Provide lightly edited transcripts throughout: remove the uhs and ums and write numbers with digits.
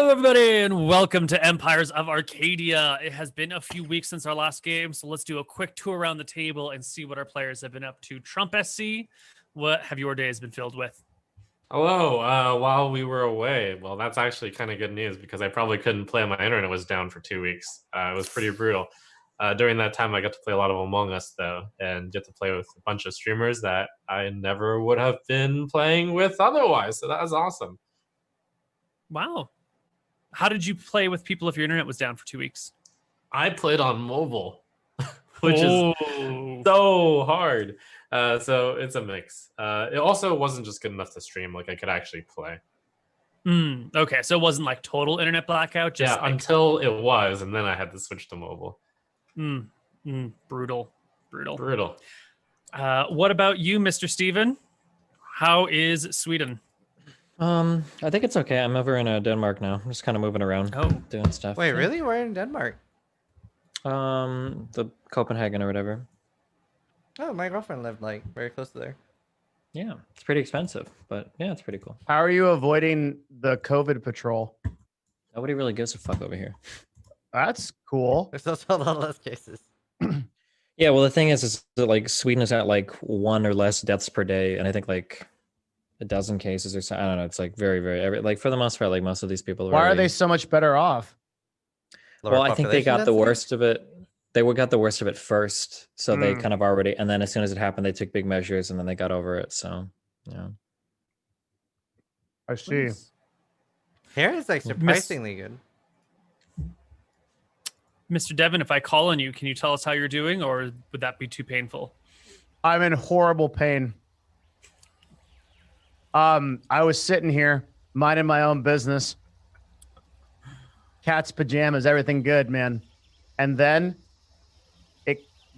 Hello, everybody, and welcome to Empires of Arcadia. It has been a few weeks since our last game, so let's do a quick tour around the table and see what our players have been up to. Trump SC, what have your days been filled with? Hello, while we were away, well, that's actually kind of good news because I probably couldn't play. My internet was down for 2 weeks. It was pretty brutal. During that time, I got to play a lot of Among Us, though, and get to play with a bunch of streamers that I never would have been playing with otherwise, so that was awesome. Wow. How did you play with people if your internet was down for 2 weeks? I played on mobile, which is so hard. So it's a mix. It also wasn't just good enough to stream. Like, I could actually play. Okay, so it wasn't like total internet blackout? Just like... until it was, and then I had to switch to mobile. Brutal. What about you, Mr. Steven? How is Sweden? I think it's okay. I'm over in Denmark now. I'm just kind of moving around, doing stuff. Wait, really? We're in Denmark? The Copenhagen or whatever. Oh, my girlfriend lived like very close to there. Yeah, it's pretty expensive, but yeah, it's pretty cool. How are you avoiding the COVID patrol? Nobody really gives a fuck over here. That's cool. There's also a lot less cases. Yeah, well, the thing is that like Sweden is at like 1 or less deaths per day, and I think like a dozen cases or so. I don't know. It's like very like for the most part, like most of these people. Why are they so much better off? Well, I think they got the worst of it. They got the worst of it first, so they kind of already. And then as soon as it happened, they took big measures, and then they got over it. So, yeah. I see. Here is like surprisingly good. Mr. Devin, if I call on you, can you tell us how you're doing, or would that be too painful? I'm in horrible pain. I was sitting here minding my own business. Cat's pajamas, everything good, man. And then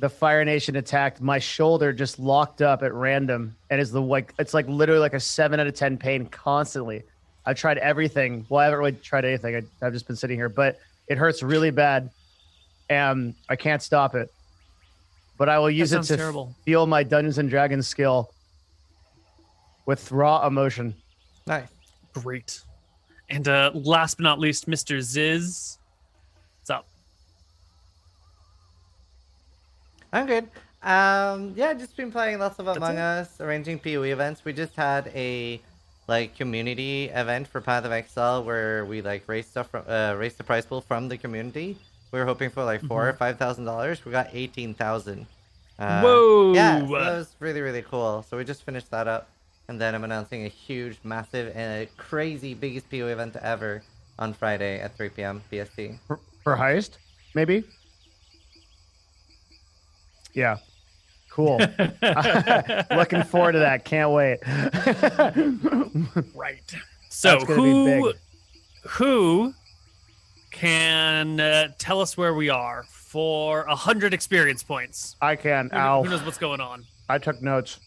the Fire Nation attacked. My shoulder just locked up at random, and it's like literally like a 7 out of 10 pain constantly. I've tried everything. Well, I haven't really tried anything. I've just been sitting here, but it hurts really bad, and I can't stop it. But I will use it to feel my Dungeons and Dragons skill with raw emotion. Nice. Great. And last but not least, Mr. Ziz. What's up? I'm good. Yeah, just been playing lots of Among Us, arranging PoE events. We just had a community event for Path of Exile where we raised stuff from raised the prize pool from the community. We were hoping for $4,000 or $5,000. We got 18,000. Whoa! Yeah, so that was really, really cool. So we just finished that up. And then I'm announcing a huge, massive, and crazy biggest PoE event ever on Friday at 3 p.m. BST. For Heist, maybe? Yeah. Cool. Looking forward to that. Can't wait. Right. So who can tell us where we are for 100 experience points? I can. Who knows what's going on? I took notes.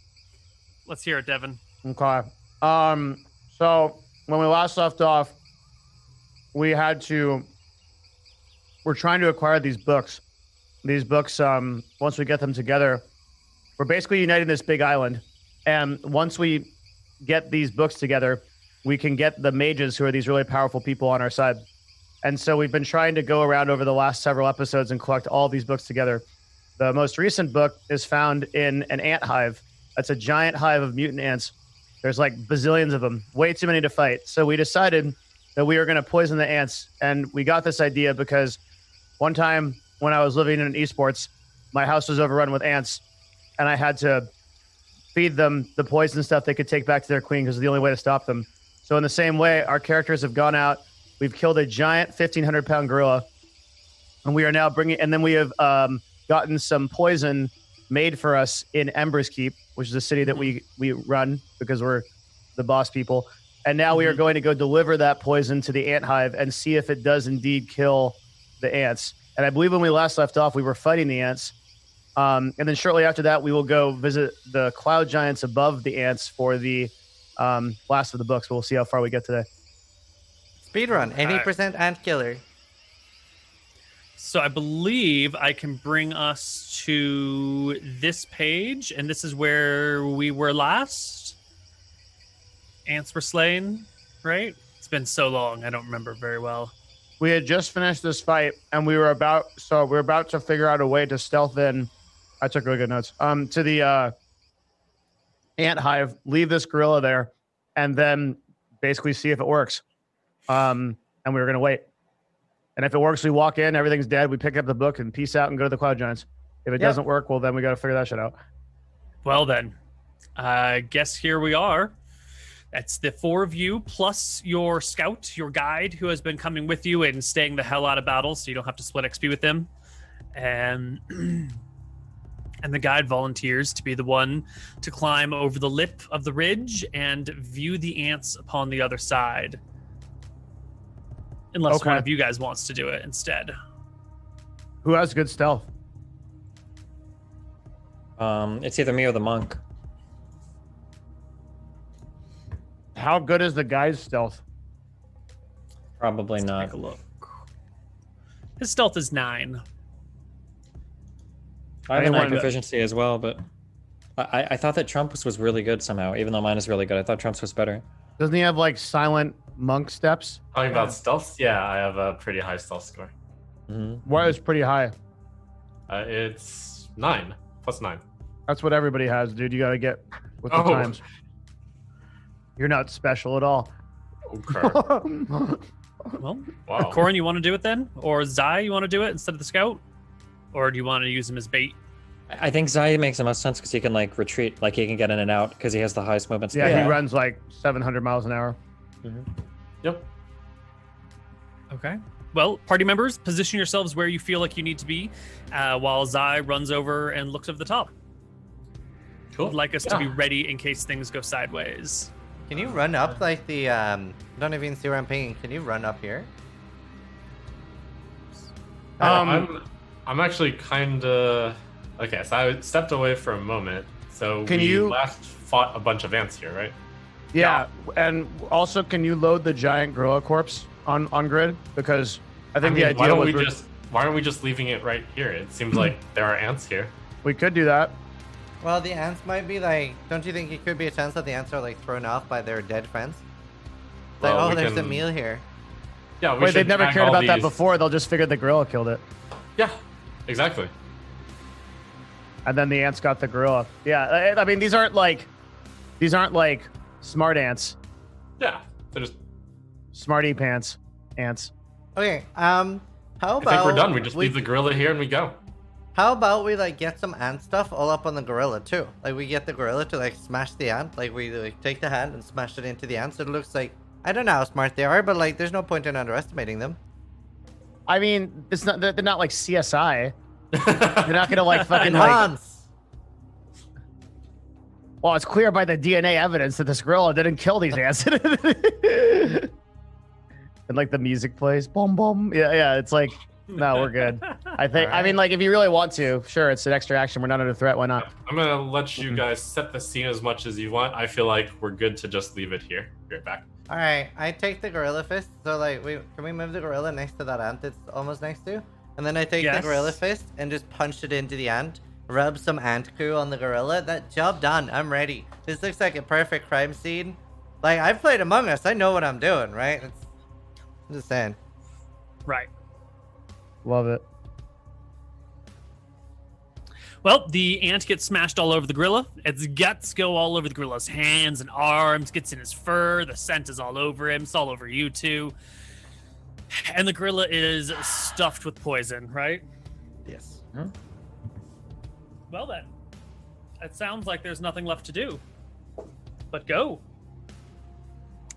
Let's hear it, Devin. Okay. So when we last left off, we're trying to acquire these books. These books, once we get them together, we're basically uniting this big island. And once we get these books together, we can get the mages, who are these really powerful people, on our side. And so we've been trying to go around over the last several episodes and collect all these books together. The most recent book is found in an ant hive. That's a giant hive of mutant ants. There's like bazillions of them, way too many to fight. So we decided that we were going to poison the ants. And we got this idea because one time when I was living in esports, my house was overrun with ants, and I had to feed them the poison stuff they could take back to their queen because it's the only way to stop them. So in the same way, our characters have gone out. We've killed a giant 1,500-pound gorilla, and we are now and then we have gotten some poison made for us in Ember's Keep, which is a city that we run because we're the boss people. And now we are going to go deliver that poison to the ant hive and see if it does indeed kill the ants. And I believe when we last left off, we were fighting the ants. And then shortly after that, we will go visit the cloud giants above the ants for the last of the books. We'll see how far we get today. Speedrun, 80% ant killer. So I believe I can bring us to this page, and this is where we were last. Ants were slain, right? It's been so long. I don't remember very well. We had just finished this fight, and we were about to figure out a way to stealth in. I took really good notes. To the ant hive, leave this gorilla there, and then basically see if it works. And we were gonna wait. And if it works, we walk in, everything's dead. We pick up the book and peace out and go to the Cloud Giants. If it doesn't work, well, then we got to figure that shit out. Well, then, I guess here we are. That's the 4 of you plus your scout, your guide, who has been coming with you and staying the hell out of battle, so you don't have to split XP with him. And the guide volunteers to be the one to climb over the lip of the ridge and view the ants upon the other side. Unless one of you guys wants to do it instead. Who has good stealth? It's either me or the monk. How good is the guy's stealth? Probably Let's not. take a look. His stealth is 9. I have a 9 Anyone- proficiency as well, but I thought that Trump's was really good somehow, even though mine is really good. I thought Trump's was better. Doesn't he have like silent monk steps? Talking about stealth, yeah, I have a pretty high stealth score. What is pretty high? It's 9 plus 9. That's what everybody has, dude. You got to get with the Oh. times. You're not special at all. Okay. Well, Wow. Corin, you want to do it then? Or Zai, you want to do it instead of the scout? Or do you want to use him as bait? I think Zai makes the most sense because he can like retreat, like he can get in and out because he has the highest movement speed. Yeah, he runs like 700 miles an hour. Yep. Okay. Well, party members, position yourselves where you feel like you need to be while Zai runs over and looks over the top. Cool. I'd like us to be ready in case things go sideways. Can you run up like the don't even see where I'm pinging. Can you run up here? I'm actually kind of okay. So I stepped away for a moment. So Can we you- last fought a bunch of ants here, right? Yeah, and also, can you load the giant gorilla corpse on grid? Because I think the why idea don't was why aren't we just leaving it right here? It seems like there are ants here. we could do that. Well, the ants might be like. Don't you think it could be a chance that the ants are like thrown off by their dead friends? Like, Well, oh, we there's a can- meal here. Yeah, we Wait, should they've never tag cared all about that these- before. They'll just figure the gorilla killed it, Yeah, exactly. and then the ants got the gorilla. Yeah, I mean these aren't like smart ants, Yeah, they're just. smarty pants ants. Okay. How I about think we're done. We just leave the gorilla here and we go. How about we like get some ant stuff all up on the gorilla too? Like we get the gorilla to like smash the ant. Like we like take the hand and smash it into the ant. So it looks like I don't know how smart they are, but like there's no point in underestimating them. I mean, it's not. They're not like CSI. They're not gonna like fucking like. Enhance. Well, it's clear by the DNA evidence that this gorilla didn't kill these ants. And like the music plays, boom, boom. Yeah. It's like, no, we're good. I think. I mean, like if you really want to, sure, it's an extra action. We're not under threat. Why not? I'm gonna let you guys set the scene as much as you want. I feel like we're good to just leave it here. Be right back. All right, I take the gorilla fist. So like, can we move the gorilla next to that ant it's almost next to? And then I take the Yes. gorilla fist and just punch it into the ant. Rub some ant goo on the gorilla. That job done. I'm ready. This looks like a perfect crime scene. Like I've played Among Us. I know what I'm doing, right? I'm just saying. Right. Love it. Well, the ant gets smashed all over the gorilla. Its guts go all over the gorilla's hands and arms, gets in his fur. The scent is all over him. It's all over you too. And the gorilla is stuffed with poison, right? Yes. Well then, it sounds like there's nothing left to do. But go.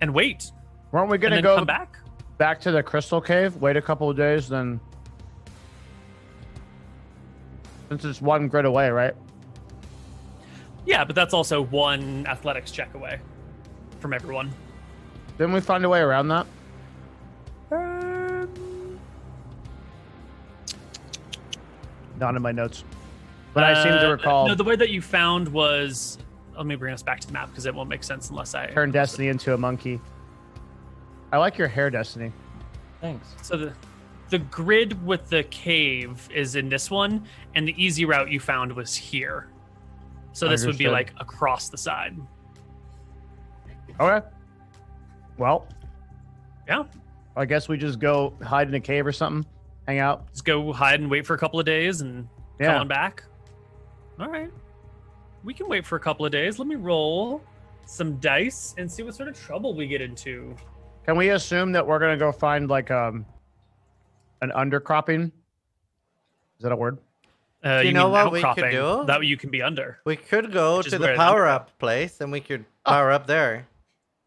And wait. Weren't we And gonna then go come back. back to the crystal cave? Wait a couple of days, then. Since it's one grid away, right? Yeah, but that's also one athletics check away from everyone. Didn't we find a way around that? Not in my notes. But I seem to recall No, the way that you found was. Let me bring us back to the map because it won't make sense unless I turn Destiny into a monkey. I like your hair, Destiny. Thanks. So the grid with the cave is in this one, and the easy route you found was here. So this would be Understood. like across the side. Okay. Well, Yeah. I guess we just go hide in a cave or something, hang out. Just go hide and wait for a couple of days and come Yeah. on back. All right. We can wait for a couple of days. Let me roll some dice and see what sort of trouble we get into. Can we assume that we're gonna go find like an undercropping? Is that a word? You know mean what we could outcropping, do? that you can be under. We could go Which is to where the the power up place and we could power up there.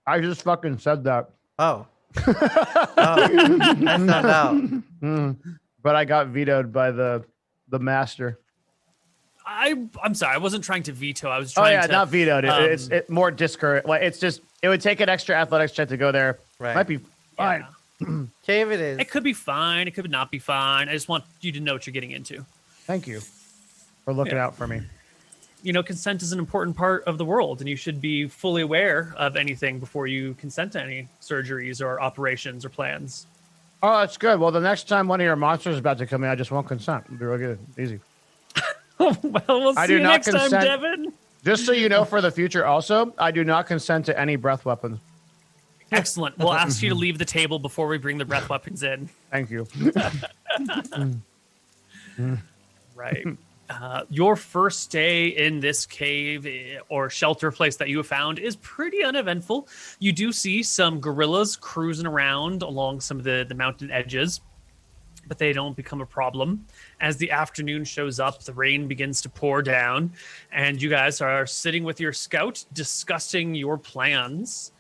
I just fucking said that. Oh. I found out. But I got vetoed by the master. I'm sorry, I wasn't trying to veto. I was Oh trying yeah, to not vetoed. It's more discouraged. Like it's just it would take an extra athletics check to go there. Right. Might be fine. Yeah. Cave it is. It could be fine. It could not be fine. I just want you to know what you're getting into. Thank you for looking out for me. You know, consent is an important part of the world, and you should be fully aware of anything before you consent to any surgeries or operations or plans. Oh, that's good. Well, the next time one of your monsters is about to come in, I just won't consent. It'll be real good. Easy. Well, we'll I see do you not next time, consent. Devin. Just so you know for the future also, I do not consent to any breath weapons. Excellent. We'll ask you to leave the table before we bring the breath weapons in. Thank you. Right. Your first day in this cave or shelter place that you have found is pretty uneventful. You do see some gorillas cruising around along some of the mountain edges, but they don't become a problem. As the afternoon shows up, the rain begins to pour down, and you guys are sitting with your scout discussing your plans,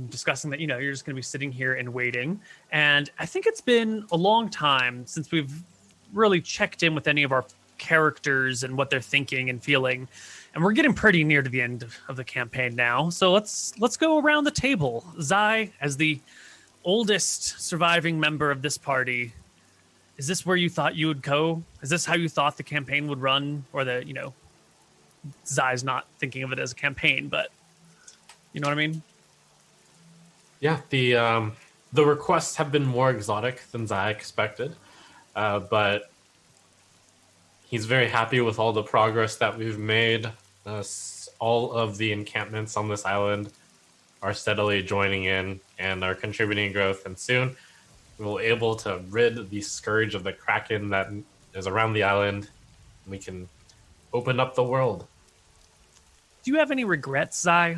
discussing that, you're just going to be sitting here and waiting. And I think it's been a long time since we've really checked in with any of our characters and what they're thinking and feeling, and we're getting pretty near to the end of the campaign now. So let's go around the table. Zai, as the oldest surviving member of this party, is this where you thought you would go? Is this how you thought the campaign would run? Or Zai's not thinking of it as a campaign, but you know what I mean? Yeah, the requests have been more exotic than Zai expected, but he's very happy with all the progress that we've made. All of the encampments on this island are steadily joining in and are contributing growth, and soon we will be able to rid the scourge of the Kraken that is around the island. We can open up the world. Do you have any regrets, Zai?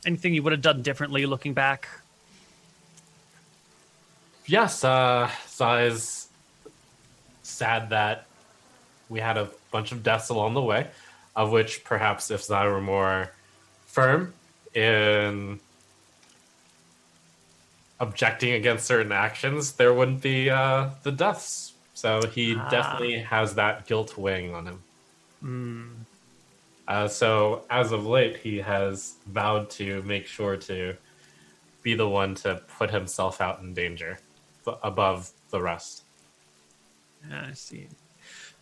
Anything you would have done differently looking back? Yes, Zai's sad that we had a bunch of deaths along the way, of which perhaps if Zai were more firm in objecting against certain actions, there wouldn't be the deaths. So he definitely has that guilt weighing on him. So as of late, he has vowed to make sure to be the one to put himself out in danger above the rest. I see.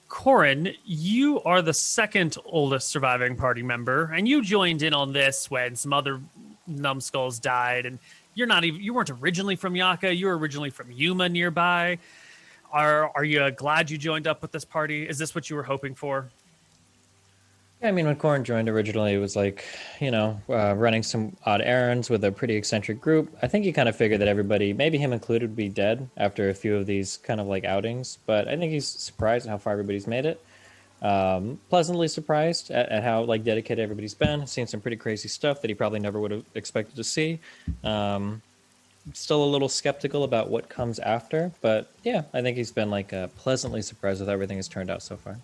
Corin, you are the second oldest surviving party member, and you joined in on this when some other numbskulls died, and you weren't originally from Yaka, you were originally from Yuma nearby. Are you glad you joined up with this party? Is this what you were hoping for? Yeah, I mean, when Corin joined originally, it was like, running some odd errands with a pretty eccentric group. I think he kind of figured that everybody, maybe him included, would be dead after a few of these kind of like outings. But I think he's surprised at how far everybody's made it. Pleasantly surprised at how like dedicated everybody's been. Seen some pretty crazy stuff that he probably never would have expected to see. Still a little skeptical about what comes after. But yeah, I think he's been like pleasantly surprised with how everything has turned out so far.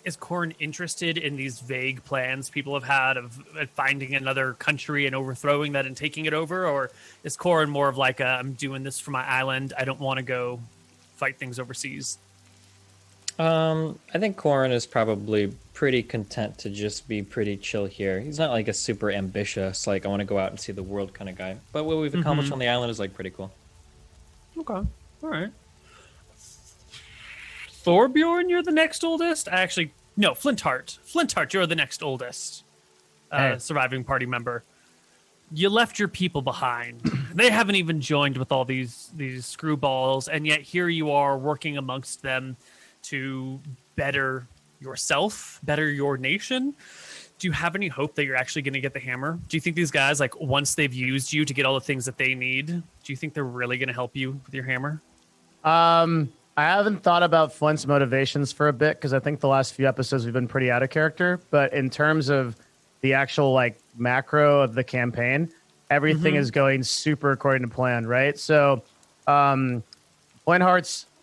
Is Corin interested in these vague plans people have had of finding another country and overthrowing that and taking it over? Or is Corin more of like, I'm doing this for my island, I don't want to go fight things overseas? I think Corin is probably pretty content to just be pretty chill here. He's not like a super ambitious, like I want to go out and see the world kind of guy. But what we've accomplished on the island is like pretty cool. Okay. All right. Thorbjorn, you're the next oldest? No, Flintheart. Flintheart, you're the next oldest surviving party member. You left your people behind. They haven't even joined with all these screwballs, and yet here you are working amongst them to better yourself, better your nation. do you have any hope that you're actually going to get the hammer? Do you think these guys, like, once they've used you to get all the things that they need, do you think they're really going to help you with your hammer? I haven't thought about Flint's motivations for a bit because I think the last few episodes we've been pretty out of character. But in terms of the actual like macro of the campaign, everything is going super according to plan, right? So, Flint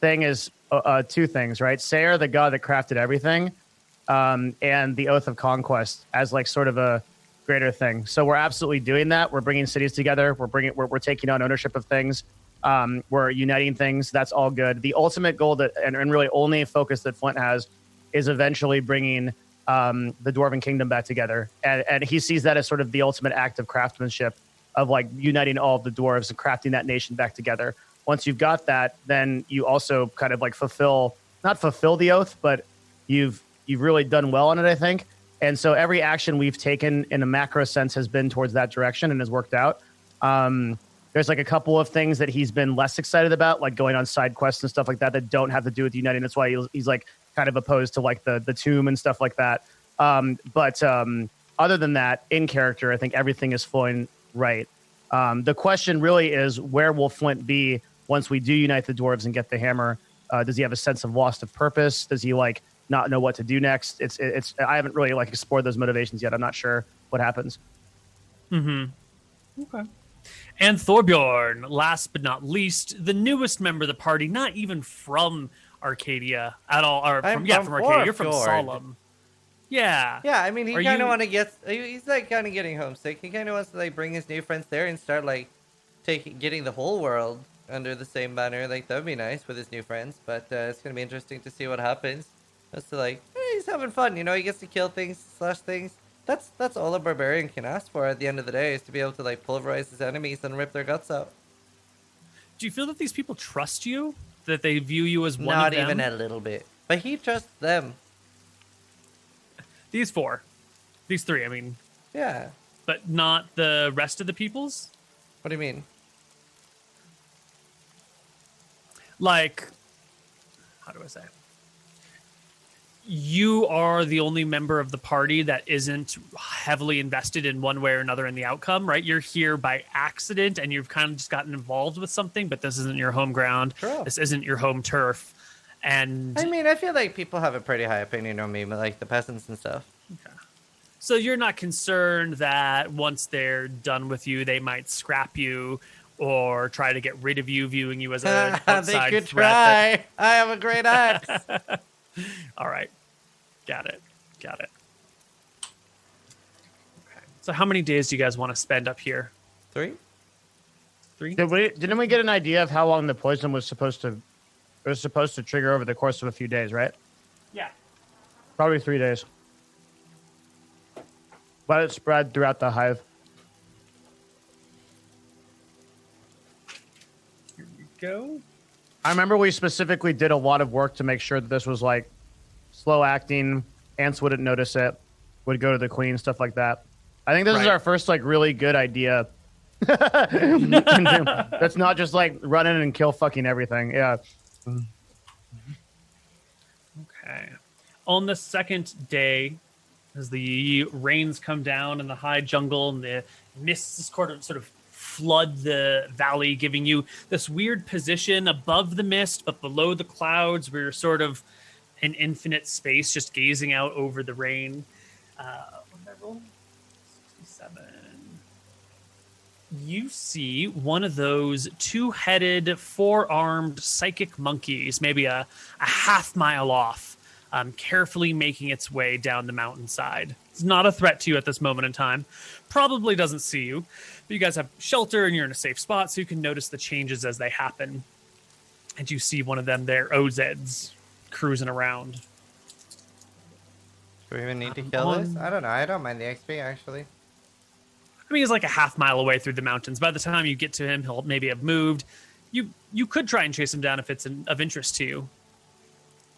thing is two things, right? Sayer, the god that crafted everything, and the Oath of Conquest as like sort of a greater thing. So we're absolutely doing that. We're bringing cities together. We're taking on ownership of things. We're uniting things. That's all good. The ultimate goal and really only focus that Flint has is eventually bringing the Dwarven Kingdom back together. And he sees that as sort of the ultimate act of craftsmanship of like uniting all of the dwarves and crafting that nation back together. Once you've got that, then you also kind of like not fulfill the oath, but you've really done well on it, I think. And so every action we've taken in a macro sense has been towards that direction and has worked out. There's like a couple of things that he's been less excited about, like going on side quests and stuff like that don't have to do with uniting. That's why he's like kind of opposed to like the tomb and stuff like that. But other than that, in character, I think everything is flowing right. The question really is, where will Flint be once we do unite the dwarves and get the hammer? Does he have a sense of loss of purpose? Does he like not know what to do next? It's I haven't really like explored those motivations yet. I'm not sure what happens. Okay. And Thorbjorn, last but not least, the newest member of the party, not even from Arcadia at all. Or from Arcadia. You're from Solemn. Yeah. Yeah, I mean, he kind of want to get. He's like kind of getting homesick. He kind of wants to like bring his new friends there and start like getting the whole world under the same banner. Like that would be nice with his new friends. But it's gonna be interesting to see what happens. As to like, he's having fun. You know, he gets to kill things, slash things. That's all a barbarian can ask for at the end of the day, is to be able to like pulverize his enemies and rip their guts out. Do you feel that these people trust you? That they view you as one Not of them? even a little bit. But he trusts them. These three, I mean. Yeah. But not the rest of the peoples? What do you mean? Like, how do I say? You are the only member of the party that isn't heavily invested in one way or another in the outcome, right? You're here by accident and you've kind of just gotten involved with something, but this isn't your home ground. True. This isn't your home turf. And I mean, I feel like people have a pretty high opinion on me, but like the peasants and stuff. okay. So you're not concerned that once they're done with you, they might scrap you or try to get rid of you, viewing you as an outside they could threat. try. I have a great axe. All right. Got it. Okay. So how many days do you guys want to spend up here? 3? 3? Didn't we get an idea of how long the poison was supposed to trigger over the course of a few days, right? Yeah. Probably 3 days. Let it spread throughout the hive. Here we go. I remember we specifically did a lot of work to make sure that this was like slow acting. Ants wouldn't notice it. Would go to the queen, stuff like that. I think this is our first like really good idea. That's not just like run in and kill fucking everything. Yeah. Okay. On the second day, as the rains come down in the high jungle and the mists sort of flood the valley, giving you this weird position above the mist but below the clouds, where you're sort of in infinite space, just gazing out over the rain. What did I roll? 67. You see one of those 2-headed, 4-armed psychic monkeys, maybe a half mile off, carefully making its way down the mountainside. It's not a threat to you at this moment in time. Probably doesn't see you, but you guys have shelter and you're in a safe spot, so you can notice the changes as they happen. And you see one of them there, OZs, cruising around. Do we even need to kill this? I don't know. I don't mind the XP, actually. I mean, he's like a half mile away through the mountains. By the time you get to him, he'll maybe have moved. You could try and chase him down if it's of interest to you.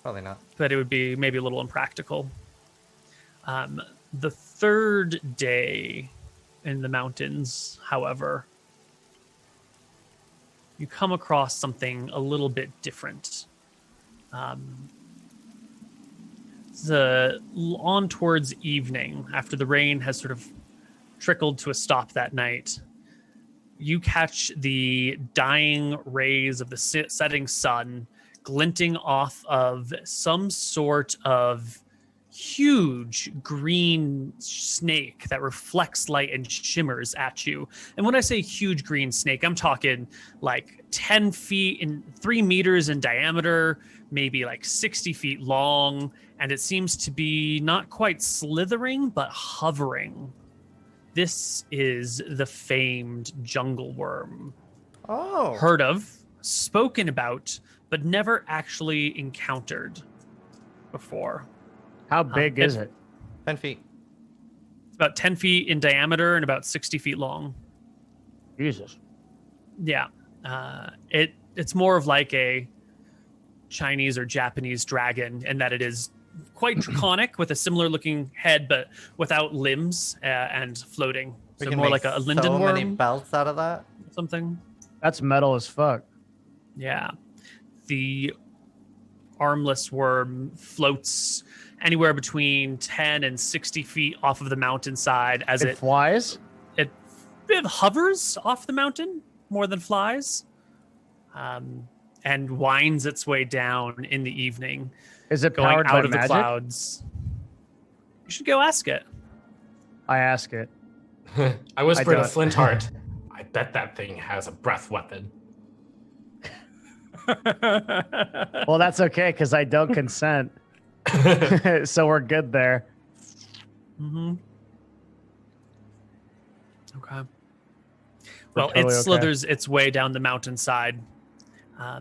Probably not. But it would be maybe a little impractical. The third day in the mountains, however, you come across something a little bit different. It's on towards evening, after the rain has sort of trickled to a stop that night. You catch the dying rays of the setting sun glinting off of some sort of huge green snake that reflects light and shimmers at you. And when I say huge green snake, I'm talking like 10 feet and 3 meters in diameter, maybe like 60 feet long. And it seems to be not quite slithering, but hovering. This is the famed jungle worm. Oh. Heard of, spoken about, but never actually encountered before. How big is it? 10 feet. It's about 10 feet in diameter and about 60 feet long. Jesus. Yeah. It's more of like a Chinese or Japanese dragon in that it is quite draconic with a similar looking head, but without limbs and floating. We So can more make like a linden so worm, many belts out of that. something. That's metal as fuck. Yeah. The armless worm floats anywhere between 10 and 60 feet off of the mountainside as It flies? it hovers off the mountain more than flies, and winds its way down in the evening, Is it going powered out by of magic? the clouds. You should go ask it. I ask it. I whispered to don't. Flintheart, I bet that thing has a breath weapon. Well, that's okay because I don't consent. So we're good there. Mm-hmm. Okay. Well, totally it okay. slithers its way down the mountainside.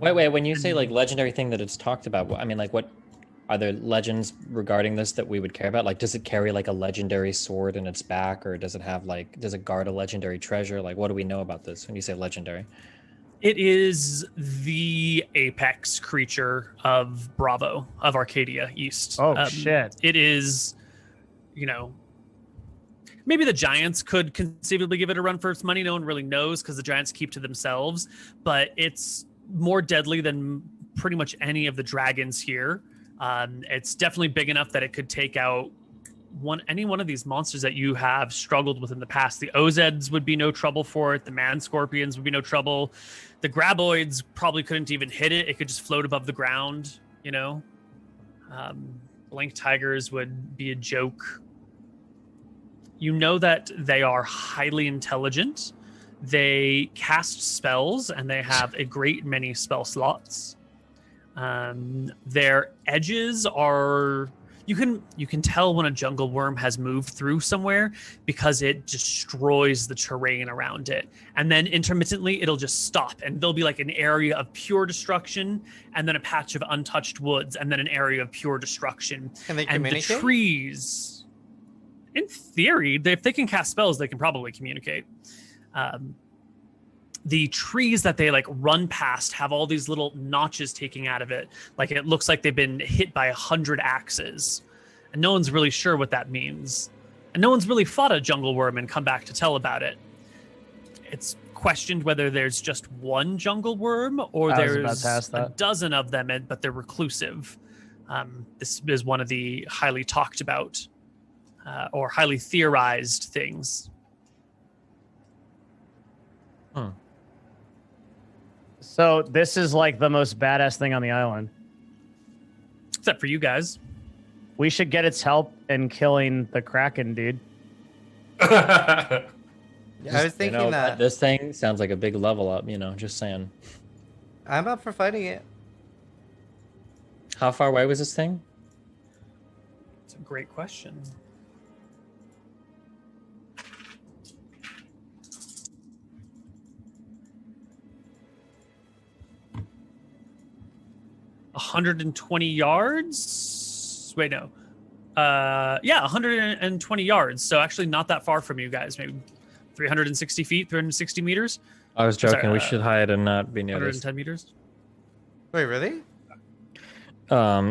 Wait. When you say like legendary thing that it's talked about, I mean, like, what are there legends regarding this that we would care about? Like, does it carry like a legendary sword in its back, or does it have like, does it guard a legendary treasure? Like, what do we know about this when you say legendary? It is the apex creature of Bravo, of Arcadia East. Oh, shit. It is, maybe the Giants could conceivably give it a run for its money. No one really knows because the Giants keep to themselves, but it's more deadly than pretty much any of the dragons here. It's definitely big enough that it could take out any one of these monsters that you have struggled with in the past. The Ozeds would be no trouble for it. The man scorpions would be no trouble. The graboids probably couldn't even hit it. It could just float above the ground, Blink tigers would be a joke. You know that they are highly intelligent. They cast spells and they have a great many spell slots. Their edges are... You can tell when a jungle worm has moved through somewhere because it destroys the terrain around it. And then intermittently it'll just stop and there'll be like an area of pure destruction and then a patch of untouched woods and then an area of pure destruction. Can they And the communicate? trees, in theory, if they can cast spells, they can probably communicate. The trees that they like run past have all these little notches taking out of it. Like it looks like they've been hit by 100 axes. And no one's really sure what that means. And no one's really fought a jungle worm and come back to tell about it. It's questioned whether there's just one jungle worm or I was about there's to ask a that. dozen of them, but they're reclusive. This is one of the highly talked about or highly theorized things. So this is like the most badass thing on the island. Except for you guys. We should get its help in killing the Kraken, dude. Yeah, I was thinking You know, that. this thing sounds like a big level up. Just saying. I'm up for fighting it. How far away was this thing? It's a great question. $120 Wait, no. 120 yards. So actually not that far from you guys. Maybe 360 feet, 360 meters, I was Sorry, joking. We should hide and not be near this. 110 meters. Wait, really?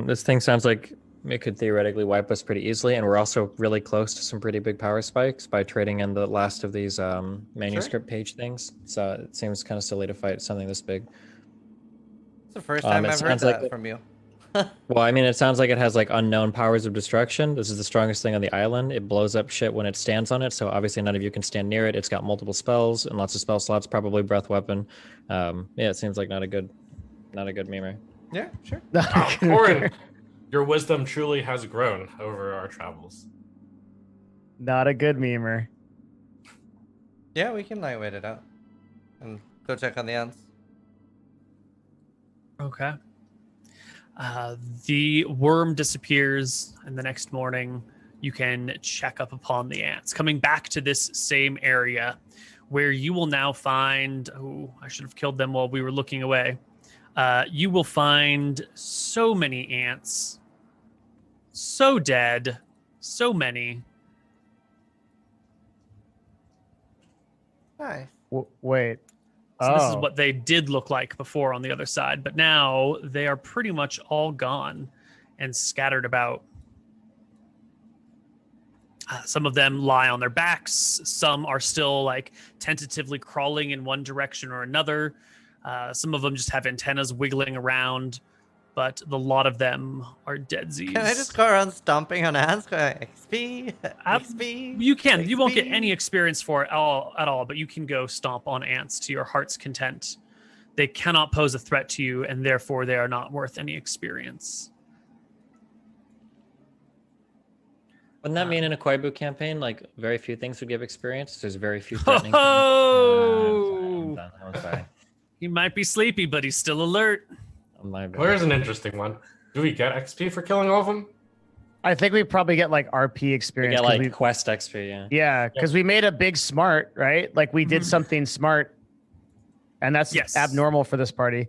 This thing sounds like it could theoretically wipe us pretty easily, and we're also really close to some pretty big power spikes by trading in the last of these manuscript page things. So it seems kind of silly to fight something this big. It's the first time It I've heard sounds like that from you. Well, I mean, it sounds like it has like unknown powers of destruction. This is the strongest thing on the island. It blows up shit when it stands on it, so obviously none of you can stand near it. It's got multiple spells and lots of spell slots, probably breath weapon. Yeah, it seems like not a good memer. Yeah, sure. Corin, your wisdom truly has grown over our travels. Not a good memer. Yeah, we can lightweight it out and go check on the ants. Okay. The worm disappears, and the next morning you can check up upon the ants. Coming back to this same area where you will now find... Oh, I should have killed them while we were looking away. You will find so many ants. So dead. So many. Nice. Wait. So this is what they did look like before on the other side, but now they are pretty much all gone and scattered about. Some of them lie on their backs. Some are still like tentatively crawling in one direction or another. Some of them just have antennas wiggling around, but the lot of them are deadsies. Can I just go around stomping on ants? XP, XP. You can. XP. You won't get any experience for it at all, but you can go stomp on ants to your heart's content. They cannot pose a threat to you, and therefore they are not worth any experience. Wouldn't that mean in a Koibu campaign, like very few things would give experience? There's very few threatening. Oh! I'm sorry. He might be sleepy, but he's still alert. My bad. Here's an interesting one. Do we get XP for killing all of them? I think we probably get like RP We experience. get 'cause like quest XP, yeah. yeah, because we made a big smart, right? Like we did something smart, and that's Yes. abnormal for this party.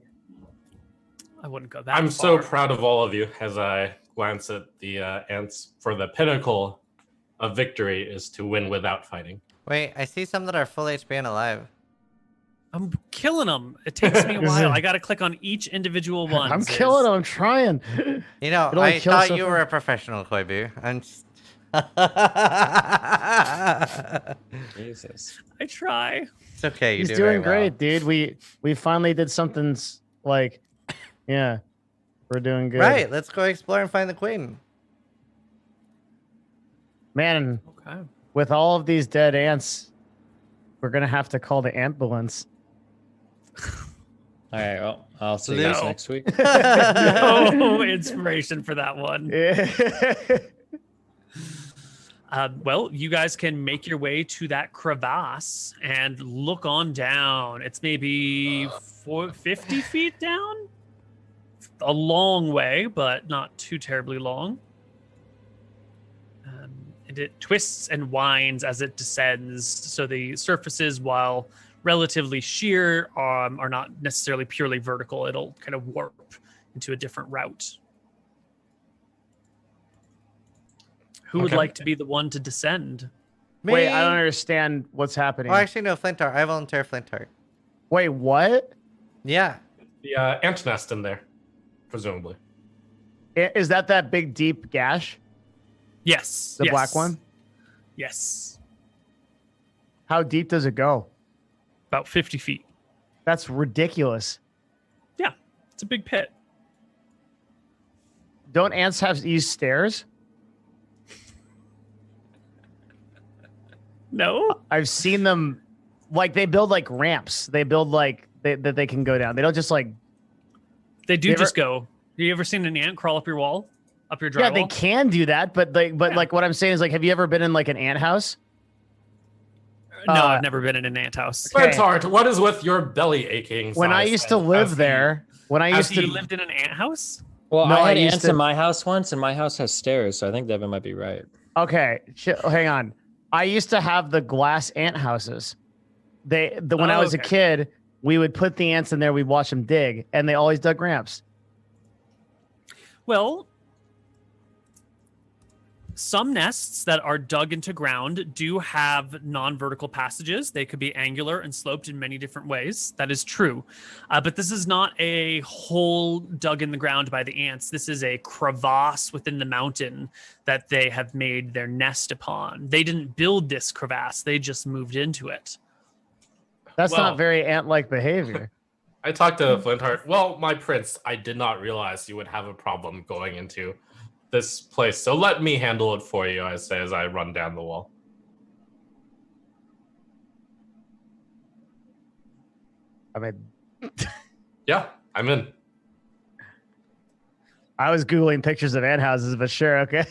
I wouldn't go that I'm so far. proud of all of you as I glance at the ants. For the pinnacle of victory is to win without fighting. Wait, I see some that are full HP and alive. I'm killing them. It takes me a while. I got to click on each individual one. I'm killing them. I'm trying. You know, It only I kills thought so you far. were a professional, Koibu. I'm just... Jesus. I try. It's okay. You He's do doing very great, dude. We finally did something like, yeah, we're doing good. well. Right, let's go explore and find the queen. Man, Okay. with all of these dead ants, we're gonna have to call the ambulance. All right, well, I'll see you guys No. next week. No inspiration for that one. Well, you guys can make your way to that crevasse and look on down. It's maybe 50 feet down. A long way, but not too terribly long. And it twists and winds as it descends. So the surfaces, while relatively sheer, are not necessarily purely vertical. It'll kind of warp into a different route. Who would Okay. like to be the one to descend? Me? Wait, I don't understand what's happening. Oh, actually, no, Flint Heart. I volunteer Flint Heart. Wait, what? Yeah. The ant nest in there, presumably. Is that big deep gash? Yes. The yes. black one? Yes. How deep does it go? About 50 feet. That's ridiculous. Yeah. It's a big pit. Don't ants have use stairs? No? I've seen them, like they build like ramps. They build like that they can go down. They don't just like. They do You just go. You ever seen an ant crawl up your wall? Up your drywall? Yeah, they can do that, but like what I'm saying is like, have you ever been in like an ant house? No, I've never been in an ant house. Okay. Flintart, what is with your belly aching? When I size used to as live the- there, when I used You to lived in an ant house? Well, No, I I had used ants to- in my house once, and my house has stairs, so I think Devin might be right. Okay, hang on. I used to have the glass ant houses. When I was a okay. kid, we would put the ants in there. We'd watch them dig, and they always dug ramps. Well, some nests that are dug into ground do have non-vertical passages. They could be angular and sloped in many different ways. That is true. But this is not a hole dug in the ground by the ants. This is a crevasse within the mountain that they have made their nest upon. They didn't build this crevasse. They just moved into it. That's Well- not very ant-like behavior. I talked to Flintheart. Well, my prince, I did not realize you would have a problem going into this place. So let me handle it for you, I say as I run down the wall. I mean, Yeah, I'm in. I was Googling pictures of ant houses, but sure, okay.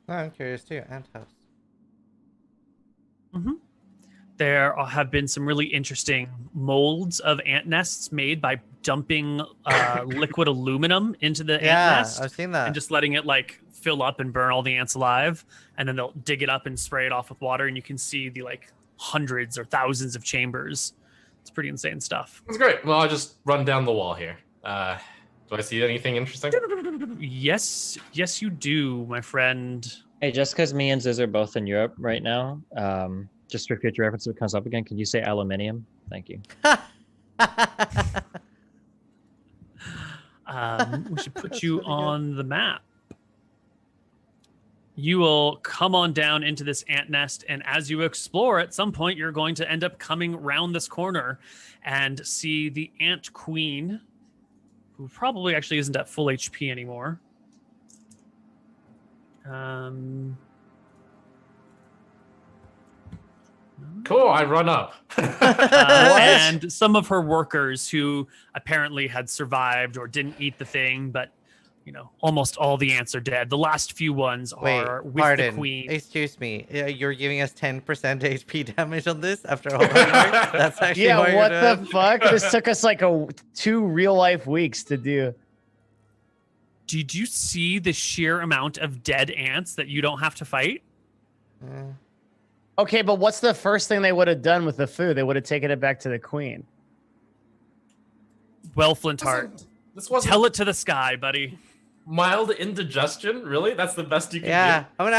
Oh, I'm curious too. Ant house. There have been some really interesting molds of ant nests made by dumping liquid aluminum into the ant nest I've seen that. and just letting it like fill up and burn all the ants alive, and then they'll dig it up and spray it off with water, and you can see the like hundreds or thousands of chambers. It's pretty insane stuff. That's great. Well, I'll just run down the wall here. Do I see anything interesting? Yes, you do, my friend. Hey, just because me and Ziz are both in Europe right now, just for future reference, if it comes up again, can you say aluminium? Thank you. We should put you on the map. You will come on down into this ant nest, and as you explore, at some point, you're going to end up coming round this corner and see the ant queen, who probably actually isn't at full HP anymore. Cool, I run up. And some of her workers who apparently had survived or didn't eat the thing, but almost all the ants are dead. The last few ones are with pardon. the queen. Excuse me. You're giving us 10% HP damage on this after all that work? That's actually Yeah, what the doing? fuck? This took us like 2 real life weeks to do. Did you see the sheer amount of dead ants that you don't have to fight? Okay, but what's the first thing they would have done with the food? They would have taken it back to the queen. Well, Flintheart, This wasn't tell it to the sky, buddy. mild indigestion. Really? That's the best you can Yeah, I'm gonna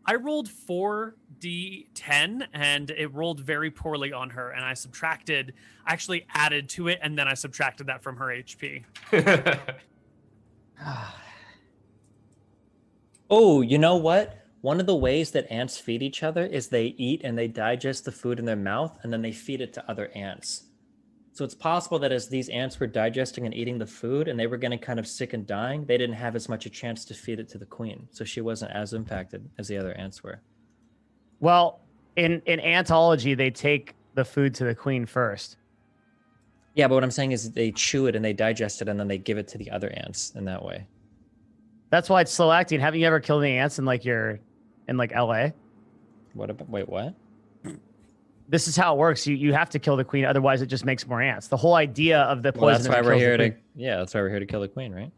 I rolled 4d10 and it rolled very poorly on her, and I actually added to it, and then I subtracted that from her HP. do? Oh, you know what? One of the ways that ants feed each other is they eat and they digest the food in their mouth, and then they feed it to other ants. So it's possible that as these ants were digesting and eating the food and they were getting kind of sick and dying, they didn't have as much a chance to feed it to the queen. So she wasn't as impacted as the other ants were. Well, in antology, they take the food to the queen first. Yeah, but what I'm saying is they chew it and they digest it and then they give it to the other ants in that way. That's why it's slow acting. Haven't you ever killed any ants in LA? Wait, what? This is how it works. You have to kill the queen, otherwise it just makes more ants. The whole idea of the poison. Well, that's why is it we're kills the here to. queen. Yeah, that's why we're here to kill the queen, right?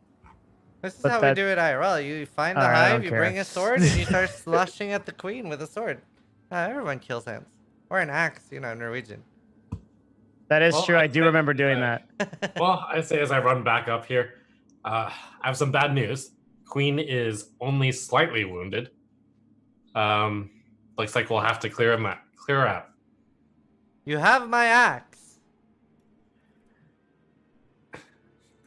This is But how that- we do it IRL. You find the Alright, I hive, don't you care. bring a sword, and you start slashing at the queen with a sword. Everyone kills ants. Or an axe, Norwegian. That is Well, true. I I do think, remember doing that. Well, I say as I run back up here, I have some bad news. Queen is only slightly wounded. Looks like we'll have to clear her out. You have my axe.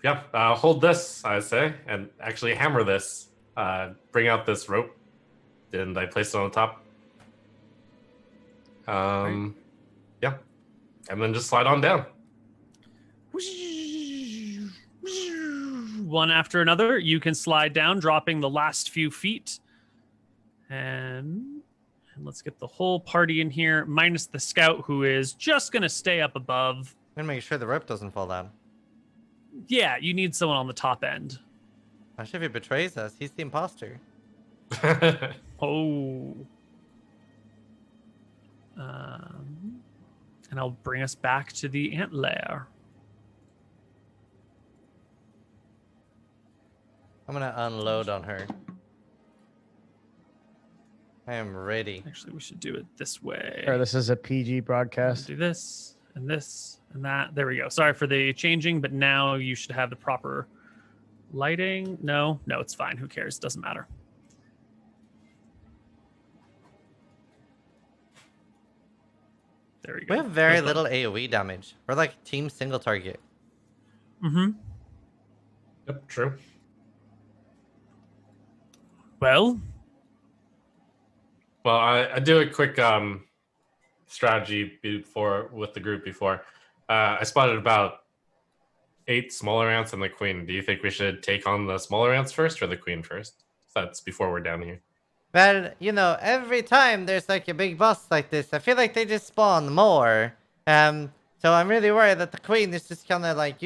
Yeah, hold this, I say, and actually hammer this. Bring out this rope, and I place it on the top. Yeah, and then just slide on down. One after another, you can slide down, dropping the last few feet. And let's get the whole party in here, minus the scout, who is just going to stay up above. I'm gonna make sure the rope doesn't fall down. Yeah, you need someone on the top end. Actually, if he betrays us, he's the imposter. Oh. And I'll bring us back to the ant lair. I'm gonna unload on her. I am ready. Actually, we should do it this way. Or this is a PG broadcast. Do this and this and that. There we go. Sorry for the changing, but now you should have the proper lighting. No, it's fine. Who cares? Doesn't matter. There you go. We have very There's little AoE damage. We're like team single target. Mm-hmm. Yep, true. Well, Well, I do a quick strategy before with the group before. I spotted about 8 smaller ants and the queen. Do you think we should take on the smaller ants first or the queen first? That's before we're down here. Well, you know, every time there's like a big boss like this, I feel like they just spawn more. So I'm really worried that the queen is just kind of like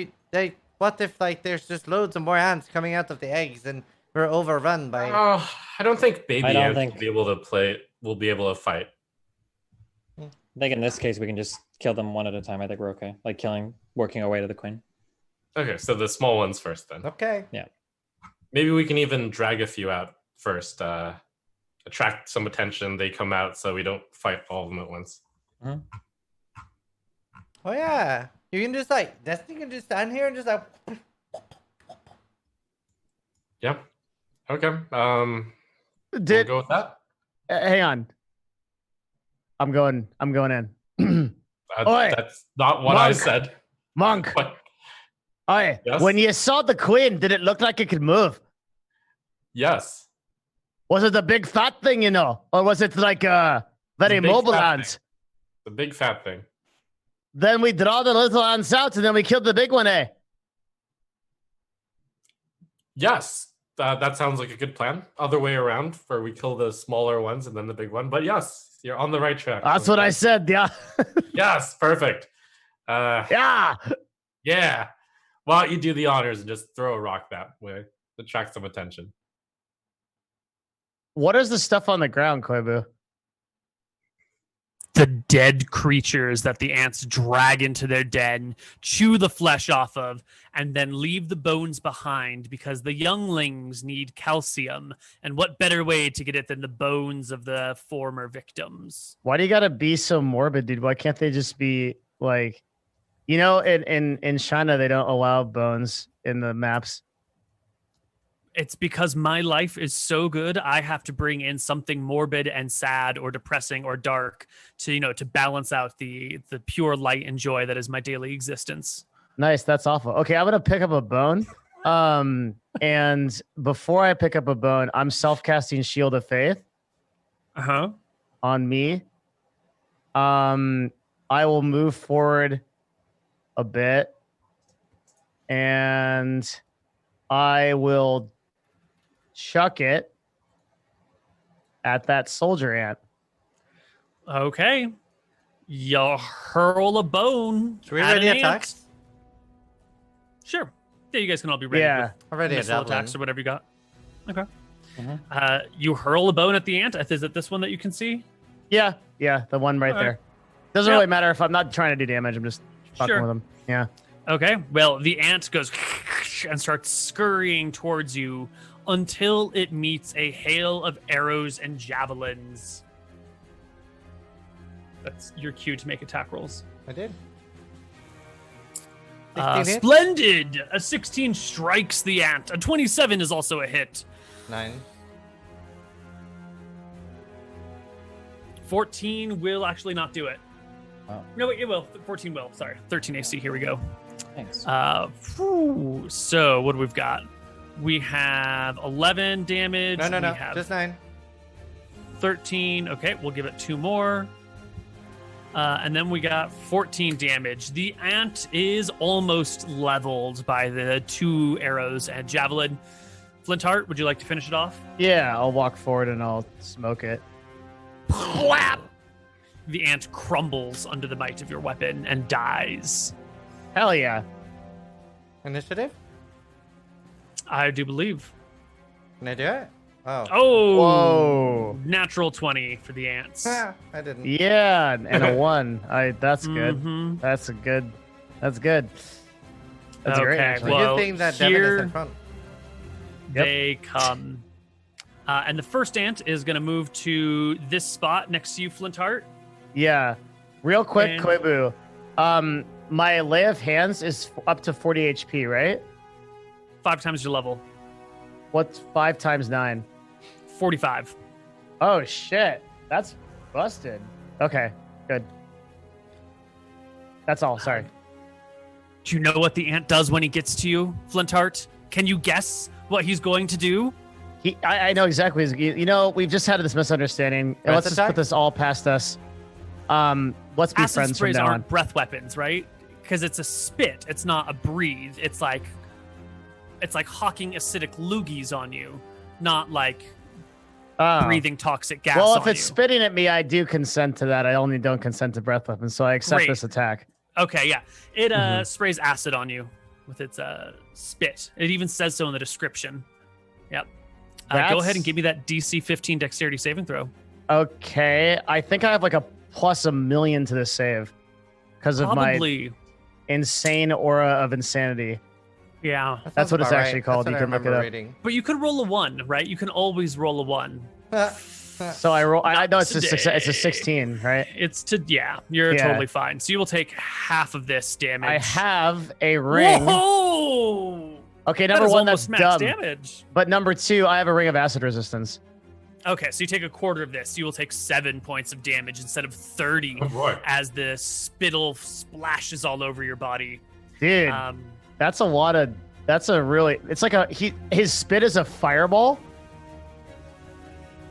what if like there's just loads of more ants coming out of the eggs and we're overrun by? Oh, I don't think baby I don't ants think- will be able to play. Will be able to fight. I think in this case we can just kill them one at a time. I think we're okay. Like working our way to the queen. Okay, so the small ones first then. Okay. Maybe we can even drag a few out first. Attract some attention. They come out so we don't fight all of them at once. Mhm. Oh yeah, you can just like Destiny can just stand here and just like. Yeah. Okay. We'll Did go with that. hang on. I'm going in. Oi, That's not what I Monk. said. Monk. But Oi, Yes? when you saw the queen, did it look like it could move? yes. Was it the big fat thing, you know? Or was it like very The big mobile fat ants? The big fat thing. Then we draw the little ants out and then we kill the big one, eh? Yes. That sounds like a good plan. Other way around, where we kill the smaller ones and then the big one. But yes, you're on the right track. That's what I said, yeah. Yes, perfect. Yeah. Yeah. Why don't you do the honors and just throw a rock that way? Attract some attention. What is the stuff on the ground, Koibu? The dead creatures that the ants drag into their den, chew the flesh off of, and then leave the bones behind because the younglings need calcium. And what better way to get it than the bones of the former victims? Why do you gotta be so morbid, dude? Why can't they just be like, you know, in China they don't allow bones in the maps. It's because my life is so good. I have to bring in something morbid and sad or depressing or dark to, you know, to balance out the pure light and joy that is my daily existence. Nice, that's awful. Okay, I'm gonna pick up a bone. And before I pick up a bone, I'm self-casting Shield of Faith on me. I will move forward a bit, and I will chuck it at that soldier ant. Okay. You hurl a bone. Should we at ready an attacks? ant. Sure. Yeah, you guys can all be ready. Yeah. with Already a missile javelin. attacks or whatever you got. Okay. Mhm. You hurl a bone at the ant. Is it this one that you can see? Yeah, the one right Alright. there. Doesn't Yep. really matter if I'm not trying to do damage. I'm just fucking Sure. with them. Yeah. Okay. Well, the ant goes and starts scurrying towards you until it meets a hail of arrows and javelins. That's your cue to make attack rolls. I did. 16 hit? Splendid! A 16 strikes the ant. A 27 is also a hit. 9. 14 will actually not do it. Wow. No, wait, it will. 14 will. Sorry. 13 AC. Here we go. Thanks. So what do we've got? We have 11 damage. No, We have just 9. 13. Okay, we'll give it 2 more. And then we got 14 damage. The ant is almost leveled by the 2 arrows and javelin. Flintheart, would you like to finish it off? Yeah, I'll walk forward and I'll smoke it. Whap! The ant crumbles under the might of your weapon and dies. Hell yeah. Initiative? I do believe. Can I do it? Oh. Oh, Whoa. natural 20 for the ants. Ah, I didn't. Yeah, and a 1. That's good. Mhm. That's good. That's good. That's great. Okay, actually. well, Good thing that Devin is here- in front. Yep. They come. And the first ant is going to move to this spot next to you, Flintheart. Yeah. Real quick, And- Koibu. My lay of hands is up to 40 HP, right? 5 times your level. What's 5 times 9? 45. Oh shit. That's busted. Okay, good. That's all. Sorry. Do you know what the ant does when he gets to you, Flintheart? Can you guess what he's going to do? I know exactly. You know, we've just had this misunderstanding. Press Let's just attack? put this all past us. Let's be Acid friends from sprays now on. aren't breath weapons, right? Because it's a spit. It's not a breathe. It's like hawking acidic loogies on you, not like Oh. breathing toxic gas. Well, on if it's you. spitting at me, I do consent to that. I only don't consent to breath weapons, so I accept Great. this attack. Okay, yeah. It Mhm. sprays acid on you with its spit. It even says so in the description. Yep. Go That's- ahead and give me that DC 15 dexterity saving throw. Okay, I think I have like a plus a million to this save because of my Probably. insane aura of insanity. Yeah. That That's sounds what it's about actually right. called. That's You what can I look it remember up. reading. But you could roll a 1, right? You can always roll a 1. So I roll. I know it's a today. it's a 16, right? You're Yeah. totally fine. So you will take half of this damage. I have a ring. Whoa! Okay, That number is one, almost that's max dumb. damage. But number two, I have a ring of acid resistance. Okay, so you take a quarter of this. You will take 7 points of damage instead of 30 Oh boy. as the spittle splashes all over your body. Dude, that's a lot of. That's a really. It's like his spit is a fireball.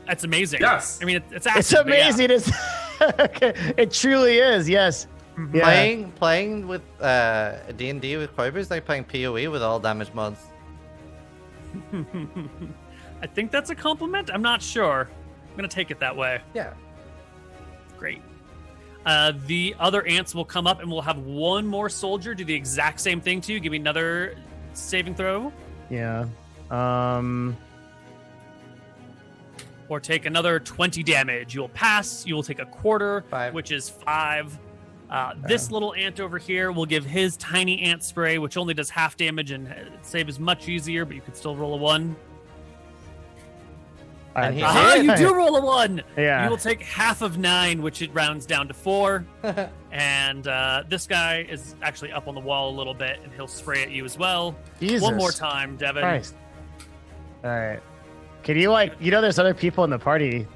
That's amazing. Yes. I mean, it's acid, It's but yeah. amazing. It's okay. It truly is. Yes. Yeah. Playing with D&D with Koibu is like playing PoE with all damage mods. I think that's a compliment. I'm not sure. I'm gonna take it that way. Yeah. Great. The other ants will come up and we'll have one more soldier do the exact same thing to you. Give me another saving throw. Yeah. Or take another 20 damage. You'll pass. You will take a quarter, 5. which is 5. This little ant over here will give his tiny ant spray, which only does half damage and save is much easier, but you can still roll a 1. And he Aha, did. you do roll a 1. Yeah. You will take half of 9, which it rounds down to 4. And this guy is actually up on the wall a little bit, and he'll spray at you as well. Jesus. One more time, Devin. Christ. All right. Can you there's other people in the party.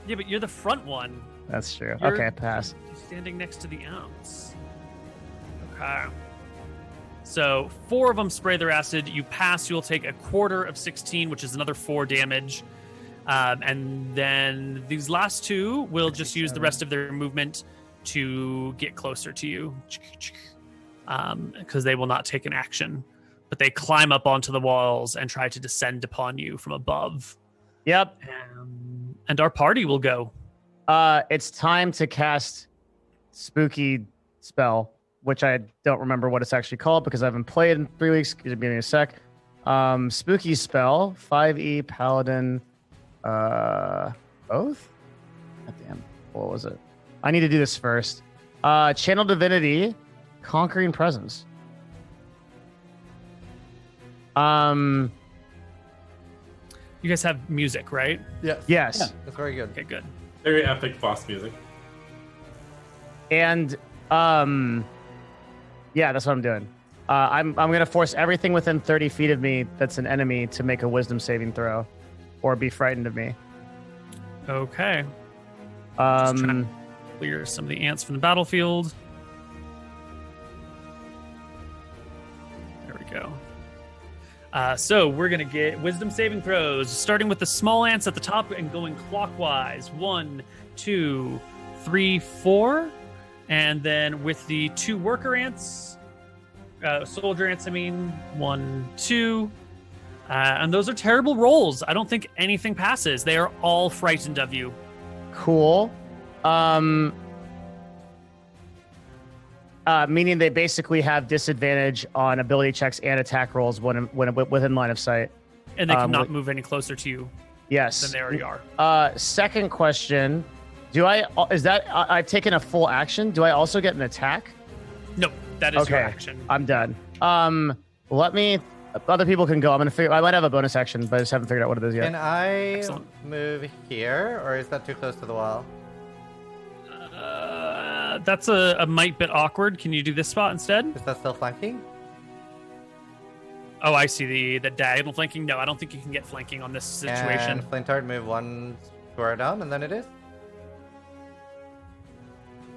Yeah, but you're the front one. That's true. You're- Okay, pass. You're standing next to the ants. Okay. So 4 of them spray their acid. You pass, you'll take a quarter of 16, which is another 4 damage. And then these last 2 will just use the rest of their movement to get closer to you. Because they will not take an action. But they climb up onto the walls and try to descend upon you from above. Yep. And our party will go. It's time to cast spooky spell, which I don't remember what it's actually called because I haven't played in 3 weeks. Give me a sec. Spooky spell, 5e Paladin. Both? God damn. What was it? I need to do this first. Channel Divinity, Conquering Presence. You guys have music, right? Yes. Yes. Yeah, that's very good. Okay, good. Very epic boss music. And yeah, that's what I'm doing. I'm gonna force everything within 30 feet of me that's an enemy to make a wisdom saving throw, or be frightened of me. Okay. Just trying Um, to clear some of the ants from the battlefield. There we go. So we're gonna get wisdom saving throws, starting with the small ants at the top and going clockwise. 1, 2, 3, 4, and then with the 2 worker ants, soldier ants. 1, 2. And those are terrible rolls. I don't think anything passes. They are all frightened of you. cool. Meaning they basically have disadvantage on ability checks and attack rolls when within line of sight. And they cannot Wait. move any closer to you Yes. than they already are. Second question: I've taken a full action? Do I also get an attack? No, that is your Okay. action. I'm done. Let me. Other people can go. I'm gonna figure. I might have a bonus action, but I just haven't figured out what it is yet. Can I Excellent. move here, or is that too close to the wall? That's a mite bit awkward. Can you do this spot instead? Is that still flanking? Oh, I see the diagonal flanking. No, I don't think you can get flanking on this situation. Can Flintard move 1 square down, and then it is?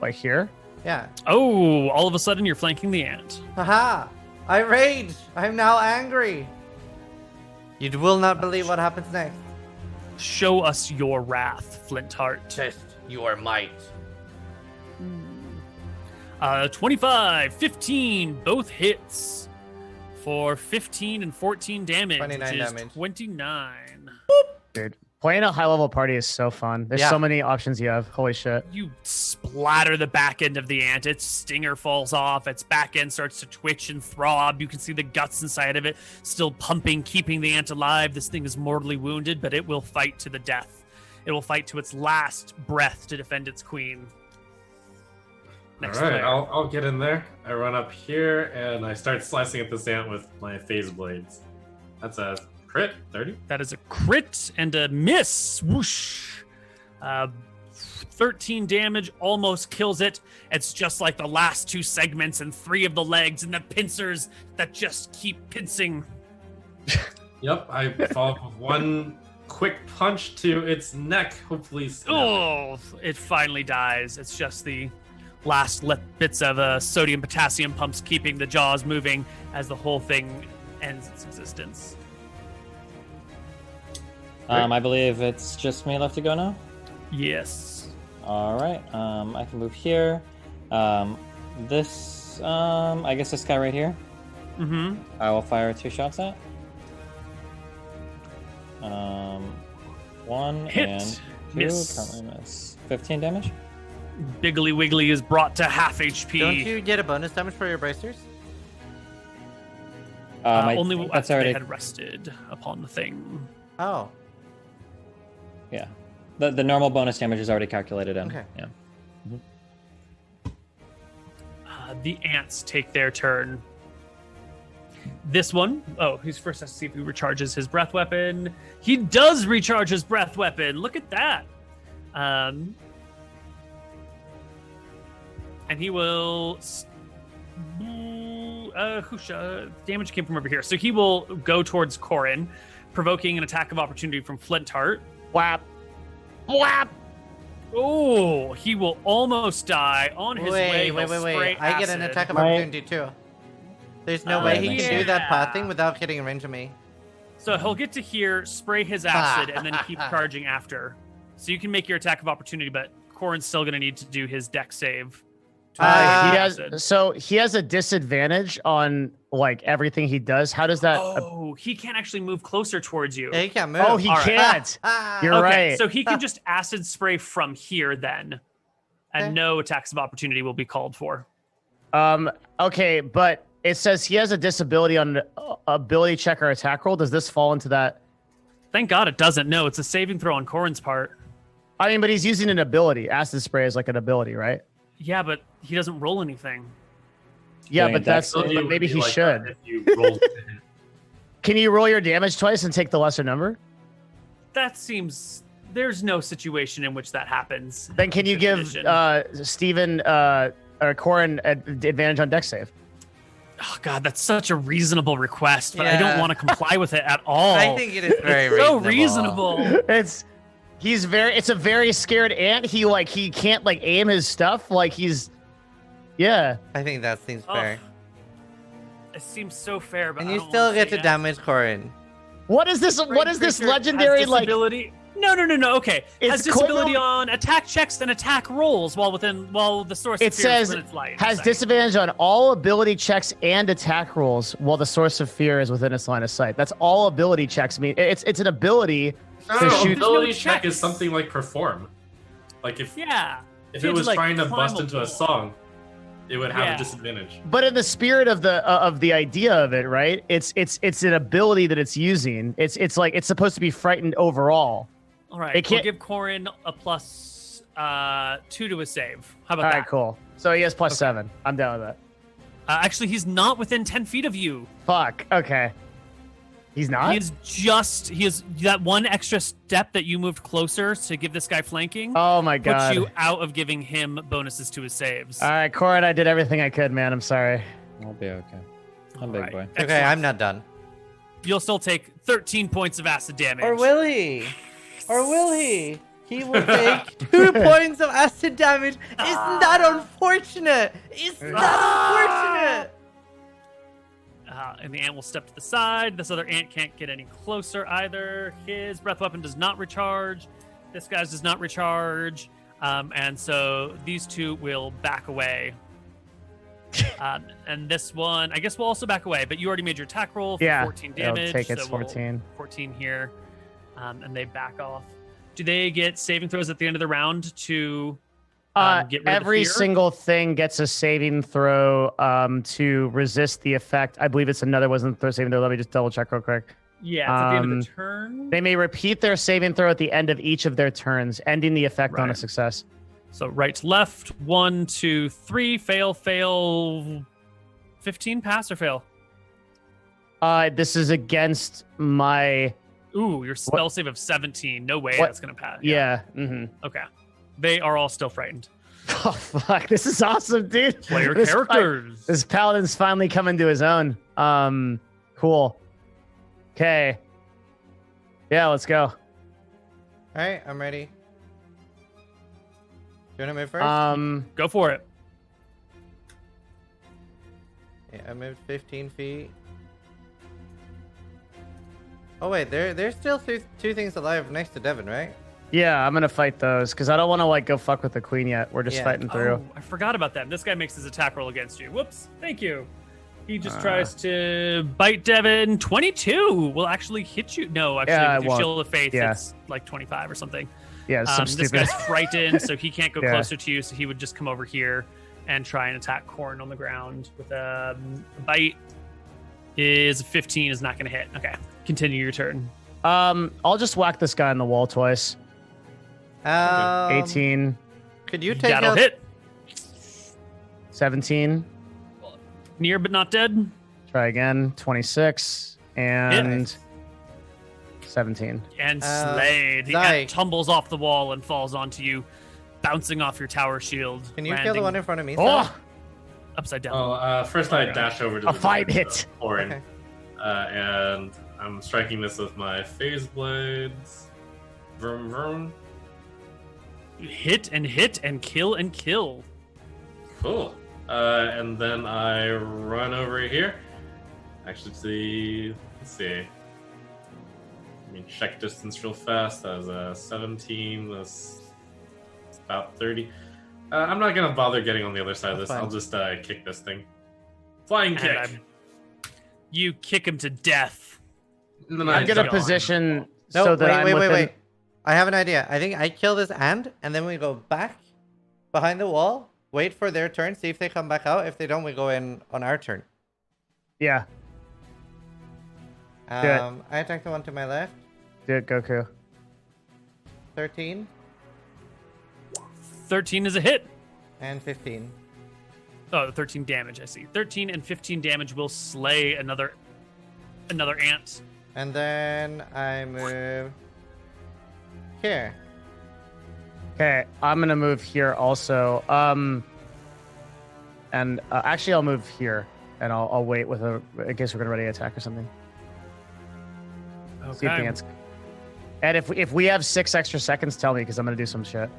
Like here? Yeah. Oh, all of a sudden you're flanking the ant. Haha! I rage! I'm now angry! You will not believe what happens next. Show us your wrath, Flintheart. Test your might. 25, 15, both hits for 15 and 14 damage, 29 which is damage. 29. Dude, playing a high level party is so fun. There's Yeah. so many options you have. Holy shit. You splatter the back end of the ant. Its stinger falls off. Its back end starts to twitch and throb. You can see the guts inside of it still pumping, keeping the ant alive. This thing is mortally wounded, but it will fight to the death. It will fight to its last breath to defend its queen. Next All right, player. I'll get in there. I run up here and I start slicing at this ant with my phase blades. That's a crit, 30. That is a crit and a miss. Whoosh. 13 damage, almost kills it. It's just like the last two segments and 3 of the legs and the pincers that just keep pincing. Yep, I follow up with one quick punch to its neck. Hopefully, snap it. Oh, it finally dies. It's just the last bits of sodium potassium pumps keeping the jaws moving as the whole thing ends its existence. I believe it's just me left to go now. Yes. All right. I can move here. This, I guess this guy right here. Mm-hmm. I will fire 2 shots at. One Hit. and 2. Miss. Currently miss. 15 damage. Biggly Wiggly is brought to half HP. Don't you get a bonus damage for your bracers? Only that's after already. they had rested upon the thing. Oh, Yeah. The normal bonus damage is already calculated in. Okay. Yeah. The ants take their turn. This one, he's first has to see if he recharges his breath weapon. He does recharge his breath weapon. Look at that. And he will. Damage came from over here, so he will go towards Corin, provoking an attack of opportunity from Flintheart. Whap. Whap. Oh, he will almost die on his way. wait. He'll spray I get an acid. attack of Right. opportunity too. There's no Oh, way he can do that yeah. path thing without getting in range of me. So he'll get to here, spray his acid, and then keep charging after. So you can make your attack of opportunity, but Corin's still going to need to do his deck save. to Ah. avoid He has a disadvantage on like everything he does. How does that? Oh, he can't actually move closer towards you. Yeah, he can't move. Oh, he All right. can't. You're Okay, right. so he can just acid spray from here then, and Okay. no attacks of opportunity will be called for. Okay, but it says he has a disability on ability check or attack roll. Does this fall into that? Thank God it doesn't. No, it's a saving throw on Corin's part. I mean, but he's using an ability. Acid spray is like an ability, right? Yeah, but he doesn't roll anything. Yeah, Doing but a dex that's save but maybe he Like should. that if you rolled to hit. Can you roll your damage twice and take the lesser number? That seems there's no situation in which that happens. Then can you in give addition. Steven or Corin advantage on dex save? Oh God, that's such a reasonable request, but I don't Yeah. want to comply with it at all. I think it is very it's so reasonable. It's a very scared ant. He can't like aim his stuff. Like yeah. I think that seems Oh, fair. It seems so fair, but And I you don't still wanna get say to yes. damage Corin. What is this? What is this legendary like? disability? No. Okay, has Is disability Koibu- on attack checks and attack rolls while the source. It of fear is says within its line of has sight. disadvantage on all ability checks and attack rolls while the source of fear is within its line of sight. That's all ability checks mean. It's an ability No, to shoot. ability no check is checks. something like perform. Like if Yeah. if You it have to, was like, trying to climb bust a into a wall. song, it would have Yeah. a disadvantage. But in the spirit of the idea of it, right? It's an ability that it's using. It's like it's supposed to be frightened overall. All right. It We'll can't- give Corin a plus 2 to his save. How about All that? right, cool. So he has plus 7. I'm down with that. Actually, he's not within 10 feet of you. Fuck. Okay. He's not. He is that one extra step that you moved closer to give this guy flanking. Oh my puts god. you out of giving him bonuses to his saves. All right, Corin, I did everything I could, man. I'm sorry. I'll be okay. I'm big Right. boy. Okay, Excellent. I'm not done. You'll still take 13 points of acid damage. Or will he? Or will he? He will take 2 points of acid damage. Isn't that unfortunate? Isn't that unfortunate? And the ant will step to the side. This other ant can't get any closer either. His breath weapon does not recharge. This guy's does not recharge. And so these two will back away. And this one, I guess we'll also back away, but you already made your attack roll for Yeah, 14 it'll damage. take its so we'll- 14. 14 here. And they back off. Do they get saving throws at the end of the round to get rid Every of the fear? single thing gets a saving throw to resist the effect. I believe it's another wasn't throw saving throw. Let me just double check real quick. Yeah, it's at the end of the turn. They may repeat their saving throw at the end of each of their turns, ending the effect on a Right. success. So right to left, 1, 2, 3, fail. 15, pass or fail? This is against my. Ooh, your spell save of 17. No way What? that's going to pass. Yeah. Mm-hmm. Okay. They are all still frightened. Oh fuck! This is awesome, dude. Player This characters. This paladin's finally coming to his own. Cool. Okay. Yeah, let's go. All right, I'm ready. Do you want to move first? Go for it. Yeah, I moved 15 feet. Oh wait, there's still two things alive next to Devin, right? Yeah, I'm gonna fight those because I don't want to like go fuck with the queen yet. We're just Yeah. fighting through. Oh, I forgot about that. This guy makes his attack roll against you. Whoops. Thank you. He just tries to bite Devin. 22 will actually hit you. No, actually, Yeah, with it your won't. shield of faith, Yeah. it's like 25 or something. Yeah, it's some This stupid. guy's frightened, so he can't go Yeah. closer to you. So he would just come over here and try and attack Corn on the ground with a bite. Is 15 is not going to hit. Okay, continue your turn. I'll just whack this guy in the wall twice. 18, Could you take That'll out? hit. 17. Near but not dead. Try again. 26 and Hit. 17. And slayed. The Zai. ant tumbles off the wall and falls onto you, bouncing off your tower shield. Can you kill the landing one in front of me? Oh, upside down? Oh, first I dash over to A the fight hit. Horn, Okay. and I'm striking this with my phase blades. Vroom vroom. Hit and kill and kill. Cool. And then I run over here. Actually, let's see. I mean, check distance real fast. That was a 17. That's about 30. I'm not gonna bother getting on the other side of this. That's I'll just kick this thing. Flying And kick. you kick him to death. And then I'm I gonna jump. position No, so that wait, I'm within. wait. I have an idea. I think I kill this and then we go back behind the wall, wait for their turn, see if they come back out. If they don't, we go in on our turn. Yeah, it. I attack the one to my left. do it, Goku. 13 13 is a hit. and 15. Oh, 13 damage, I see. 13 and 15 damage will slay another ant. And then I move here. Okay, I'm gonna move here also. And actually, I'll move here, and I'll wait with in case we're gonna ready to attack or something. See if the Okay. ants. And if we have 6 extra seconds, tell me because I'm gonna do some shit.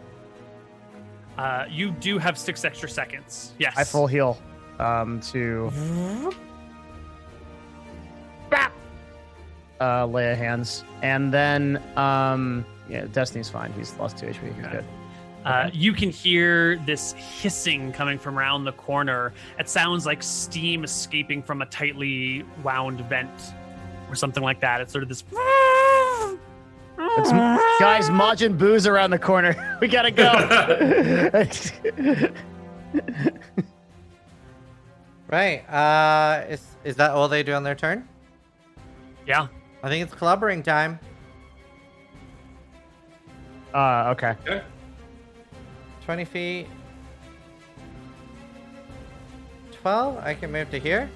You do have 6 extra seconds. Yes. I full heal. To lay of hands, and then yeah, Destiny's fine. He's lost 2 HP. He's Okay. good. You can hear this hissing coming from around the corner. It sounds like steam escaping from a tightly wound vent or something like that. It's sort of this. It's, guys, Majin Boo's around the corner. We gotta go. Right. Is that all they do on their turn? Yeah. I think it's clobbering time. Okay. Okay. 20 feet. 12. I can move to here.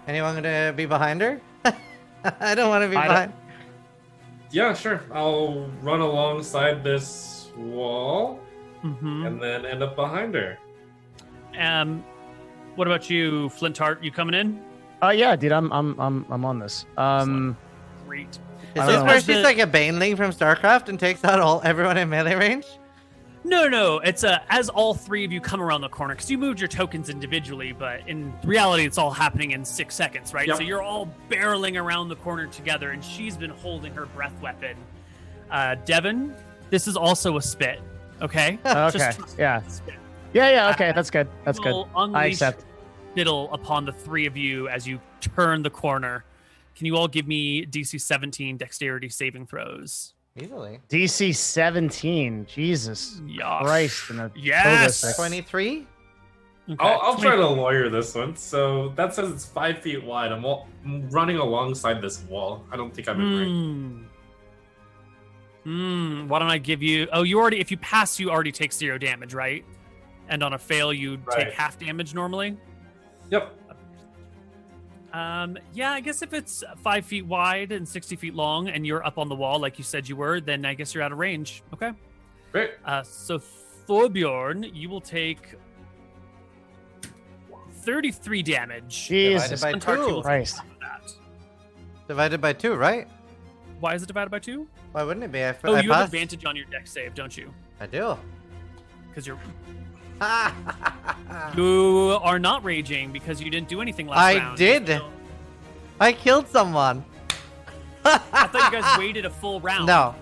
Anyone gonna be behind her? I don't want to be I don't- behind. Yeah, sure. I'll run alongside this wall Mm-hmm. and then end up behind her. What about you, Flintheart? You coming in? Yeah, dude, I'm on this. Great. Is I this don't where know. she's like a Baneling from StarCraft and takes out everyone in melee range? No. It's as all 3 of you come around the corner because you moved your tokens individually, but in reality, it's all happening in 6 seconds, right? Yep. So you're all barreling around the corner together, and she's been holding her breath weapon. Devin, this is also a spit. Okay. Okay. Just trust me, Yeah. it's a spit. Yeah. Okay, that's good. That's good. Will I unleash accept. Fiddle upon the three of you as you turn the corner. Can you all give me DC 17 dexterity saving throws? Easily. DC 17. Jesus Yeah. Christ. And a Yes. pogo stick. 23. Okay. I'll try to lawyer this one. So that says it's 5 feet wide. I'm running alongside this wall. I don't think I'm in range. Why don't I give you? Oh, you already. If you pass, you already take 0 damage, right? And on a fail, you take Right. half damage normally. Yep. Yeah, I guess if it's 5 feet wide and 60 feet long, and you're up on the wall like you said you were, then I guess you're out of range. Okay. Great. So Thorbjorn, you will take 33 damage. Jesus Divided by Flintark, you 2. will take Christ. half of that. Divided by 2, right? Why is it divided by 2? Why wouldn't it be? I Oh, you have passed. advantage on your dex save, don't you? I do. Because you are not raging because you didn't do anything last I round. did. So- I killed someone. I thought you guys waited a full round. No.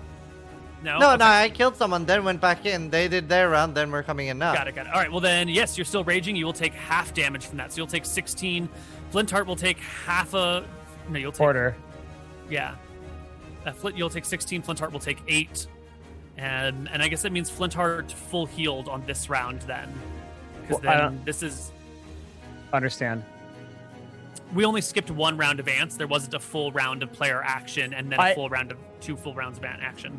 No? No, Okay. no, I killed someone, then went back in. They did their round, then we're coming in now. Got it. All right, well then, yes, you're still raging. You will take half damage from that. So you'll take 16. Flintheart will take half a... No, you'll take... Quarter. Yeah. You'll take 16. Flintheart will take 8. And I guess that means Flintheart full healed on this round then. Because Well, I then don't- this is... Understand. We only skipped 1 round of ants. There wasn't a full round of player action and then a full round of 2 full rounds of ant action.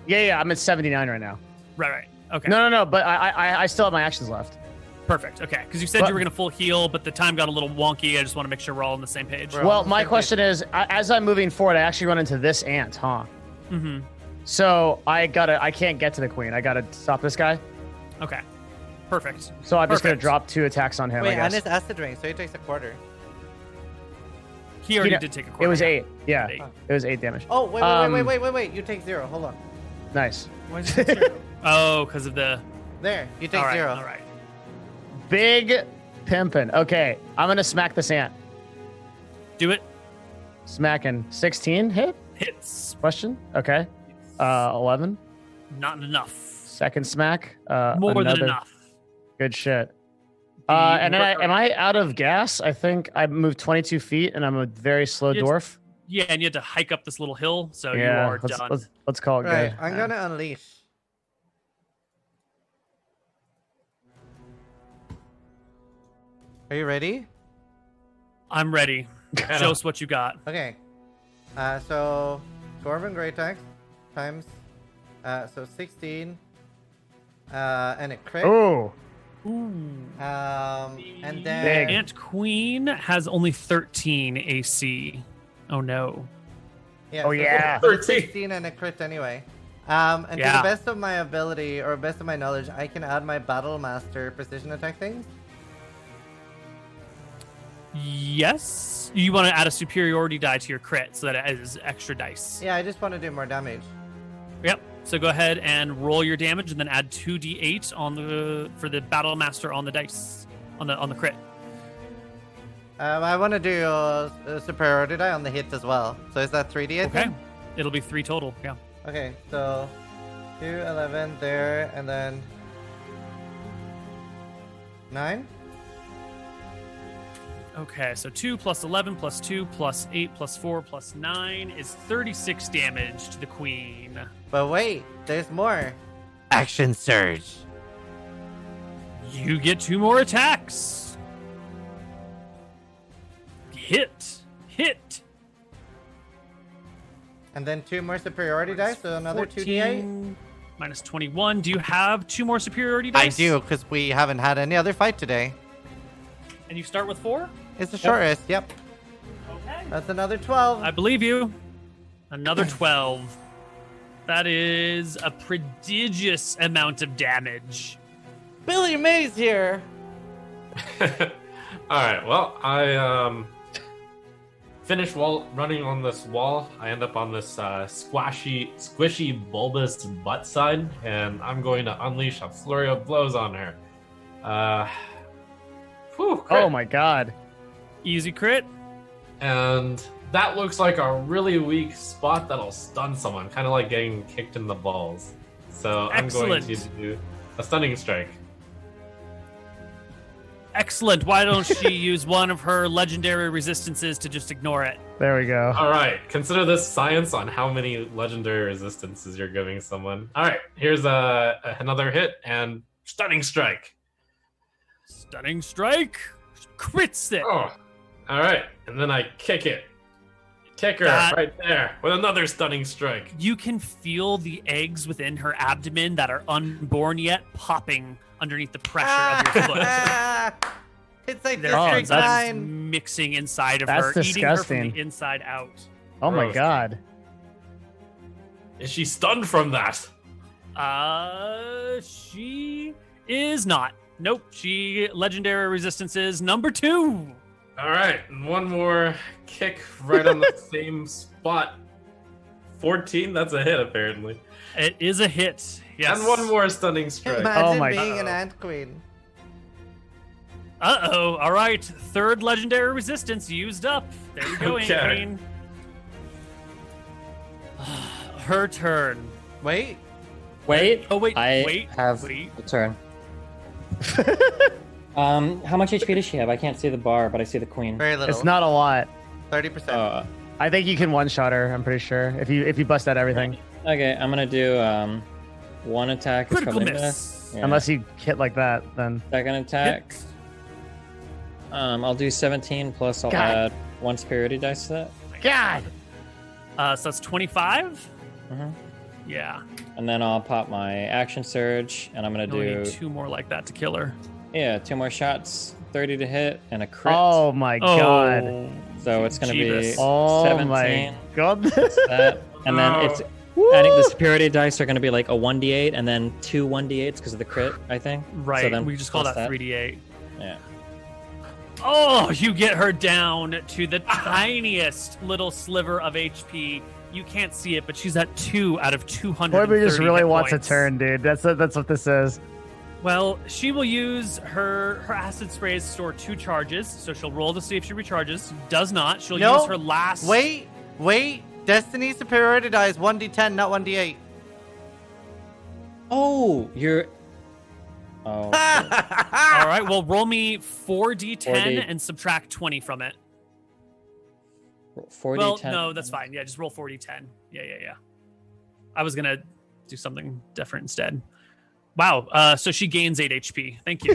Yeah. I'm at 79 right now. Right. Okay. No. But I still have my actions left. Perfect. Okay. Because you said But- you were going to full heal, but the time got a little wonky. I just want to make sure we're all on the same page. We're Well, on the my same question is, as I'm moving forward, I actually run into this ant, huh? Mm-hmm. So I can't get to the queen. I gotta stop this guy. Okay. Perfect. So I'm just gonna Perfect. drop 2 attacks on him. Wait, I guess. and it's acid ring, so he takes a quarter. He already know, did take a quarter. It was yeah. 8. Yeah, Eight. it was 8 damage. Oh, wait. You take 0. Hold on. Nice. Why is it 0? Oh, because of the... There, you take All right. 0. All right. Big pimpin'. Okay, I'm gonna smack this ant. Do it. Smacking 16 hit? Hits. Question. Okay. 11. Not enough. Second smack. More than another- enough. Good shit. The And then worker- am I out of gas? I think I moved 22 feet, and I'm a very slow Yes. dwarf. Yeah, and you had to hike up this little hill, so you Yeah, are done. let's call it Right, good. I'm gonna unleash. Are you ready? I'm ready. Show us what you got. Okay. So Dwarven Great Axe times so 16 and a crit. Oh, And then Big. Ant Queen has only 13 AC. Oh no. yeah, Oh, so yeah. 16 and a crit anyway. And to Yeah. the best of my ability or best of my knowledge, I can add my Battle Master precision attack things. Yes. You want to add a superiority die to your crit so that it is extra dice. Yeah, I just want to do more damage. Yep. So go ahead and roll your damage and then add 2d8 on the for the Battle Master on the dice on the crit. I want to do a superiority die on the hit as well. So is that 3d? I Okay. think? It'll be 3 total. Yeah. Okay, so 2, 11 there, and then 9. Okay, so 2 plus 11 plus 2 plus 8 plus 4 plus 9 is 36 damage to the queen. But wait, there's more. Action surge. You get 2 more attacks. Hit. And then 2 more superiority dice, so another 2d8. 14 minus 21. Do you have 2 more superiority I dice? do, because we haven't had any other fight today. And you start with 4? It's the shortest, yep. Okay. That's another 12. I believe you. Another 12. That is a prodigious amount of damage. Billy Mays here. All right. Well, I finish running on this wall. I end up on this squishy, bulbous butt side, and I'm going to unleash a flurry of blows on her. Crit. oh my god. Easy crit. And that looks like a really weak spot that'll stun someone, kind of like getting kicked in the balls. So I'm going to Excellent. do a stunning strike. Excellent. Why don't she use one of her legendary resistances to just ignore it? There we go. All right, consider this science on how many legendary resistances you're giving someone. All right, here's another hit and stunning strike. Stunning strike. Crits it. Oh, all right, and then I kick it. Kick her right there with another stunning strike. You can feel the eggs within her abdomen that are unborn yet popping underneath the pressure of your foot. It's like They're District that's 9. mixing inside of That's her, eating her from disgusting. the inside out. Oh my Gross. god. Is she stunned from that? She is not. Nope. She legendary resistance is number 2. All right, and one more kick right on the same spot. 14, that's a hit apparently. It is a hit. Yes. And one more stunning strike. Imagine Oh my being an God. ant queen. Uh-oh. All right. 3rd legendary resistance used up. There we go, Okay. Ant Queen. Her turn. Wait. Wait. Oh, wait. I wait. have Wait. a turn. How much HP does she have? I can't see the bar, but I see the queen. Very little. It's not a lot. 30%. I think you can one-shot her, I'm pretty sure. If you bust out everything. Okay, I'm gonna do one attack. Is Critical probably miss. Yeah. Unless you hit like that, then. Second attack. Hit. I'll do 17 plus I'll God. add 1 superiority dice to that. God! So that's 25? Mhm. Yeah. And then I'll pop my action surge, and I'm gonna You only do need 2 more like that to kill her. 2 more shots, 30 to hit, and a crit. Oh my god. Oh, So it's gonna Jeebus. be Oh 17. my god. That, and then No. it's. I think the superiority dice are gonna be like a 1d8 and then 2 1d8s because of the crit. I think. Right. So then We just call plus that 3d8. Yeah. Oh, you get her down to the tiniest little sliver of HP. You can't see it, but she's at 2 out of 200. Koibu just really wants a turn, dude. That's what this is. Well, she will use her acid sprays store 2 charges, so she'll roll to see if she recharges. Does not. She'll No. use her last. Wait. Destiny superiority dice 1d10, not 1d8. Oh, you're. Oh. All right. Well, roll me 4d10 4D. and subtract 20 from it. 40 Well, 10. no, that's fine. Yeah, just roll 4d10. Yeah. I was gonna do something different instead. Wow. So she gains 8 HP. Thank you.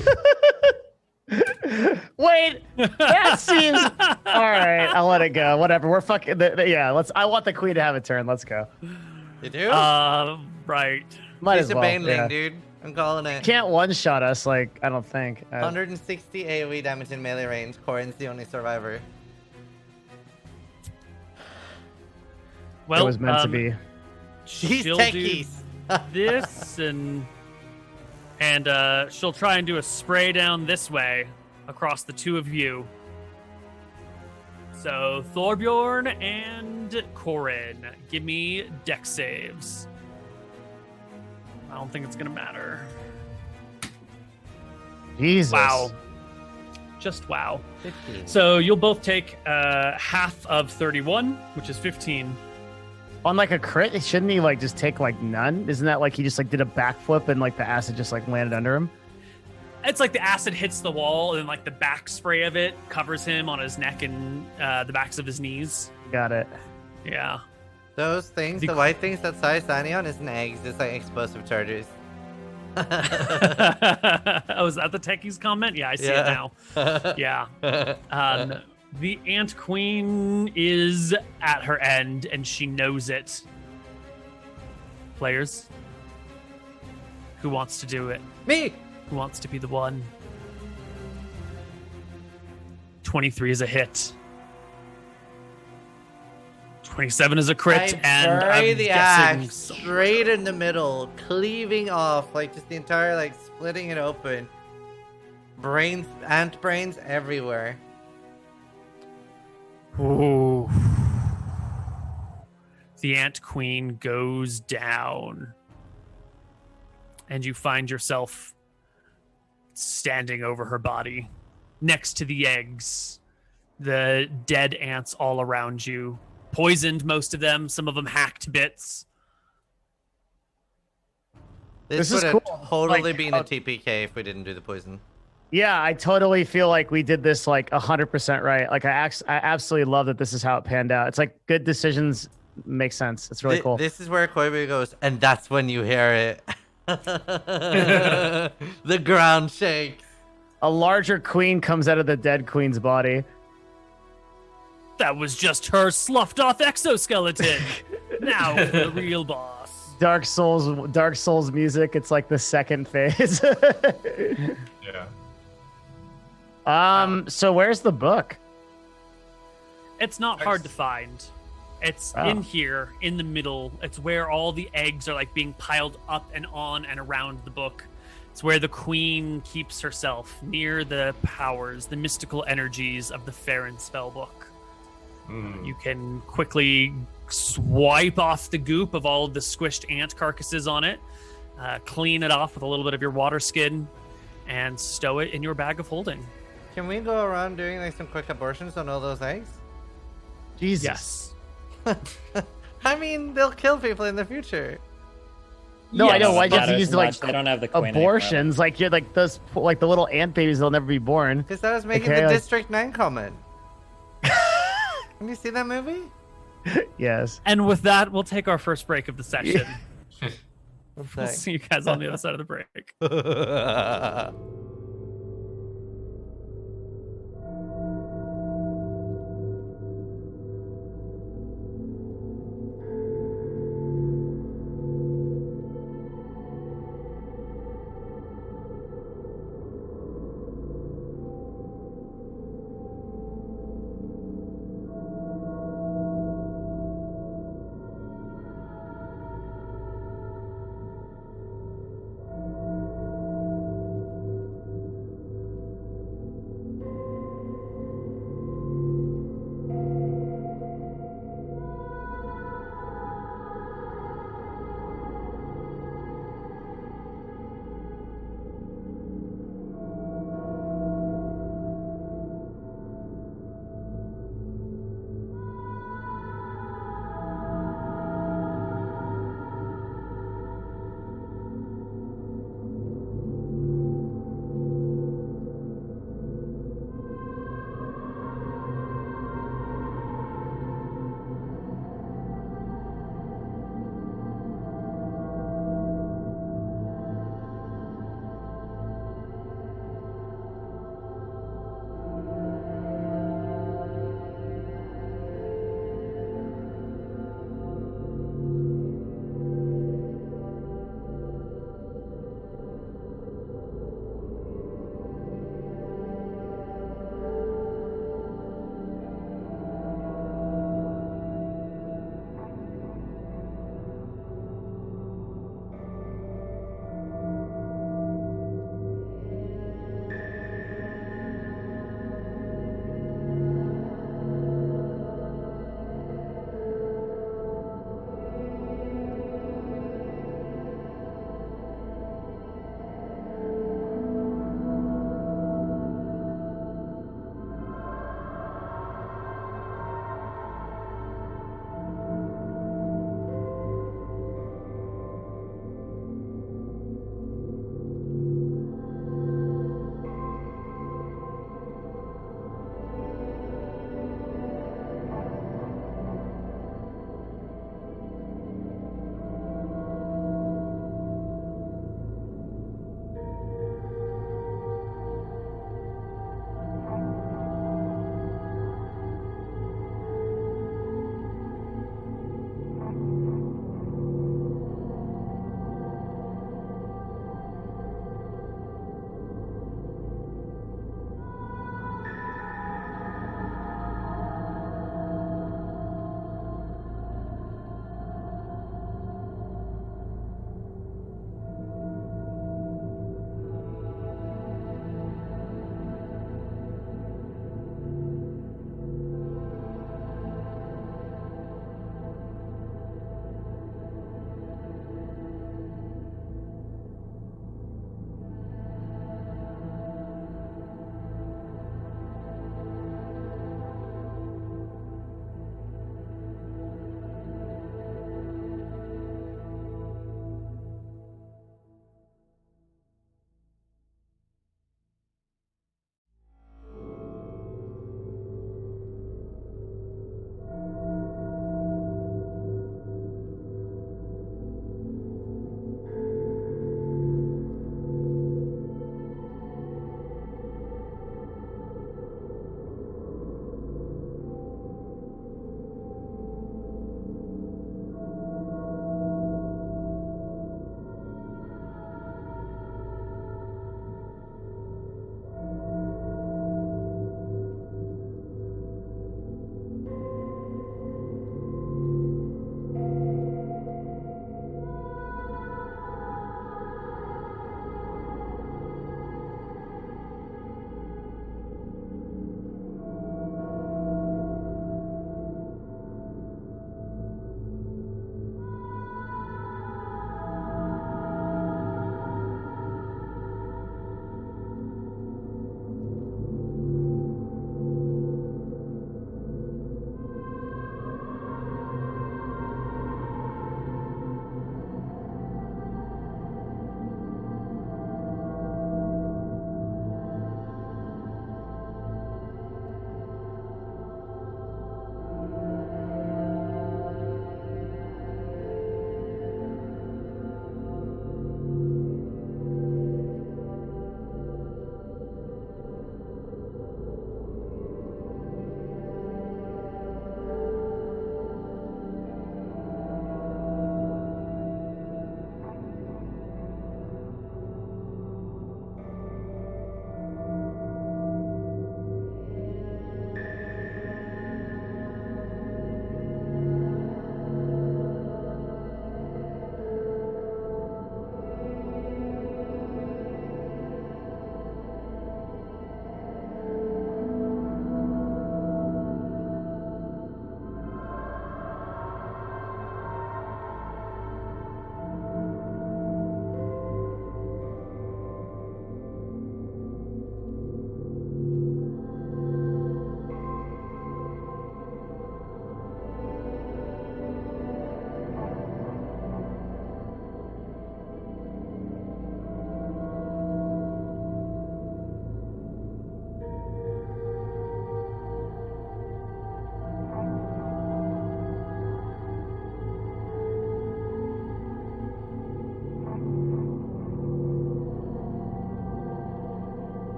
Wait, that seems all right. I'll let it go. Whatever. We're fucking. Yeah. I want the queen to have a turn. Let's go. You do? Right. Might He's as a well. baneling, Yeah. dude. I'm calling it. Can't one-shot us. Like I don't think. 160 AoE damage in melee range. Corin's the only survivor. Well, it was meant to be. She's she'll do techies. this and she'll try and do a spray down this way across the 2 of you. So Thorbjorn and Corin, give me dex saves. I don't think it's gonna matter. Jesus. Wow. Just wow. 15. So you'll both take half of 31, which is 15. On like a crit, shouldn't he like just take like none? Isn't that like he just like did a backflip and like the acid just like landed under him? It's like the acid hits the wall and like the back spray of it covers him on his neck and the backs of his knees. Got it. Yeah. Those things, the white things that size Anion isn't eggs, it's like explosive charges. Oh, is that the techies comment? Yeah, I see it now. Yeah. The Ant Queen is at her end, and she knows it. Players, who wants to do it? Me! Who wants to be the one? 23 is a hit. 27 is a crit, I and bury I'm the guessing axe straight in the middle, cleaving off, like just the entire, like splitting it open. Brains, ant brains everywhere. Ooh. The Ant Queen goes down. And you find yourself standing over her body, next to the eggs. The dead ants all around you. Poisoned, most of them. Some of them hacked to bits. This This would is have cool. totally Like, been a TPK if we didn't do the poison. Yeah, I totally feel like we did this like 100% right. Like I absolutely love that this is how it panned out. It's like good decisions make sense. It's really cool. This is where Koibu goes, and that's when you hear it. The ground shakes. A larger queen comes out of the dead queen's body. That was just her sloughed off exoskeleton. Now for the real boss. Dark Souls music. It's like the second phase. Yeah. So where's the book? It's not hard to find. It's in here, in the middle. It's where all the eggs are like being piled up and on and around the book. It's where the queen keeps herself, near the powers, the mystical energies of the Farron spellbook. You can quickly swipe off the goop of all of the squished ant carcasses on it, clean it off with a little bit of your water skin, and stow it in your bag of holding. Can we go around doing like some quick abortions on all those eggs? Jesus. Yes. I mean, they'll kill people in the future. No, I know. Why Matters just use much. like They don't have the queen egg abortions? Like you're like those like the little ant babies. They'll never be born. Because I was making Okay, the like- District 9 comment. Have you seen that movie? Yes. And with that, we'll take our first break of the session. We'll Thanks. see you guys on the other side of the break.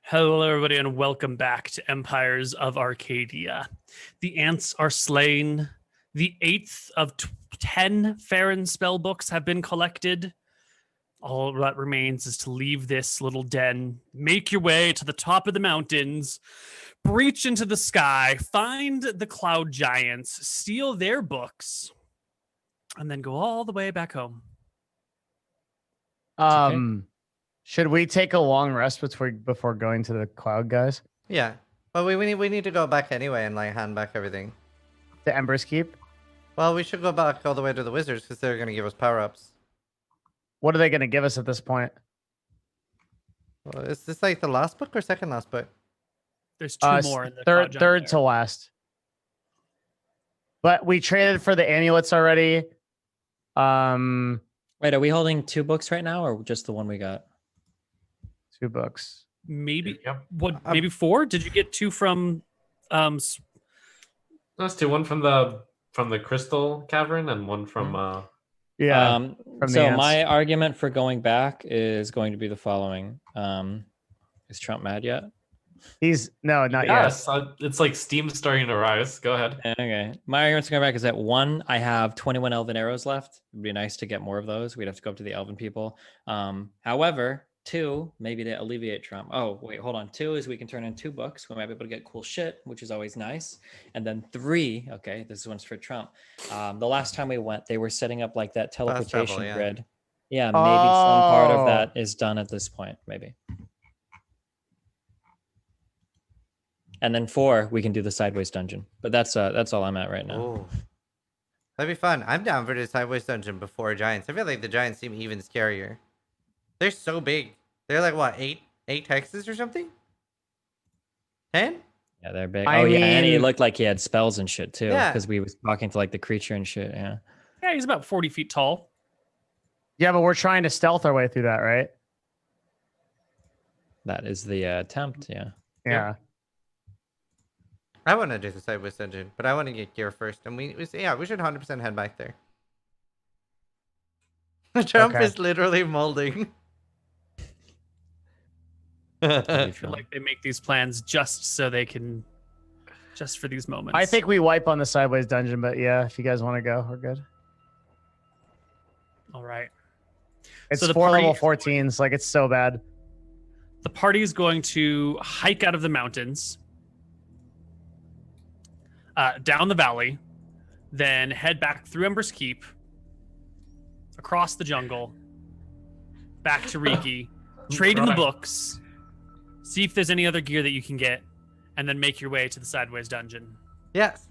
Hello, everybody, and welcome back to Empires of Arcadia. The ants are slain. The 8th of 10 Farron spell books have been collected. All that remains is to leave this little den, make your way to the top of the mountains, breach into the sky, find the cloud giants, steal their books, and then go all the way back home. Okay. Should we take a long rest before going to the cloud guys? Yeah. Well, we need to go back anyway and like hand back everything. The Ember's Keep? Well, we should go back all the way to the wizards because they're gonna give us power-ups. What are they going to give us at this point? Well, is this like the last book or second last book? There's two more in the third cloud third giant to last. But we traded for the amulets already. Wait, are we holding 2 books right now, or just the one we got? 2 books. Maybe Yep. maybe 4? Did you get 2 from That's two. One from the crystal cavern and one from Yeah. from the So ants. my argument for going back is going to be the following. Is Trump mad yet? He's not yet. yes. It's like steam starting to rise. Go ahead. Okay. My argument to go back is that 1, I have 21 elven arrows left. It'd be nice to get more of those. We'd have to go up to the elven people. However, 2, maybe to alleviate Trump. Oh, wait, hold on. 2 is we can turn in 2 books. We might be able to get cool shit, which is always nice. And then 3, okay, this one's for Trump. The last time we went, they were setting up like that Fast teleportation travel, yeah. grid. Yeah, maybe some part of Oh. that is done at this point, maybe. And then 4, we can do the sideways dungeon. But that's all I'm at right now. Oh, that'd be fun. I'm down for the sideways dungeon before giants. I feel like the giants seem even scarier. They're so big. They're like what, 8 hexes or something? 10? Yeah, they're big. I Oh yeah, and he mean- looked like he had spells and shit too, Yeah. because we was talking to like the creature and shit. Yeah, Yeah, he's about 40 feet tall. Yeah, but we're trying to stealth our way through that, right? that is the attempt. Yeah. Yeah. I want to do the sideways dungeon, but I want to get gear first. And we should 100% head back there. Trump Okay. is literally molding. I feel like they make these plans just so they can, just for these moments. I think we wipe on the sideways dungeon, but yeah, if you guys want to go, we're good. All right. It's So the 4 level party- 14s, like it's so bad. The party is going to hike out of the mountains, down the valley, then head back through Ember's Keep, across the jungle, back to Riki, trade in the Right. books, see if there's any other gear that you can get, and then make your way to the sideways dungeon. Yes.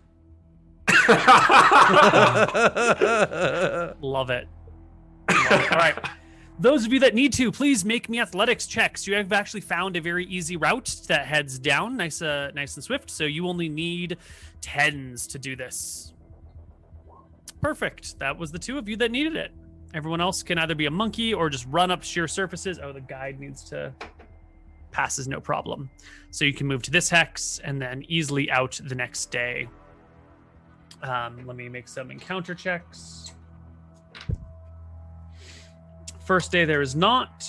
Love it. All right. Those of you that need to, please make me athletics checks. You have actually found a very easy route that heads down, nice and swift. So you only need 10s to do this. Perfect. That was the 2 of you that needed it. Everyone else can either be a monkey or just run up sheer surfaces. Oh, the guide needs to passes no problem. So you can move to this hex and then easily out the next day. Let me make some encounter checks. First day, there is not.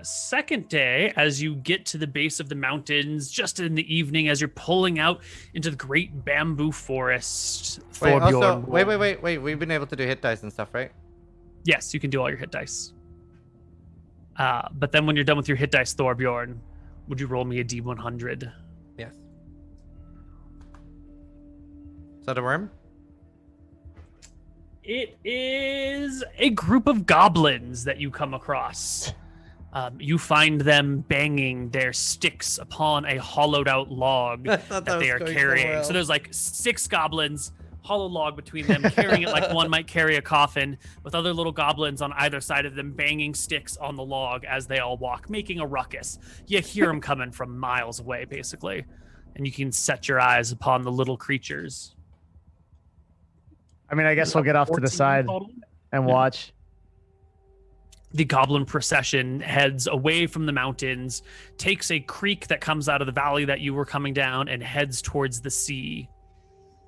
Second day, as you get to the base of the mountains, just in the evening, as you're pulling out into the great bamboo forest. Wait, also, Thorbjorn will- wait. We've been able to do hit dice and stuff, right? Yes, you can do all your hit dice. But then when you're done with your hit dice, Thorbjorn, would you roll me a D100? Yes. Is that a worm? It is a group of goblins that you come across. You find them banging their sticks upon a hollowed out log I thought that they was are going carrying. somewhere So there's like 6 goblins, hollow log between them, carrying it like one might carry a coffin, with other little goblins on either side of them banging sticks on the log as they all walk, making a ruckus. You hear them coming from miles away, basically, and you can set your eyes upon the little creatures. I mean, I guess we'll get off to the 14 side total. and Yeah. watch. The goblin procession heads away from the mountains, takes a creek that comes out of the valley that you were coming down, and heads towards the sea,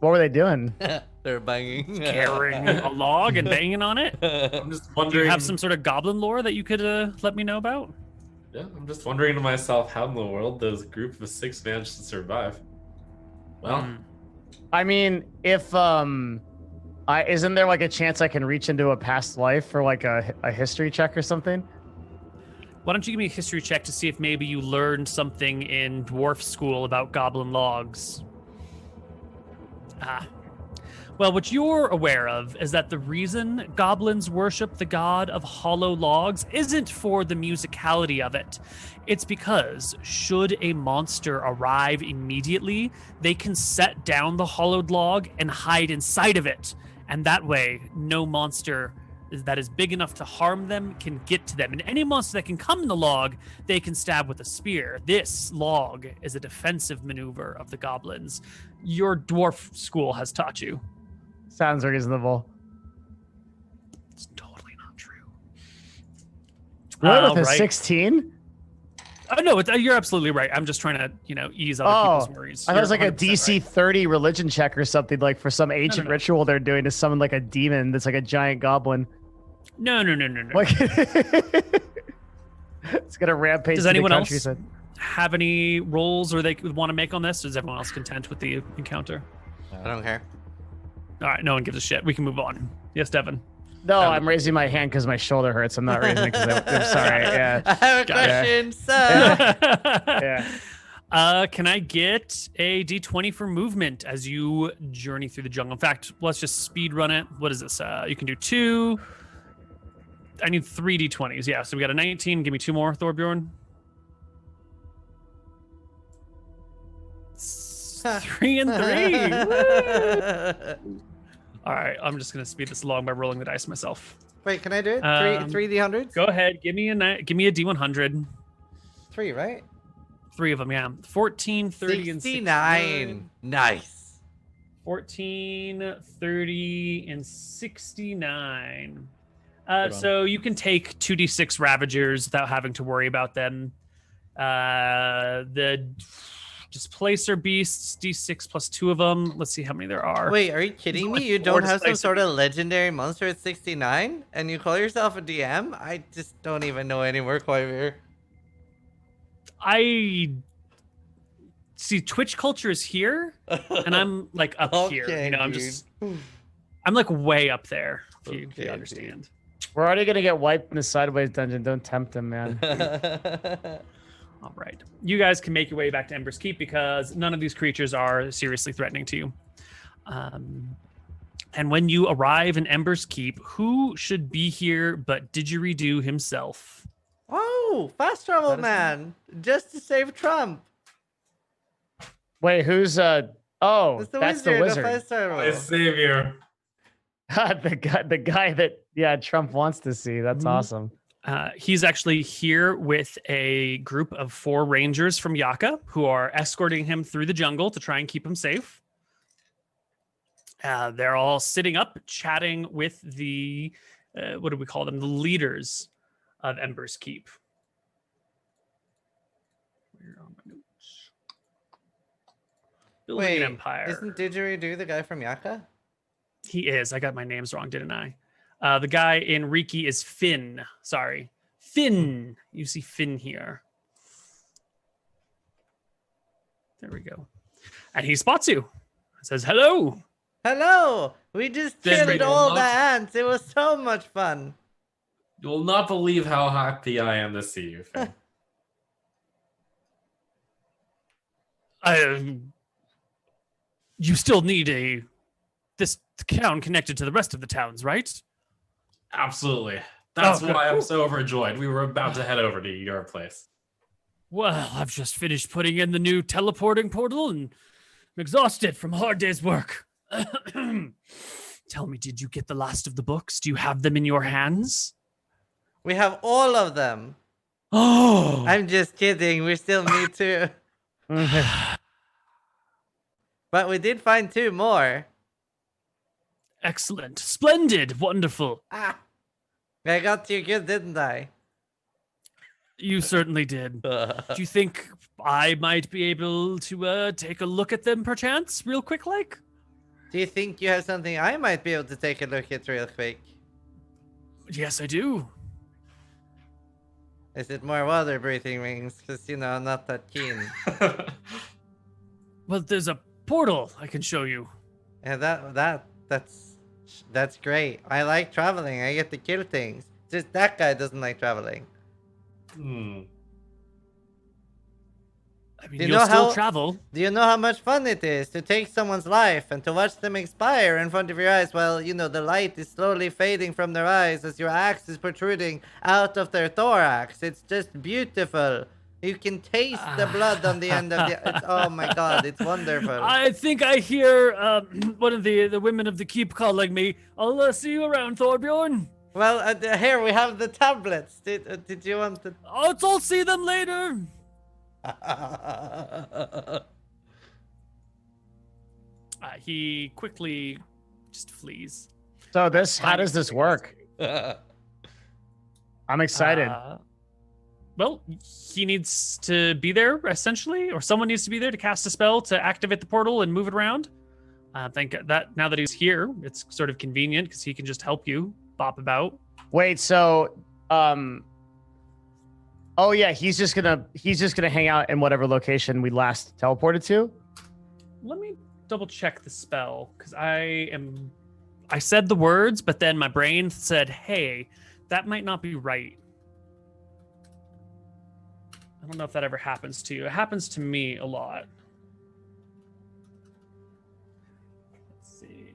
What were they doing? They're banging. carrying a log and banging on it. I'm just Do wondering. you have some sort of goblin lore that you could let me know about? Yeah, I'm just wondering to myself how in the world those group of 6 managed to survive. Well, I mean, if isn't there like a chance I can reach into a past life for like a history check or something? Why don't you give me a history check to see if maybe you learned something in dwarf school about goblin logs? Well, what you're aware of is that the reason goblins worship the god of hollow logs isn't for the musicality of it. It's because should a monster arrive immediately, they can set down the hollowed log and hide inside of it. And that way, no monster that is big enough to harm them can get to them. And any monster that can come in the log, they can stab with a spear. This log is a defensive maneuver of the goblins. Your dwarf school has taught you. Sounds reasonable. It's totally not true. Really, with a right. 16? No, you're absolutely right. I'm just trying to, ease other people's worries. I thought it was You're like a 100% DC right. 30 religion check or something, like for some ancient no. ritual they're doing to summon like a demon that's like a giant goblin. No. Like, it's gonna rampage. Does through anyone the else countryside. have any rolls or they want to make on this? Or is everyone else content with the encounter? I don't care. All right, no one gives a shit. We can move on. Yes, Devin. No, I'm raising my hand because my shoulder hurts. I'm not raising it because I'm sorry. Yeah. I have a Got question, sir. Yeah. Can I get a D20 for movement as you journey through the jungle? In fact, let's just speed run it. What is this? You can do 2. I need 3 D20s. Yeah, so we got a 19. Give me 2 more, Thorbjorn. 3 and 3. Woo! All right, I'm just gonna speed this along by rolling the dice myself. Wait, can I do it? Three D100s? Go ahead, give me a D100. 3, right? 3 of them, yeah. 14, 30, 69. and 69. Nice. 14, 30, and 69. on. So you can take 2d6 Ravagers without having to worry about them. The Displacer Beasts, d6 plus 2 of them. Let's see how many there are. Wait, are you kidding me? like You 4 don't have some Displacer sort of legendary monster at 69? And you call yourself a DM? I just don't even know anymore, Koibu. I see Twitch culture is here, and I'm like up here. Okay, I'm dude. I'm like way up there. If you Okay, understand. We're already gonna get wiped in the sideways dungeon. Don't tempt him, man. All right. You guys can make your way back to Ember's Keep because none of these creatures are seriously threatening to you. And when you arrive in Ember's Keep, who should be here but Didgeridoo himself? Oh, fast travel man. Just to save Trump. Wait, who's oh, It's the that's wizard. the wizard. Fast travel. my savior. the guy that Trump wants to see. That's awesome. He's actually here with a group of 4 rangers from Yaka who are escorting him through the jungle to try and keep him safe. They're all sitting up, chatting with the, what do we call them? The leaders of Ember's Keep. Where are my notes? Building Wait, an empire. isn't Didgeridoo the guy from Yaka? He is. I got my names wrong, didn't I? The guy in Riki is Finn. Sorry. Finn. You see Finn here. There we go. And he spots you. Says, hello. Hello! We just Then killed we all will the not- ants. It was so much fun. You will not believe how happy I am to see you, Finn. You still need this town connected to the rest of the towns, right? Absolutely. That's Oh, good. why I'm so overjoyed. We were about to head over to your place. Well, I've just finished putting in the new teleporting portal and I'm exhausted from a hard day's work. Tell me, did you get the last of the books? Do you have them in your hands? We have all of them. Oh, I'm just kidding. We still need to. But we did find 2 more. excellent. Splendid. Wonderful. Ah. I got you good, didn't I? You certainly did. Do you think I might be able to take a look at them perchance, real quick like? Do you think you have something I might be able to take a look at real quick? Yes, I do. Is it more water-breathing rings? Because, I'm not that keen. Well, there's a portal I can show you. Yeah, that's great. I like traveling. I get to kill things. Just that guy doesn't like traveling. Hmm. I mean, Do you you'll know still how- travel. Do you know how much fun it is to take someone's life and to watch them expire in front of your eyes while, the light is slowly fading from their eyes as your axe is protruding out of their thorax? It's just beautiful. You can taste the blood on the end of oh my god, it's wonderful. I think I hear one of the women of the keep calling me. I'll see you around, Thorbjorn. Well, here we have the tablets. Did you want to... I'll see them later. He quickly just flees. So how does this work? I'm excited. Well, he needs to be there, essentially, or someone needs to be there to cast a spell to activate the portal and move it around. I think that now that he's here, it's sort of convenient because he can just help you bop about. Wait, so oh yeah, he's just gonna hang out in whatever location we last teleported to. Let me double check the spell because I said the words, but then my brain said, "Hey, that might not be right." I don't know if that ever happens to you. It happens to me a lot. Let's see.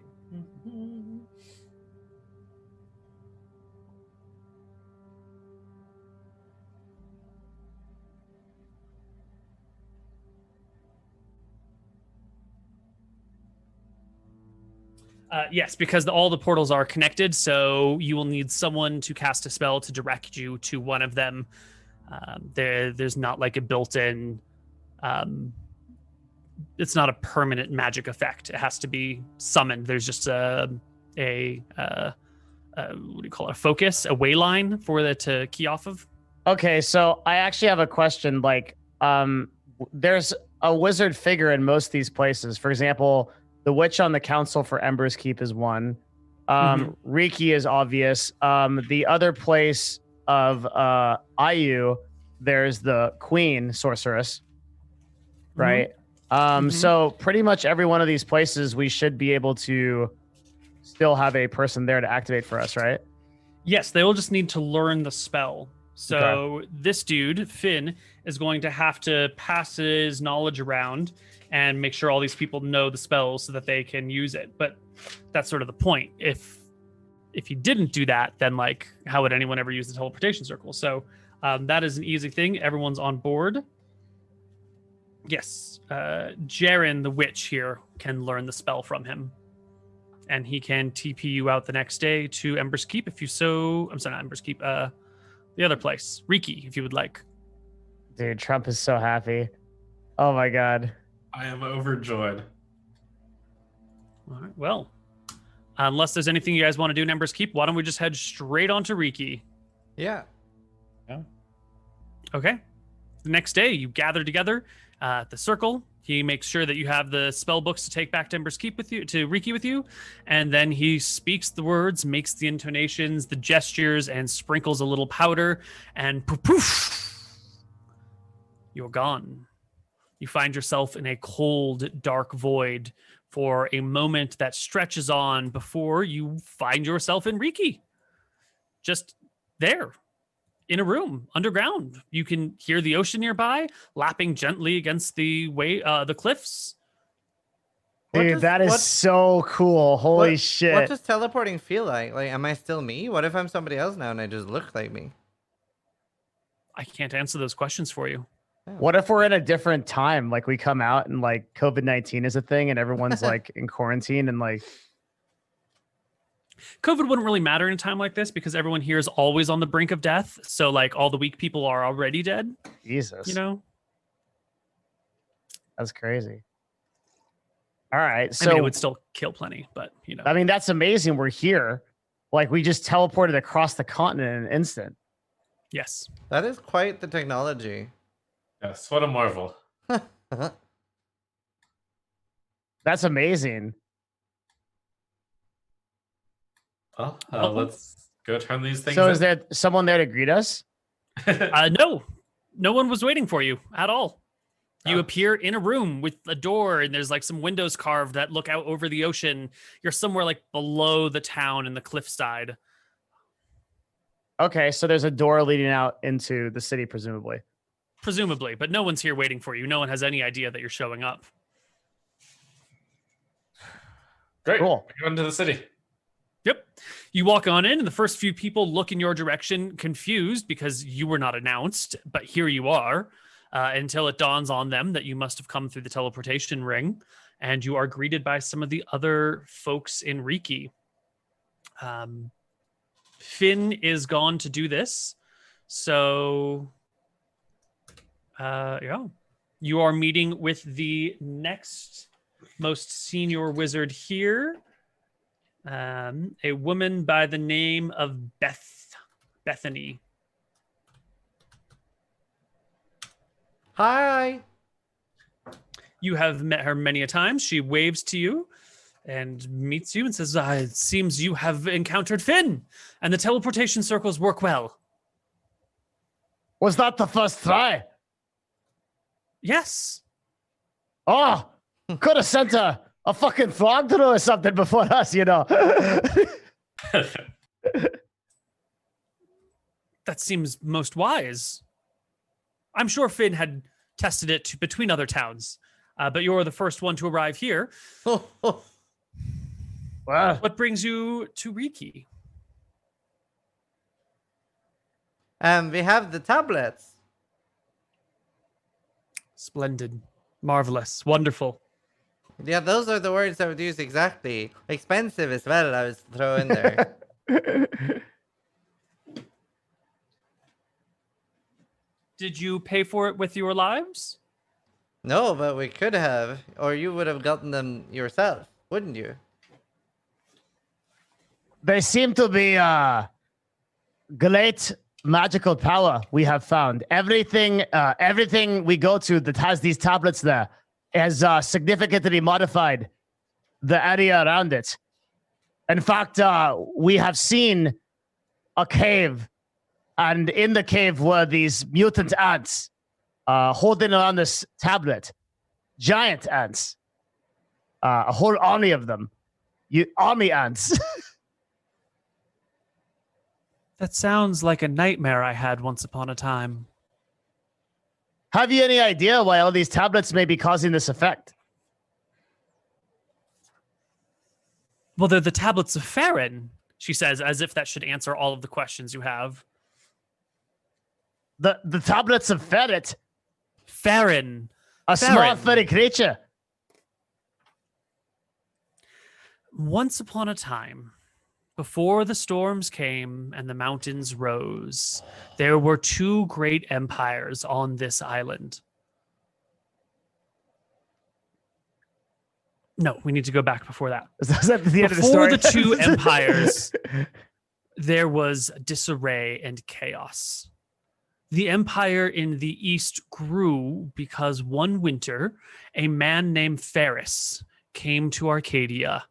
Yes, because all the portals are connected, so you will need someone to cast a spell to direct you to one of them. There's not like a built-in. It's not a permanent magic effect. It has to be summoned. There's just a what do you call it? A focus, a way line for it to key off of. Okay, so I actually have a question. Like, there's a wizard figure in most of these places. For example, the witch on the council for Ember's Keep is one. Riki is obvious. The other place of Ayu, there's the queen sorceress, right? So pretty much every one of these places, we should be able to still have a person there to activate for us, right? Yes, they will just need to learn the spell. So this dude, Finn, is going to have to pass his knowledge around and make sure all these people know the spells so that they can use it. But that's sort of the point. If you didn't do that, then like how would anyone ever use the teleportation circle? So that is an easy thing. Everyone's on board. Yes, Jaren the witch here can learn the spell from him, and he can TP you out the next day to Ember's Keep if you so. I'm sorry, not Ember's Keep. The other place, Riki, if you would like. Dude, Trump is so happy. Oh my god. I am overjoyed. All right. Well, unless there's anything you guys want to do in Ember's Keep, why don't we just head straight on to Riki? Yeah. Okay. The next day, you gather together at the circle. He makes sure that you have the spell books to take back to Ember's Keep with you, to Riki with you, and then he speaks the words, makes the intonations, the gestures, and sprinkles a little powder, and poof, poof, you're gone. You find yourself in a cold, dark void for a moment that stretches on before you find yourself in Riki. Just there, in a room, underground. You can hear the ocean nearby, lapping gently against the cliffs. Dude, that is so cool. Holy shit. What does teleporting feel like? Like, am I still me? What if I'm somebody else now and I just look like me? I can't answer those questions for you. What if we're in a different time? Like we come out and like COVID-19 is a thing and everyone's like in quarantine and like. COVID wouldn't really matter in a time like this because everyone here is always on the brink of death. So like all the weak people are already dead. Jesus. You know? That's crazy. All right. So I mean, it would still kill plenty, but you know. I mean, that's amazing. We're here. Like we just teleported across the continent in an instant. Yes. That is quite the technology. Yes, what a marvel. That's amazing. Well, let's go turn these things So in. is there someone there to greet us? No one was waiting for you at all. You Oh. appear in a room with a door, and there's like some windows carved that look out over the ocean. You're somewhere like below the town in the cliffside. Okay, so there's a door leading out into the city, presumably. Presumably, but no one's here waiting for you. No one has any idea that you're showing up. Great. Cool. We're going to the city. Yep. You walk on in, and the first few people look in your direction, confused because you were not announced, but here you are, until it dawns on them that you must have come through the teleportation ring, and you are greeted by some of the other folks in Riki. Finn is gone to do this, so yeah. You are meeting with the next most senior wizard here. A woman by the name of Bethany. Hi. You have met her many a time. She waves to you and meets you and says, it seems you have encountered Finn, and the teleportation circles work well. Was that the first try? Yes. Oh, could have sent a fucking frog through or something before us, you know. That seems most wise. I'm sure Finn had tested it between other towns, but you're the first one to arrive here. Well, What brings you to Riki? We have the tablets. Splendid. Marvelous. Wonderful. Yeah, those are the words I would use exactly. Expensive as well, I was throwing there. Did you pay for it with your lives? No, but we could have. Or you would have gotten them yourself, wouldn't you? they seem to be great magical power we have found. Everything we go to that has these tablets there has significantly modified the area around it. In fact, we have seen a cave, and in the cave were these mutant ants holding around this tablet. Giant ants. A whole army of them. Army ants. That sounds like a nightmare I had once upon a time. Have you any idea why all these tablets may be causing this effect? Well, they're the tablets of Farron, she says, as if that should answer all of the questions you have. The tablets of ferret, Farron. a small Farron. furry creature. Once upon a time, before the storms came and the mountains rose, there were two great empires on this island. No, we need to go back before that. Is that the end of the Before story? the two empires, there was disarray and chaos. The empire in the east grew because one winter, a man named Ferris came to Arcadia.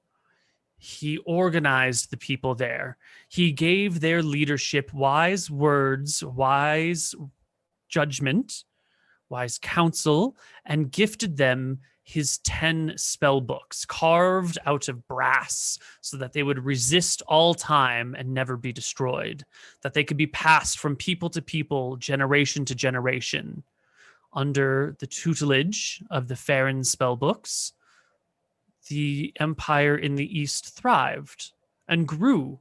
He organized the people there. He gave their leadership wise words, wise judgment, wise counsel, and gifted them his 10 spell books carved out of brass so that they would resist all time and never be destroyed, that they could be passed from people to people, generation to generation. Under the tutelage of the Farron spell books, the empire in the east thrived and grew.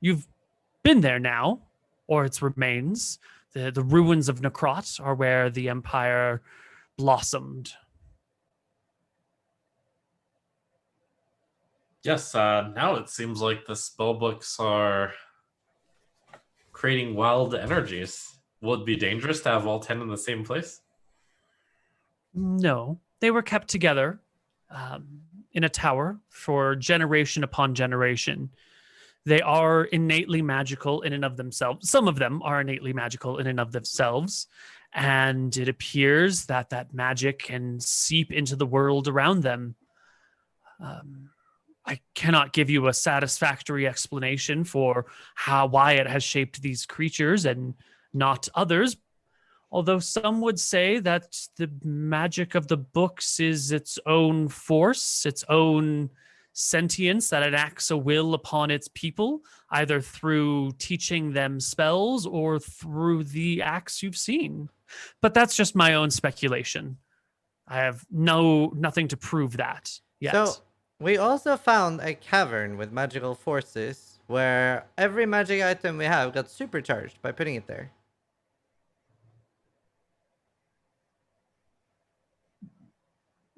You've been there now, or its remains. The ruins of Necrot are where the empire blossomed. Yes, now it seems like the spell books are creating wild energies. Will it be dangerous to have all 10 in the same place? No, they were kept together in a tower for generation upon generation. They are innately magical in and of themselves. Some of them are innately magical in and of themselves. And it appears that that magic can seep into the world around them. I cannot give you a satisfactory explanation for why it has shaped these creatures and not others. Although some would say that the magic of the books is its own force, its own sentience, that it acts a will upon its people, either through teaching them spells or through the acts you've seen. But that's just my own speculation. I have nothing to prove that yet. So we also found a cavern with magical forces where every magic item we have got supercharged by putting it there.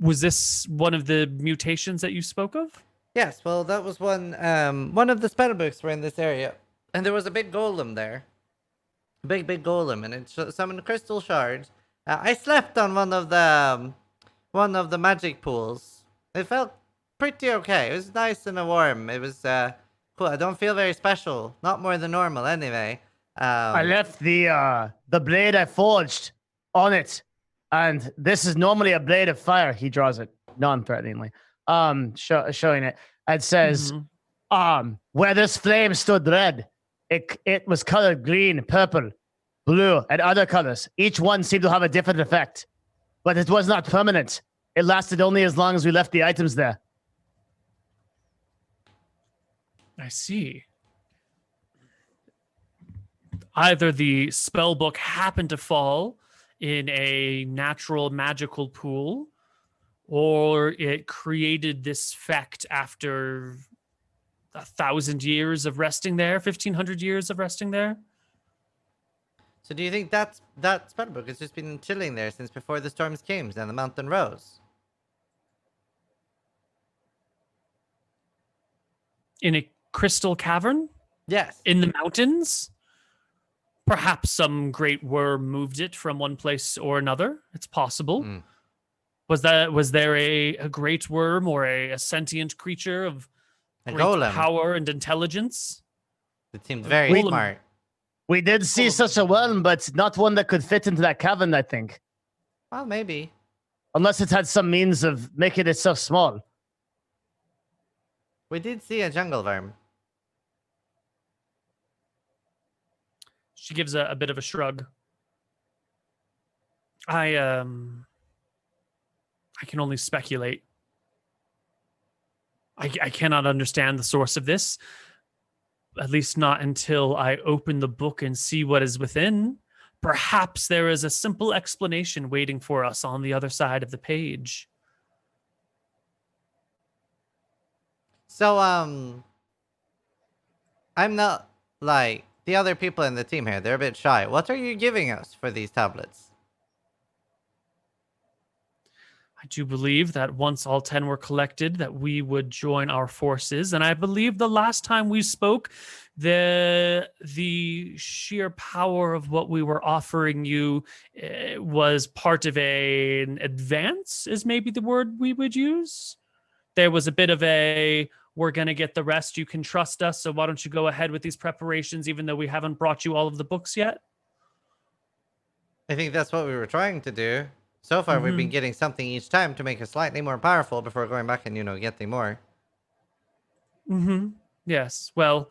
Was this one of the mutations that you spoke of? Yes, well, that was one of the spell books were in this area. And there was a big golem there. Big golem, and it summoned crystal shards. I slept on one of the magic pools. It felt pretty okay. It was nice and warm. It was cool. I don't feel very special. Not more than normal, anyway. I left the blade I forged on it, and this is normally a blade of fire. He draws it non-threateningly, showing it. It says, where this flame stood red, it was colored green, purple, blue, and other colors. Each one seemed to have a different effect, but it was not permanent. It lasted only as long as we left the items there. I see. Either the spell book happened to fall in a natural magical pool, or it created this effect after 1,000 years of resting there, 1,500 years of resting there. So do you think that spellbook has just been chilling there since before the storms came and the mountain rose? In a crystal cavern? Yes. In the mountains? Perhaps some great worm moved it from one place or another. It's possible. Was there a great worm or a sentient creature of A great golem. power and intelligence? It seemed very Golem. smart. We did see such a worm, but not one that could fit into that cavern, I think. Well, maybe. Unless it had some means of making itself small. We did see a jungle worm. She gives a bit of a shrug. I can only speculate. I cannot understand the source of this. At least not until I open the book and see what is within. Perhaps there is a simple explanation waiting for us on the other side of the page. So, I'm not like the other people in the team here. They're a bit shy. What are you giving us for these tablets? I do believe that once all 10 were collected, that we would join our forces. And I believe the last time we spoke, the sheer power of what we were offering you was part of an advance, is maybe the word we would use. There was a bit of we're going to get the rest. You can trust us. So why don't you go ahead with these preparations, even though we haven't brought you all of the books yet? I think that's what we were trying to do. So far, we've been getting something each time to make us slightly more powerful before going back and, getting more. Yes. Well,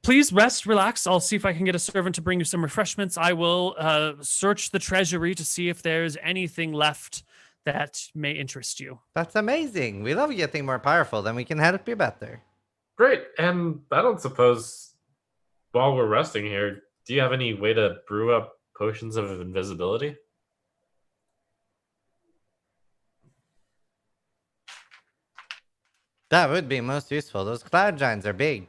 please rest, relax. I'll see if I can get a servant to bring you some refreshments. I will search the treasury to see if there's anything left that may interest you. That's amazing. We love getting more powerful. Then we can help you better. Great. And I don't suppose while we're resting here, do you have any way to brew up potions of invisibility? That would be most useful. Those cloud giants are big.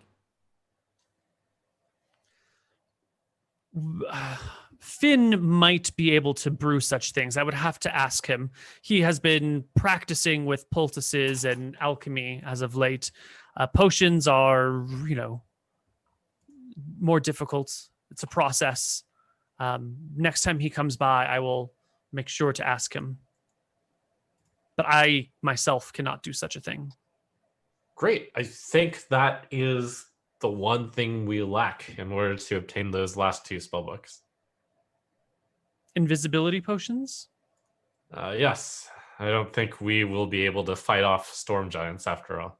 Finn might be able to brew such things. I would have to ask him. He has been practicing with poultices and alchemy as of late. Potions are, more difficult. It's a process. Next time he comes by, I will make sure to ask him. But I myself cannot do such a thing. Great. I think that is the one thing we lack in order to obtain those last two spellbooks. Invisibility potions? Yes. I don't think we will be able to fight off storm giants after all.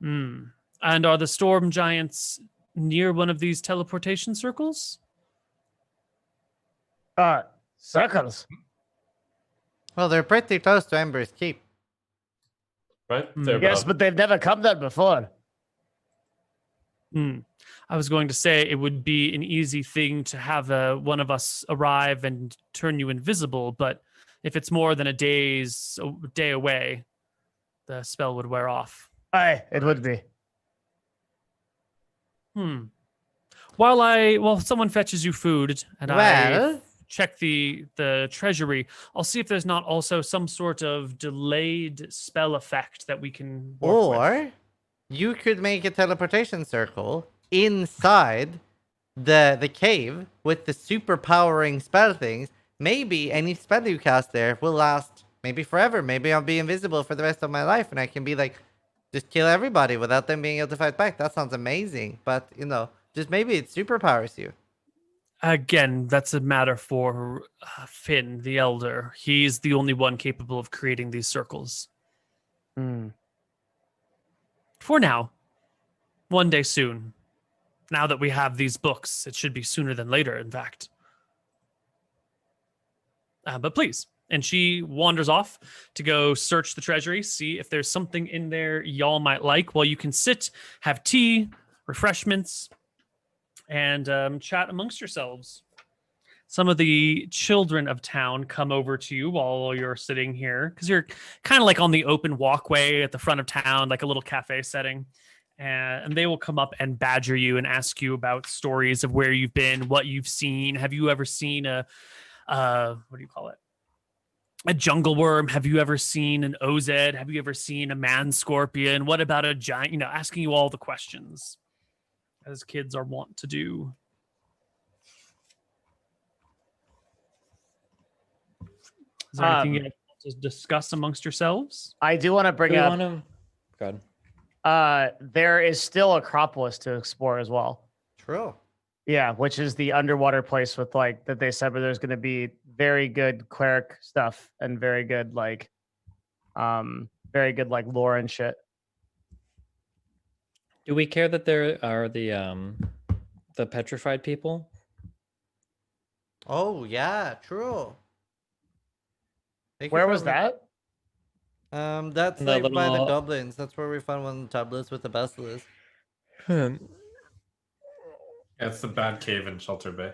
Hmm. And are the storm giants near one of these teleportation circles? Circles. Well, they're pretty close to Ember's Keep. Right? Hmm. They're Yes, about- but they've never come there before. Hmm. I was going to say it would be an easy thing to have one of us arrive and turn you invisible, but if it's more than a day away, the spell would wear off. Aye, it would be. Hmm. While someone fetches you food and I Well, check the treasury, I'll see if there's not also some sort of delayed spell effect that we can work with. or you could make a teleportation circle inside the cave with the super powering spell things. Maybe any spell you cast there will last maybe forever. Maybe I'll be invisible for the rest of my life and I can be like, just kill everybody without them being able to fight back. That sounds amazing. But, just maybe it superpowers you. Again, that's a matter for Finn, the Elder. He's the only one capable of creating these circles. Hmm. For now. One day soon. Now that we have these books, it should be sooner than later, in fact. But please. And she wanders off to go search the treasury, see if there's something in there y'all might like, while you can sit, have tea, refreshments, and chat amongst yourselves. Some of the children of town come over to you while you're sitting here, because you're kind of like on the open walkway at the front of town, like a little cafe setting. And they will come up and badger you and ask you about stories of where you've been, what you've seen. Have you ever seen a jungle worm? Have you ever seen an OZ? Have you ever seen a man scorpion? What about a giant? Asking you all the questions, as kids are wont to do. Is there anything you want to discuss amongst yourselves? I do want to bring Do we up. want to? Go ahead. There is still Acropolis to explore as well. True. Yeah, which is the underwater place with that they said where there's going to be very good cleric stuff and very good lore and shit. Do we care that there are the petrified people? Oh, yeah, true. They could Where was probably- that? That's The like by the little- goblins. That's where we found one of the tablets with the basilisk. Yeah, it's the bad cave in Shelter Bay.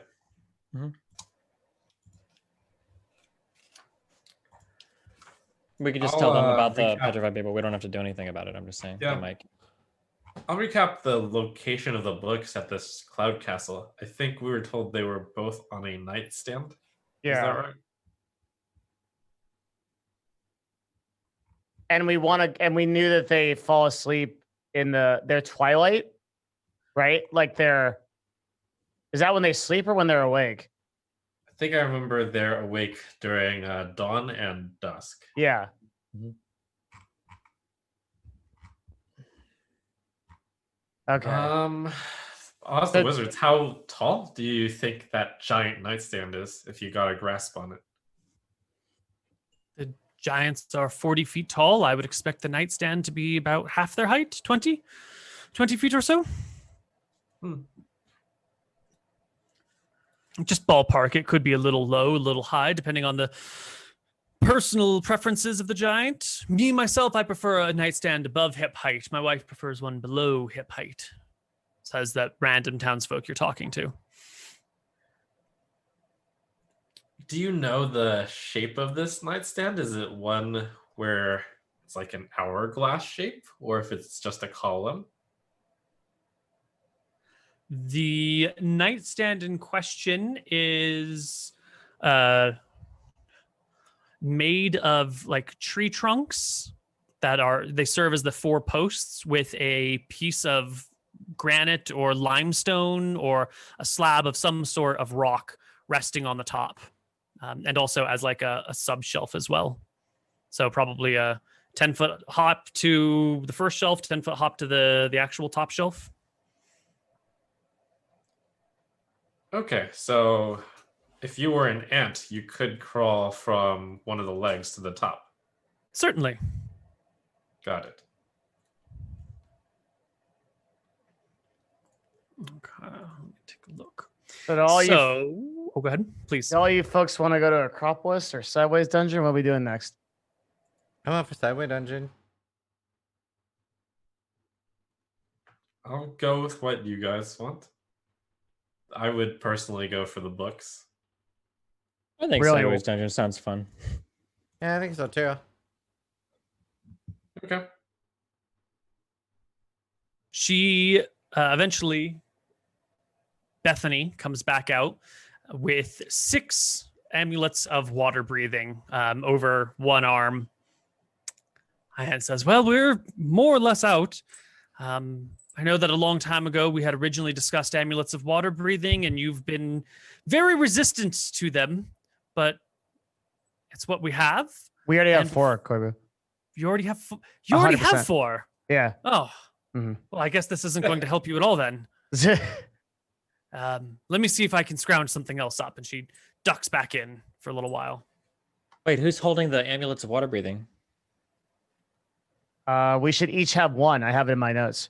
We could just tell them about the recap. petrified people. We don't have to do anything about it. I'm just saying. Yeah. They might. I'll recap the location of the books at this cloud castle. I think we were told they were both on a nightstand. Is that right? And we knew that they fall asleep in their twilight, right? Is that when they sleep or when they're awake? I think I remember they're awake during dawn and dusk. Yeah. Okay. I'll ask the wizards, how tall do you think that giant nightstand is if you got a grasp on it? The giants are 40 feet tall. I would expect the nightstand to be about half their height, 20 feet or so. Just ballpark. It could be a little low, a little high, depending on the personal preferences of the giant. Me, myself, I prefer a nightstand above hip height. My wife prefers one below hip height. Says that random townsfolk you're talking to. Do you know the shape of this nightstand? Is it one where it's like an hourglass shape, or if it's just a column? The nightstand in question is made of like tree trunks they serve as the four posts, with a piece of granite or limestone or a slab of some sort of rock resting on the top, and also as like a sub shelf as well. So probably a 10-foot hop to the first shelf, 10-foot hop to the actual top shelf. Okay, so if you were an ant, you could crawl from one of the legs to the top. Certainly. Got it. Okay, let me take a look. But all Go ahead, please. all you folks want to go to Acropolis or Sideways Dungeon? What are we doing next? I'm up for Sideway Dungeon. I'll go with what you guys want. I would personally go for the books. I think Really? Sideways Dungeon sounds fun. Yeah, I think so too. Okay. She eventually, Bethany comes back out with 6 amulets of water breathing over one arm. And says, well, we're more or less out. I know that a long time ago we had originally discussed amulets of water breathing, and you've been very resistant to them, but it's what we have. We already have And 4, Koibu. You already have. You already 100%. have 4. Yeah. Oh, Mhm. well, I guess this isn't going to help you at all then. Let me see if I can scrounge something else up. And she ducks back in for a little while. Wait, who's holding the amulets of water breathing? We should each have 1. I have it in my notes.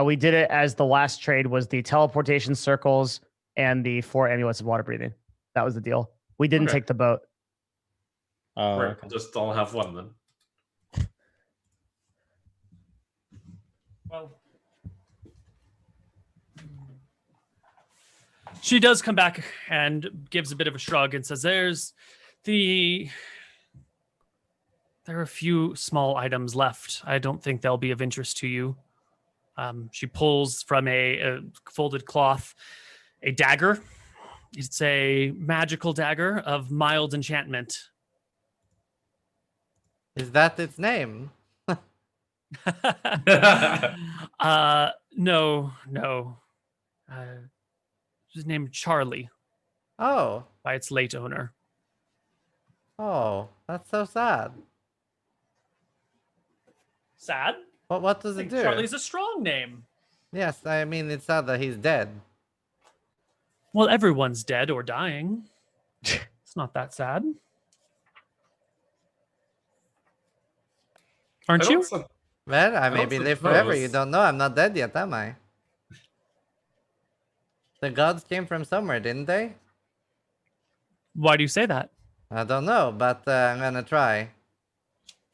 We did it as the last trade was the teleportation circles and the 4 amulets of water breathing. That was the deal. We didn't Okay. take the boat. Oh, Right, okay. we'll just all have one then. Well, she does come back and gives a bit of a shrug and says, there are a few small items left. I don't think they'll be of interest to you. She pulls from a folded cloth a dagger. It's a magical dagger of mild enchantment. Is that its name? No. It's named Charlie Oh, by its late owner. oh, that's so sad. Sad? What does I it think do? Charlie's a strong name. Yes, I mean it's sad that he's dead. Well, everyone's dead or dying. It's not that sad. Aren't you? Well, I maybe live forever. You suppose. don't know. I'm not dead yet, am I? The gods came from somewhere, didn't they? Why do you say that? I don't know, but I'm gonna try.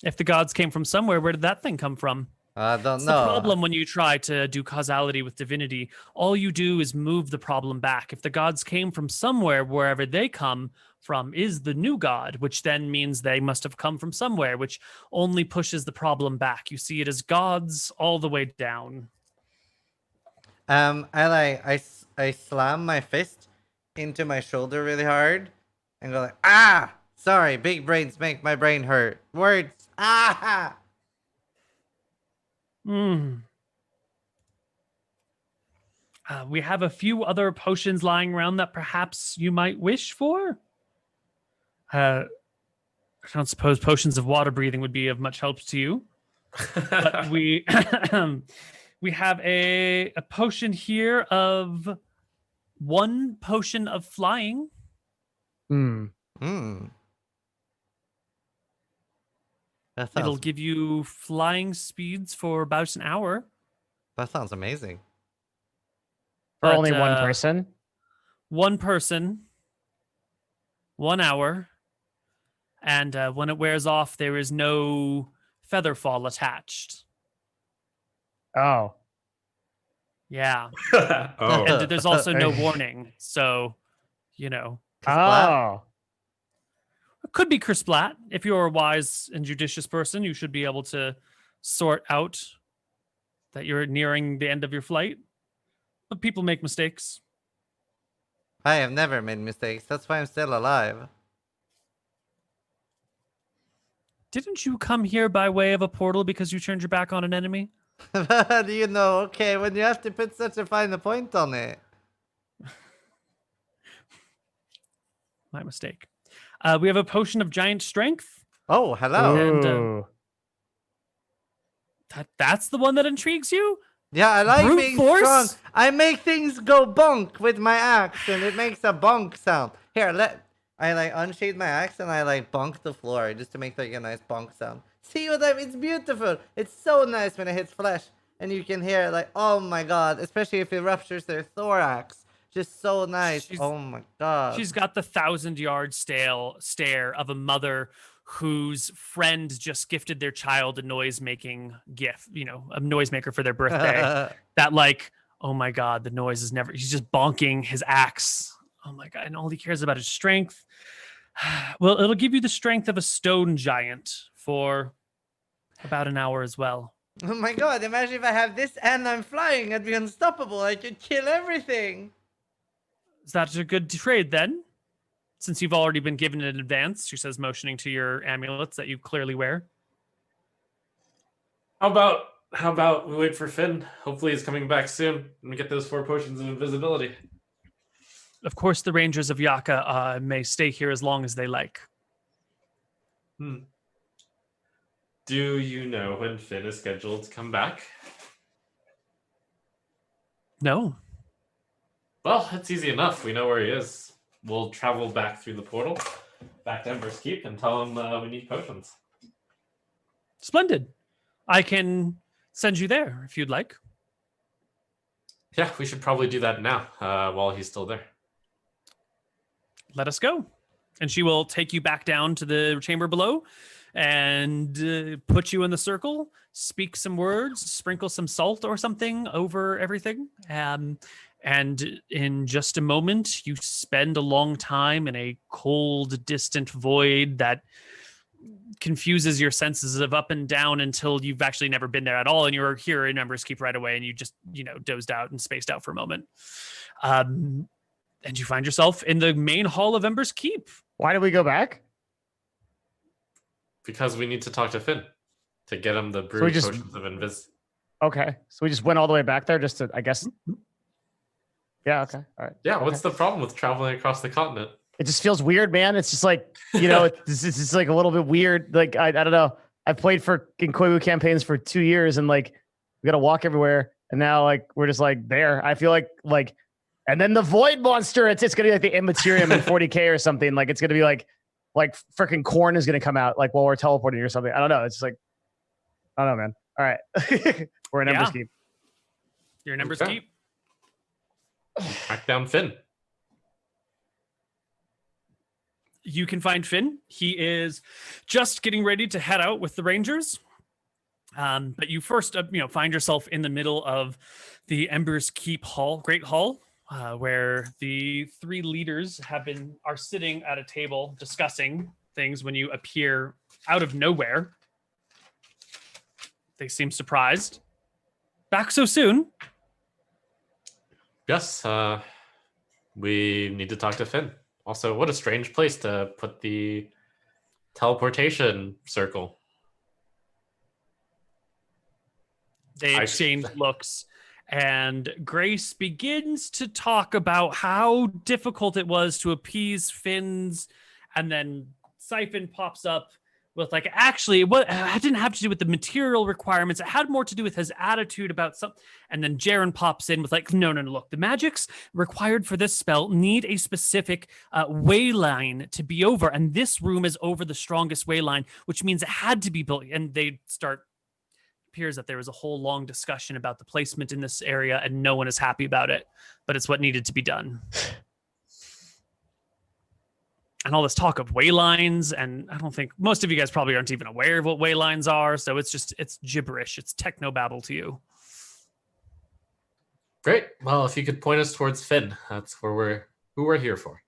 If the gods came from somewhere, where did that thing come from? I don't It's know. the problem when you try to do causality with divinity. All you do is move the problem back. If the gods came from somewhere, wherever they come from is the new god, which then means they must have come from somewhere, which only pushes the problem back. You see it as gods all the way down. I slam my fist into my shoulder really hard and go like, ah! Sorry, big brains make my brain hurt. Words. Ah! We have a few other potions lying around that perhaps you might wish for. I don't suppose potions of water breathing would be of much help to you. But we we have a potion here of 1 potion of flying. Hmm. That It'll sounds, give you flying speeds for about an hour. that sounds amazing. For But, only 1 person. 1 person, 1 hour, and when it wears off, there is no feather fall attached. Oh. Yeah, Oh. and there's also no warning, so you know. Oh. It could be Kersplat. If you're a wise and judicious person, you should be able to sort out that you're nearing the end of your flight. But people make mistakes. I have never made mistakes. That's why I'm still alive. Didn't you come here by way of a portal because you turned your back on an enemy? How do you know? Okay, when you have to put such a fine point on it. My mistake. We have a potion of giant strength. Oh, hello. And, Ooh. That's the one that intrigues you? Yeah, I like Brute being force? strong. I make things go bonk with my axe, and it makes a bonk sound. Here, I like unsheathe my axe and I like bonk the floor just to make like a nice bonk sound. See what I mean? It's beautiful. It's so nice when it hits flesh. and you can hear like, oh my god, especially if it ruptures their thorax. Just so nice. Oh my god. She's got the 1,000-yard stare of a mother whose friend just gifted their child a noise-making gift, a noisemaker for their birthday. That like, oh my god, the noise is never. He's just bonking his axe. Oh my god, and all he cares about is strength. Well, it'll give you the strength of a stone giant for about an hour as well. Oh my god, imagine if I have this and I'm flying, I'd be unstoppable. I could kill everything. Is that a good trade then? Since you've already been given it in advance, she says, motioning to your amulets that you clearly wear. How about we wait for Finn? Hopefully he's coming back soon and we get those 4 potions of invisibility. Of course, the Rangers of Yaka may stay here as long as they like. Do you know when Finn is scheduled to come back? No. Well, it's easy enough. We know where he is. We'll travel back through the portal, back to Ember's Keep, and tell him we need potions. Splendid. I can send you there if you'd like. Yeah, we should probably do that now while he's still there. Let us go. And she will take you back down to the chamber below and put you in the circle, speak some words, sprinkle some salt or something over everything. And in just a moment, you spend a long time in a cold, distant void that confuses your senses of up and down until you've actually never been there at all. And you're here in Ember's Keep right away, and you just, dozed out and spaced out for a moment. And you find yourself in the main hall of Ember's Keep. Why did we go back? Because we need to talk to Finn to get him the brewed potions of invis. Okay, so we just went all the way back there just to, I guess. Yeah. Okay. All right. Yeah. What's the problem with traveling across the continent? It just feels weird, man. It's just like, it's just like a little bit weird. Like, I don't know. I've played in Koibu campaigns for 2 years, and like we got to walk everywhere. And now like we're just like there. I feel like, and then the void monster. It's gonna be like the Immaterium in 40K or something. Like it's gonna be like freaking corn is gonna come out like while we're teleporting or something. I don't know. It's just like, I don't know, man. All right, we're in Ember's Keep. You're in Ember's Keep. Track down Finn. You can find Finn. He is just getting ready to head out with the Rangers. But you first, find yourself in the middle of the Ember's Keep Hall, Great Hall, where the 3 leaders are sitting at a table discussing things when you appear out of nowhere. They seem surprised. Back so soon? Yes, we need to talk to Finn. Also, what a strange place to put the teleportation circle. They exchange looks, and Grace begins to talk about how difficult it was to appease Finn's, and then Siphon pops up with like, actually, it didn't have to do with the material requirements. It had more to do with his attitude about something. And then Jaren pops in with like, no, look, the magics required for this spell need a specific way line to be over. And this room is over the strongest way line, which means it had to be built. And they appears that there was a whole long discussion about the placement in this area and no one is happy about it, but it's what needed to be done. And all this talk of waylines, and I don't think most of you guys probably aren't even aware of what waylines are, so it's gibberish. It's technobabble to you. Great. Well, if you could point us towards Finn, that's who we're here for.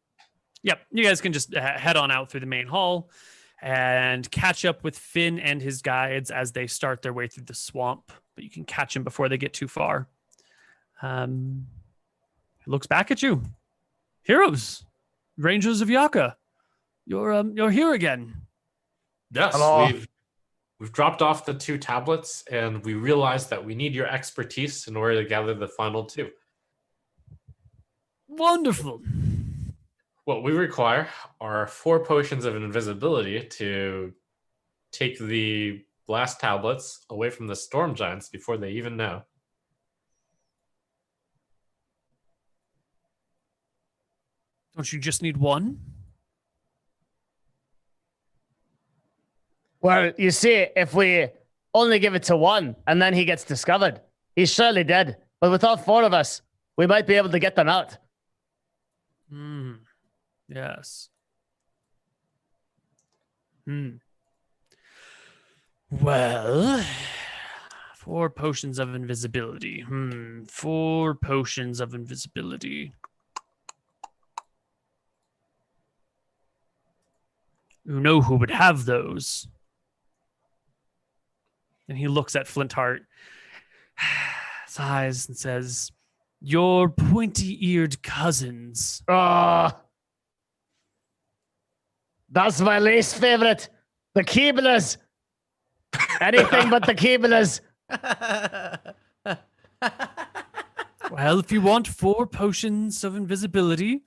Yep, you guys can just head on out through the main hall and catch up with Finn and his guides as they start their way through the swamp. But you can catch him before they get too far. He looks back at you. Heroes, Rangers of Yaka. You're here again. Yes, Hello. we've dropped off the 2 tablets, and we realized that we need your expertise in order to gather the final 2. Wonderful. What we require are 4 potions of invisibility to take the blast tablets away from the storm giants before they even know. Don't you just need 1? Well, you see, if we only give it to 1 and then he gets discovered, He's surely dead, but with all 4 of us, we might be able to get them out. Yes. Well, 4 potions of invisibility. 4 potions of invisibility. You know who would have those? And he looks at Flintheart, sighs, and says, "Your pointy-eared cousins." Oh, that's my least favorite. The Keeblers. Anything but the Keeblers. Well, if you want 4 potions of invisibility,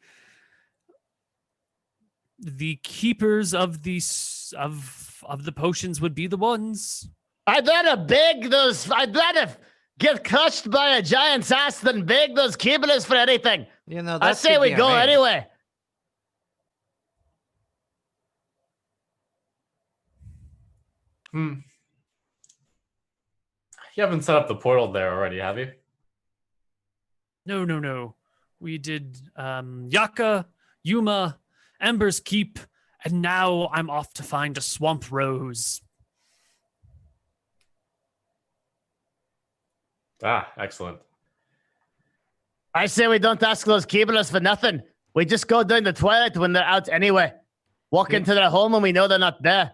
the keepers of the potions would be the ones. I'd rather get crushed by a giant's ass than beg those Keeblers for anything. You know, I that say could we be go arranged. anyway. You haven't set up the portal there already, have you? No. We did Yaka, Yuma, Ember's Keep, and now I'm off to find a swamp rose. Ah, excellent. I say we don't ask those Keeblers for nothing. We just go during the twilight when they're out anyway. Walk into their home when we know they're not there.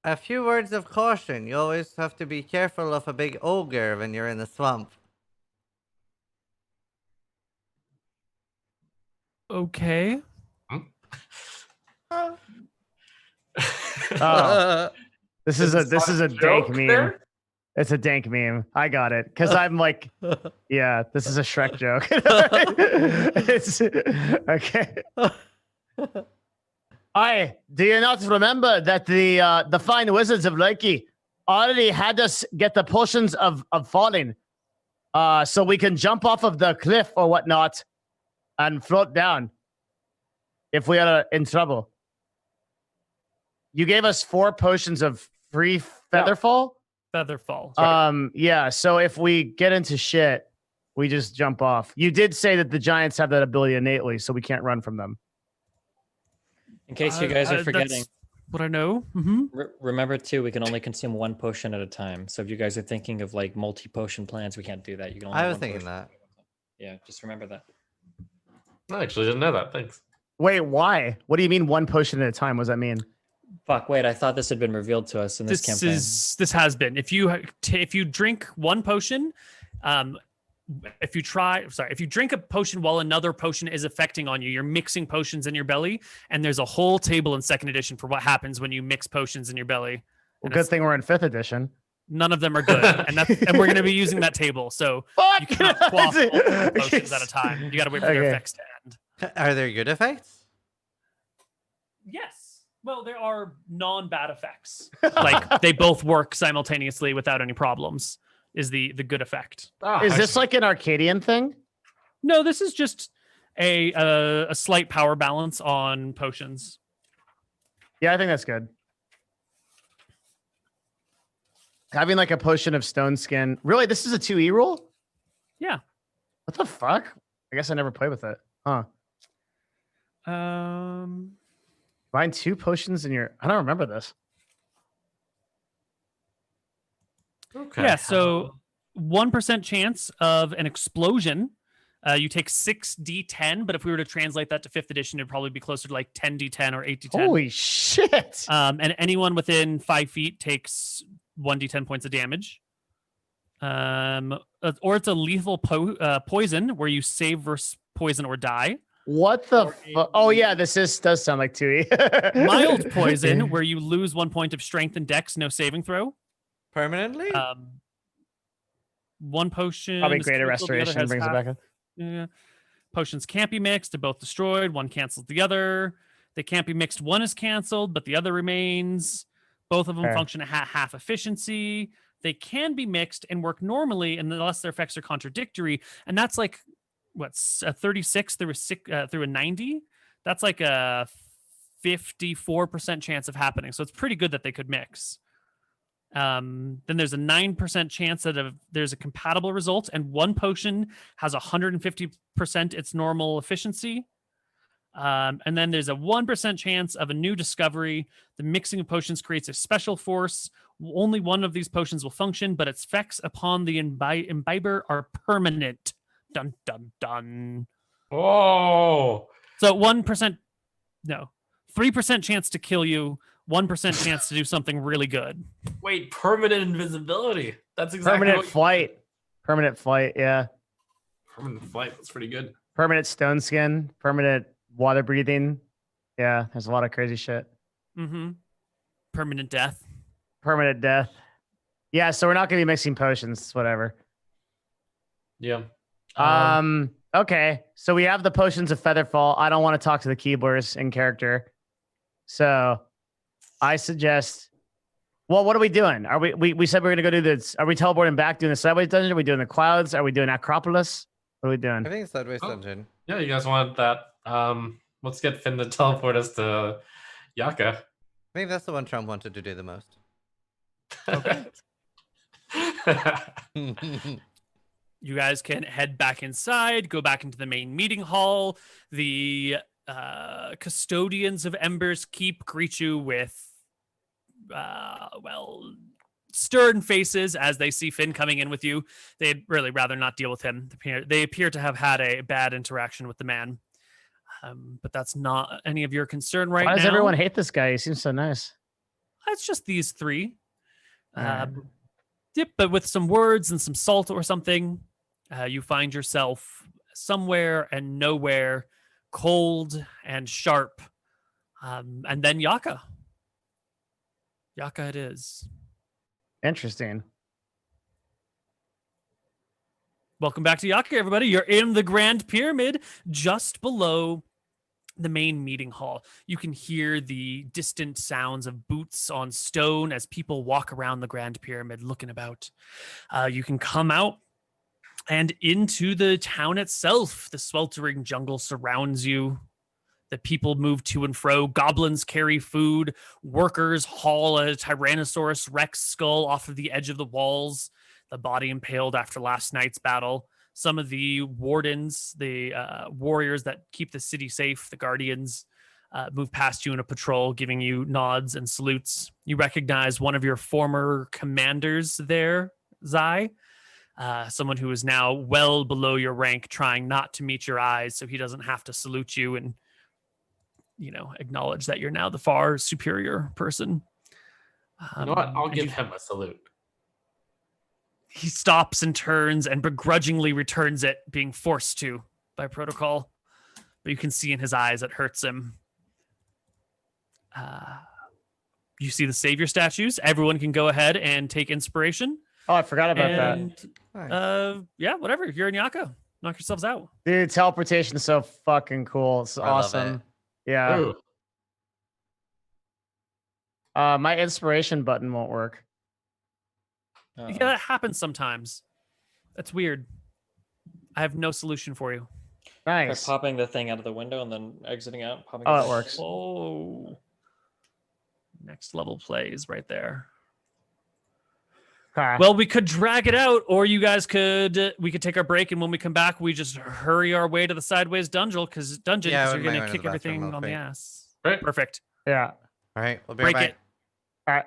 A few words of caution. You always have to be careful of a big ogre when you're in the swamp. Okay. Oh, this is a dank meme. There? It's a dank meme. I got it because I'm like, yeah, this is a Shrek joke. It's okay. Do you not remember that the fine wizards of Riki already had us get the potions of falling, so we can jump off of the cliff or whatnot and float down if we are in trouble. You gave us 4 potions of free featherfall. Featherfall. Yeah. So if we get into shit, we just jump off. You did say that the giants have that ability innately, so we can't run from them. In case you guys are forgetting, That's what I know. remember too, we can only consume 1 potion at a time. So if you guys are thinking of like multi-potion plans, we can't do that. You can only I have was 1 thinking potion. that. Yeah, just remember that. I actually didn't know that. Thanks. Wait, why? What do you mean 1 potion at a time? What does that mean? Fuck, wait, I thought this had been revealed to us in this campaign. This has been. If you drink 1 potion, if you drink a potion while another potion is affecting on you, you're mixing potions in your belly, and there's a whole table in 2nd edition for what happens when you mix potions in your belly. Well, good thing we're in 5th edition. None of them are good, and we're going to be using that table. So you cannot quaff multiple potions at a time. You got to wait for their Okay. effects to end. Are there good effects? Yes. Well, there are non-bad effects. Like they both work simultaneously without any problems. Is the good effect? Is this like an Arcadian thing? No, this is just a slight power balance on potions. Yeah, I think that's good. Having like a potion of stone skin. Really, this is a 2E rule? Yeah. What the fuck? I guess I never played with it. Huh. Find 2 potions in your... I don't remember this. Okay. Yeah, so 1% chance of an explosion. You take 6d10, but if we were to translate that to 5th edition, it'd probably be closer to like 10d10 or 8d10. Holy shit! And anyone within 5 feet takes 1d10 points of damage. Or it's a lethal poison where you save versus poison or die. What the fuck? Oh yeah, does sound like 2E. Mild poison where you lose 1 point of strength and dex, no saving throw. Permanently? 1 potion. Probably is greater critical, the other restoration has brings it half. back up. Yeah. Potions can't be mixed. They're both destroyed. One cancels the other. They can't be mixed. One is canceled, but the other remains. Both of them Fair. function at half efficiency. They can be mixed and work normally unless their effects are contradictory. And that's like, what's a 36 through a 90? That's like a 54% chance of happening. So it's pretty good that they could mix. Then there's a 9% chance that there's a compatible result, and one potion has 150% its normal efficiency. And then there's a 1% chance of a new discovery. The mixing of potions creates a special force. Only one of these potions will function, but its effects upon the imbiber are permanent. Dun, dun, dun. Oh, So 1%, no, 3% chance to kill you, 1% chance to do something really good. wait, permanent invisibility. That's exactly Permanent what flight. Permanent flight, yeah. permanent flight. That's pretty good. Permanent stone skin. Permanent water breathing. Yeah, there's a lot of crazy shit. Mm-hmm. Permanent death. Permanent death. Yeah, so we're not gonna be mixing potions, whatever. Yeah. Okay. So we have the potions of Featherfall. I don't want to talk to the Keeblers in character. So I suggest, well, what are we doing? Are we said we're gonna go do this. Are we teleporting back doing the sideways dungeon? Are we doing the clouds? Are we doing Acropolis? What are we doing? I think sideways Oh. dungeon. Yeah, you guys want that? Let's get Finn to teleport us to Yaka. I think that's the one Trump wanted to do the most. Okay. You guys can head back inside, go back into the main meeting hall. The custodians of Ember's Keep greet you with, stern faces as they see Finn coming in with you. They'd really rather not deal with him. They appear to have had a bad interaction with the man. But that's not any of your concern right now. Why does everyone hate this guy? He seems so nice. It's just these three. Alright. Yep, but with some words and some salt or something, you find yourself somewhere and nowhere, cold and sharp. And then Yaka. Yaka it is. Interesting. Welcome back to Yaka, everybody. You're in the Grand Pyramid, just below the main meeting hall. You can hear the distant sounds of boots on stone as people walk around the Grand Pyramid looking about. You can come out and into the town itself. The sweltering jungle surrounds you. The people move to and fro. Goblins carry food. Workers haul a Tyrannosaurus Rex skull off of the edge of the walls, the body impaled after last night's battle. Some of the wardens, the warriors that keep the city safe, the guardians, move past you in a patrol, giving you nods and salutes. You recognize one of your former commanders there, Zai, someone who is now well below your rank, trying not to meet your eyes so he doesn't have to salute you and, acknowledge that you're now the far superior person. You know what? I'll give him a salute. He stops and turns and begrudgingly returns it, being forced to by protocol. But you can see in his eyes it hurts him. You see the savior statues. Everyone can go ahead and take inspiration. Oh, I forgot about that. And, yeah, whatever. You're in Yaka. Knock yourselves out. Dude, teleportation is so fucking cool. It's I love awesome. it. Yeah. Ooh. My inspiration button won't work. Yeah, that happens sometimes. That's weird. I have no solution for you. Try Nice. popping the thing out of the window and then exiting out. Popping Oh, it it back. works. Oh. Next level plays right there. Okay. Well, we could drag it out, or we could take our break, and when we come back, we just hurry our way to the sideways dungeon because Yeah, I you're wouldn't going mind to going to kick the everything bathroom real on the quick. ass. Right. Perfect. Yeah. All right, we'll be Break right back. it. All right.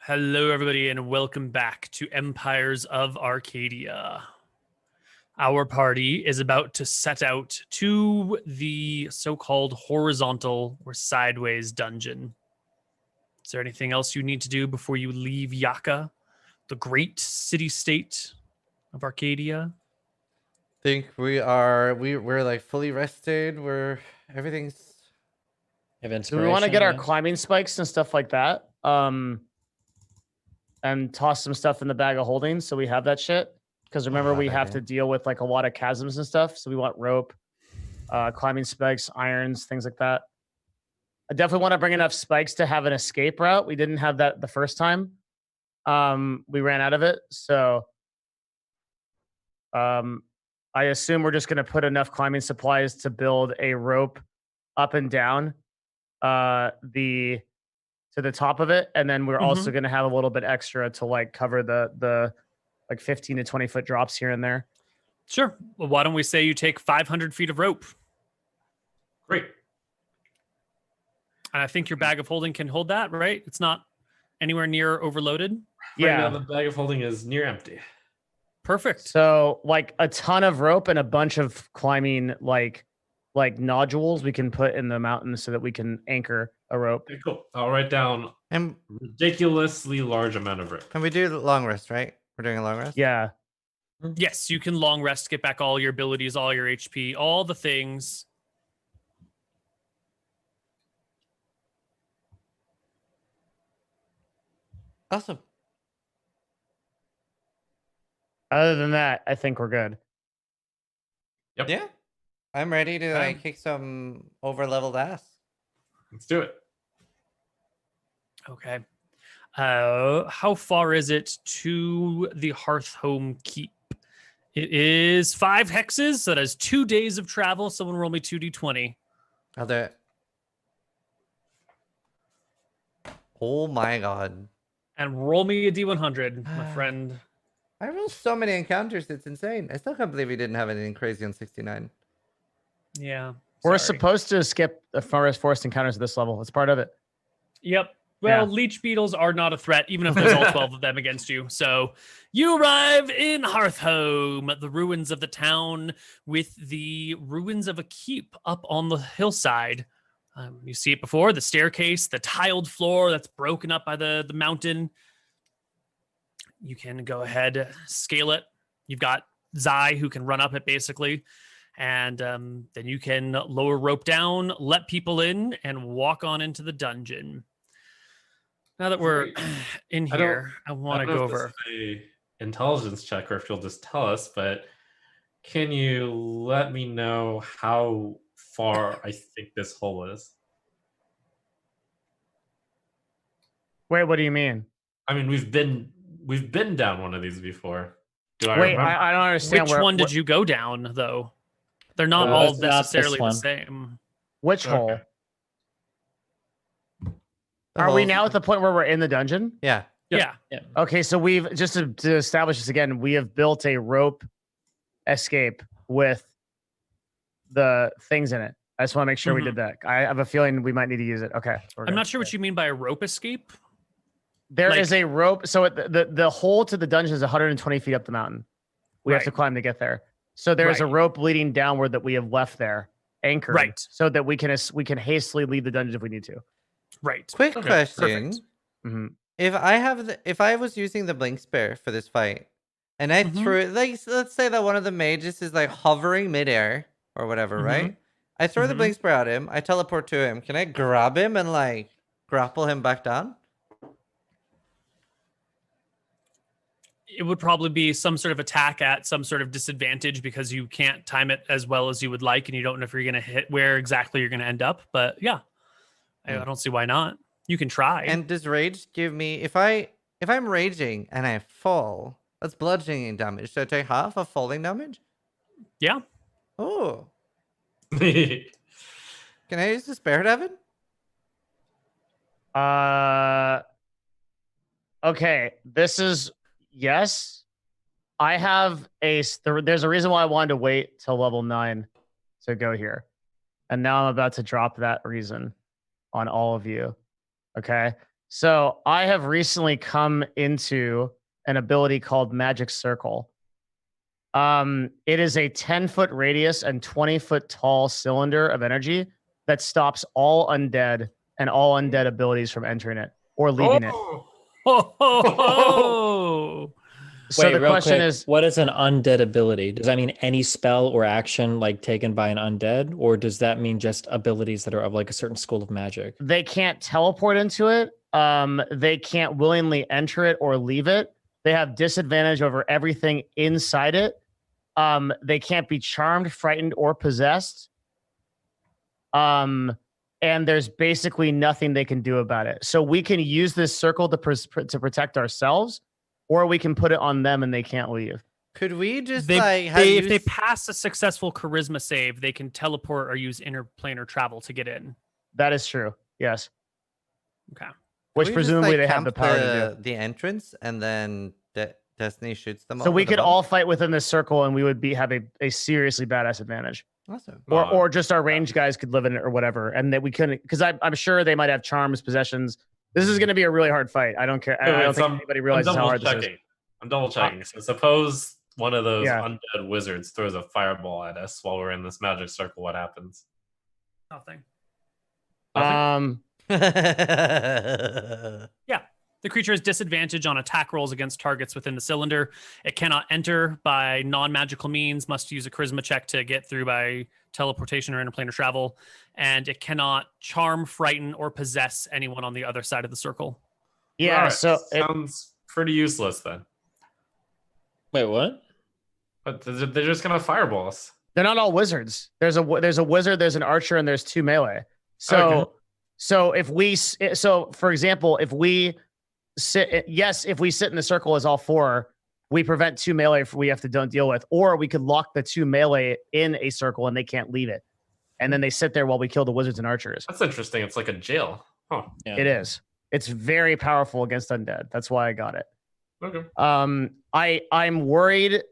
Hello, everybody, and welcome back to Empires of Arcadia. Our party is about to set out to the so-called horizontal or sideways dungeon. Is there anything else you need to do before you leave Yaka, the great city-state of Arcadia? Think we're like fully rested. Everything's. Do we want to get our yeah. climbing spikes and stuff like that? And toss some stuff in the bag of holding so we have that shit. Because remember, we have to deal with like a lot of chasms and stuff. So we want rope, climbing spikes, irons, things like that. I definitely want to bring enough spikes to have an escape route. We didn't have that the first time. We ran out of it. So I assume we're just going to put enough climbing supplies to build a rope up and down to the top of it, and then we're also going to have a little bit extra to like cover the like 15 to 20 foot drops here and there. Sure. Well, why don't we say you take 500 feet of rope? Great. And I think your bag of holding can hold that, right? It's not anywhere near overloaded. Right now, the bag of holding is near empty. Perfect. So like a ton of rope and a bunch of climbing like nodules we can put in the mountains so that we can anchor a rope. Okay, cool. I'll write down And ridiculously large amount of rope. can we do the long rest, right? We're doing a long rest? Yeah. Yes, you can long rest, get back all your abilities, all your HP, all the things. Awesome. Other than that, I think we're good. Yep. Yeah. I'm ready to like kick some over-leveled ass. Let's do it. Okay. How far is it to the Hearthhome Keep? It is 5 hexes, so that is 2 days of travel. Someone roll me 2d20. I'll do it. Oh my god. And roll me a d100, my friend. I rolled so many encounters, it's insane. I still can't believe we didn't have anything crazy on 69. Yeah. We're sorry. supposed to skip the forest encounters at this level. It's part of it. Yep. Well, Yeah. leech beetles are not a threat, even if there's all 12 of them against you. So you arrive in Hearthhome, the ruins of the town, with the ruins of a keep up on the hillside. You see it before, the staircase, the tiled floor that's broken up by the mountain. You can go ahead, scale it. You've got Zai who can run up it basically. And then you can lower rope down, let people in, and walk on into the dungeon. Now that we're in here, I want to go over a intelligence check, or if you'll just tell us. But can you let me know how far I think this hole is? Wait, what do you mean? I mean, we've been down one of these before. Do I Wait, remember? I don't understand. which one did you go down, though? They're not It all was not this necessarily the one. same. Which Okay. hole? The Are we holes- now at the point where we're in the dungeon? Yeah. Yeah. Okay, so we've just to establish this again, we have built a rope escape with the things in it. I just want to make sure we did that. I have a feeling we might need to use it. Okay. I'm not sure what you mean by a rope escape. There like- is a rope. So the hole to the dungeon is 120 feet up the mountain. We have to Right. climb to get there. So there's a Right. rope leading downward that we have left there, anchored, Right. so that we can hastily leave the dungeon if we need to. Right. Quick Okay, question. perfect. Mm-hmm. If I was using the blink spare for this fight, and I threw it, like let's say that one of the mages is like hovering midair or whatever, right? I throw the blink spare at him, I teleport to him. Can I grab him and like grapple him back down? It would probably be some sort of attack at some sort of disadvantage because you can't time it as well as you would like, and you don't know if you're going to hit where exactly you're going to end up. But yeah, I don't see why not. You can try. And does rage give me if I'm raging and I fall, that's bludgeoning damage. So I take half of falling damage? yeah. Oh. Can I use the spare, Devin? Okay. This is yes. I have there's a reason why I wanted to wait till level 9 to go here. And now I'm about to drop that reason on all of you. Okay. So I have recently come into an ability called Magic Circle. It is a 10-foot radius and 20-foot tall cylinder of energy that stops all undead and all undead abilities from entering it or leaving it. Oh! Ho, ho, ho. So the real question quick, is, what is an undead ability? Does that mean any spell or action like taken by an undead, or does that mean just abilities that are of like a certain school of magic? they can't teleport into it. They can't willingly enter it or leave it. They have disadvantage over everything inside it. They can't be charmed, frightened, or possessed. And there's basically nothing they can do about it. So we can use this circle to protect ourselves, or we can put it on them and they can't leave. Could we just If have they used- pass a successful charisma save, they can teleport or use interplanar travel to get in. That is true. Yes. Okay. Which Could we just, presumably like, they have the camp power to do. the entrance, and then Destiny shoots them. So all we with a could bow? all fight within this circle and we would have a seriously badass advantage. Awesome. Or just our range guys could live in it or whatever. And that we couldn't, because I'm sure they might have charms, possessions. This is going to be a really hard fight. I don't care. I don't think anybody realizes how hard this is. I'm double checking. So suppose one of those Yeah. undead wizards throws a fireball at us while we're in this magic circle. What happens? Nothing. Nothing? Yeah. The creature has disadvantage on attack rolls against targets within the cylinder. It cannot enter by non-magical means, must use a charisma check to get through by teleportation or interplanar travel, and it cannot charm, frighten, or possess anyone on the other side of the circle. Yeah. Alright, So sounds pretty useless then. Wait, what? But they're just gonna fireball us. they're not all wizards. There's a wizard, there's an archer, and there's 2 melee. So, Okay. so for example, if we sit in the circle as all 4, we prevent 2 melee we have to don't deal with, or we could lock the 2 melee in a circle and they can't leave it, and then they sit there while we kill the wizards and archers. That's interesting. It's like a jail. Huh. Yeah. It is. It's very powerful against undead. That's why I got it. Okay. I'm worried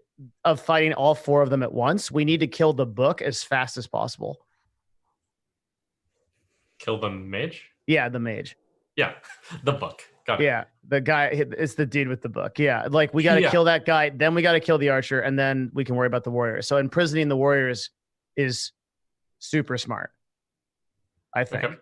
of fighting all 4 of them at once. We need to kill the book as fast as possible. Kill the mage? Yeah, the mage. Yeah. The book. Got it. Yeah, the guy. It's the dude with the book. Yeah, like we got to Yeah. kill that guy. Then we got to kill the archer, and then we can worry about the warriors. So imprisoning the warriors is super smart, I think. Okay.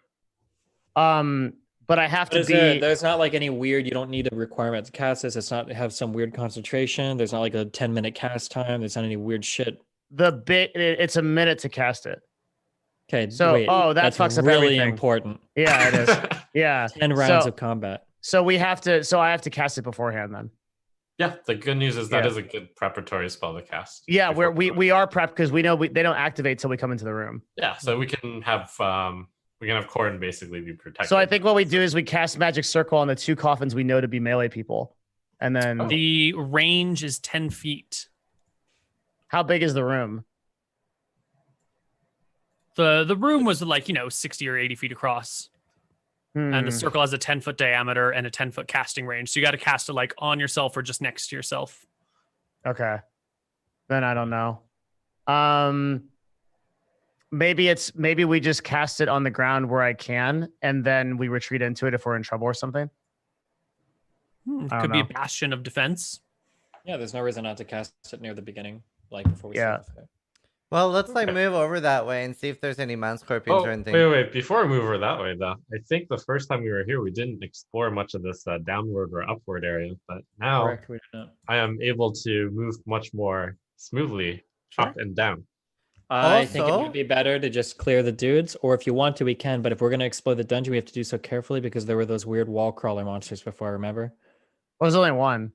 But I have But to is be. there's not like any weird, you don't need a requirement to cast this. It's not have some weird concentration. There's not like a 10-minute cast time. There's not any weird shit. It's a minute to cast it. Okay, So, wait, that that's fucks up really everything. important. Yeah, it is. Yeah. 10 rounds So- of combat. So we have to. So I have to cast it beforehand then. Yeah. The good news is that Yeah. is a good preparatory spell to cast. Yeah, before we are prepped because we know they don't activate till we come into the room. Yeah. So we can have Corrin basically be protected. So I think what we do is we cast Magic Circle on the 2 coffins we know to be melee people, and then Oh. The range is 10 feet. how big is the room? The room was like, 60 or 80 feet across. And the Hmm. circle has a 10-foot diameter and a 10-foot casting range. So you got to cast it like on yourself or just next to yourself. Okay. Then I don't know. Maybe we just cast it on the ground where I can, and then we retreat into it if we're in trouble or something. I don't Could be a know. bastion of defense. Yeah, there's no reason not to cast it near the beginning, like before we Yeah. start the fight. Well, let's like Okay. move over that way and see if there's any man scorpions Oh, or anything. wait. Before we move over that way, though, I think the first time we were here, we didn't explore much of this downward or upward area. But now Correct, we did not. I am able to move much more smoothly up and down. I think it Also- would be better to just clear the dudes, or if you want to, we can. But if we're going to explore the dungeon, we have to do so carefully because there were those weird wall crawler monsters before, remember? Well, there's only one.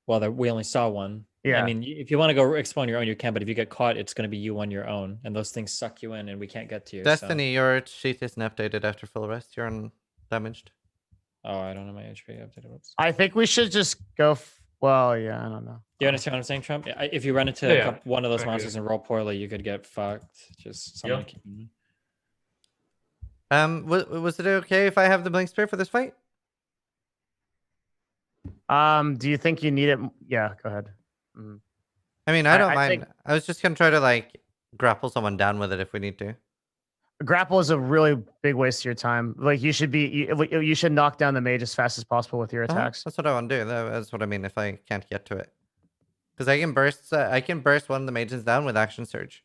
Well, we only saw one. Yeah. I mean, if you want to go explore on your own, you can. But if you get caught, it's going to be you on your own. And those things suck you in, and we can't get to you. so- Destiny, your sheet isn't updated after full rest. You're undamaged. Oh, I don't know my HP updated. Whoops. I think we should just go. Well, yeah, I don't know. Do you understand what I'm saying, Trump? If you run into Yeah, one of those I agree. monsters and roll poorly, you could get fucked. Just someone Yep. keep in mind. Was it okay if I have the blink spear for this fight? Do you think you need it? Yeah, go ahead. I mean, I don't I mind. think- I was just gonna try to like grapple someone down with it if we need to. grapple is a really big waste of your time. Like you should knock down the mage as fast as possible with your attacks. That's what I want to do. That's what I mean. If I can't get to it, because I can burst. I can burst one of the mages down with action surge.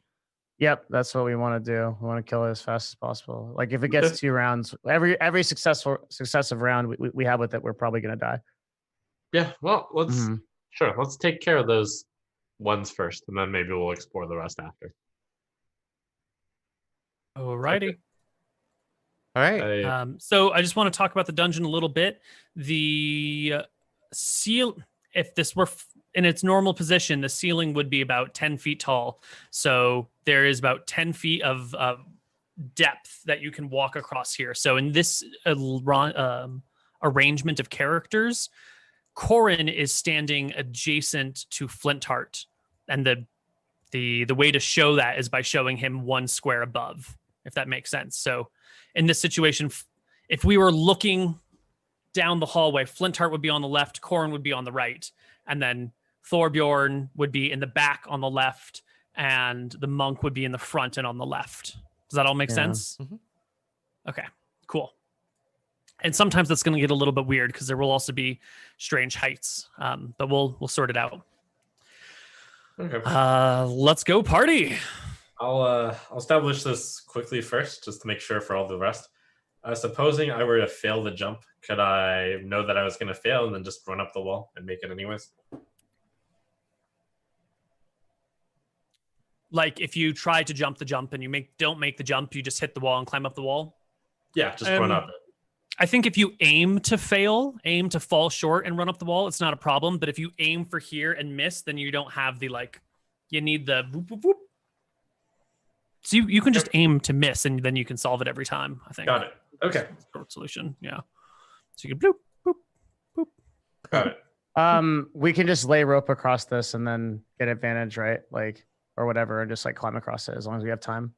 Yep, that's what we want to do. We want to kill it as fast as possible. Like if it gets 2 rounds, every successive round we have with it, we're probably gonna die. Yeah, well, let's take care of those ones first, and then maybe we'll explore the rest after. Alrighty. All right. So I just want to talk about the dungeon a little bit. The seal, if this were in its normal position, the ceiling would be about 10 feet tall. So there is about 10 feet of depth that you can walk across here. So in this arrangement of characters, Corin is standing adjacent to Flintheart, and the way to show that is by showing him 1 square above, if that makes sense. So in this situation, if we were looking down the hallway, Flintheart would be on the left, Corin would be on the right, and then Thorbjorn would be in the back on the left, and the monk would be in the front and on the left. Does that all make sense? Mm-hmm. Okay, cool. And sometimes that's going to get a little bit weird because there will also be strange heights, but we'll sort it out. Okay. Let's go party. I'll establish this quickly first, just to make sure for all the rest. Supposing I were to fail the jump, could I know that I was going to fail and then just run up the wall and make it anyways? Like if you try to jump the jump and you don't make the jump, you just hit the wall and climb up the wall? Yeah, just run up it. I think if you aim to fall short and run up the wall, it's not a problem. But if you aim for here and miss, then you don't have the you need the whoop, whoop, whoop. So you can just aim to miss and then you can solve it every time, I think. Got it. Okay. Short solution, yeah. So you can bloop, boop, boop. Got it. We can just lay rope across this and then get advantage, right? Like, or whatever, and just climb across it as long as we have time.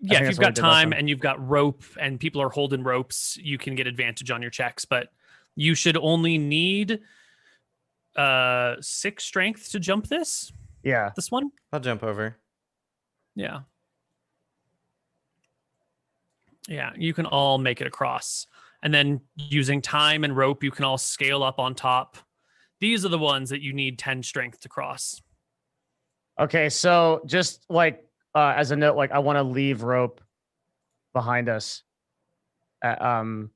Yeah, if you've got time and you've got rope and people are holding ropes, you can get advantage on your checks, but you should only need 6 strength to jump this. Yeah. This one? I'll jump over. Yeah. Yeah, you can all make it across. And then using time and rope, you can all scale up on top. These are the ones that you need 10 strength to cross. Okay, so just as a note, I want to leave rope behind us, so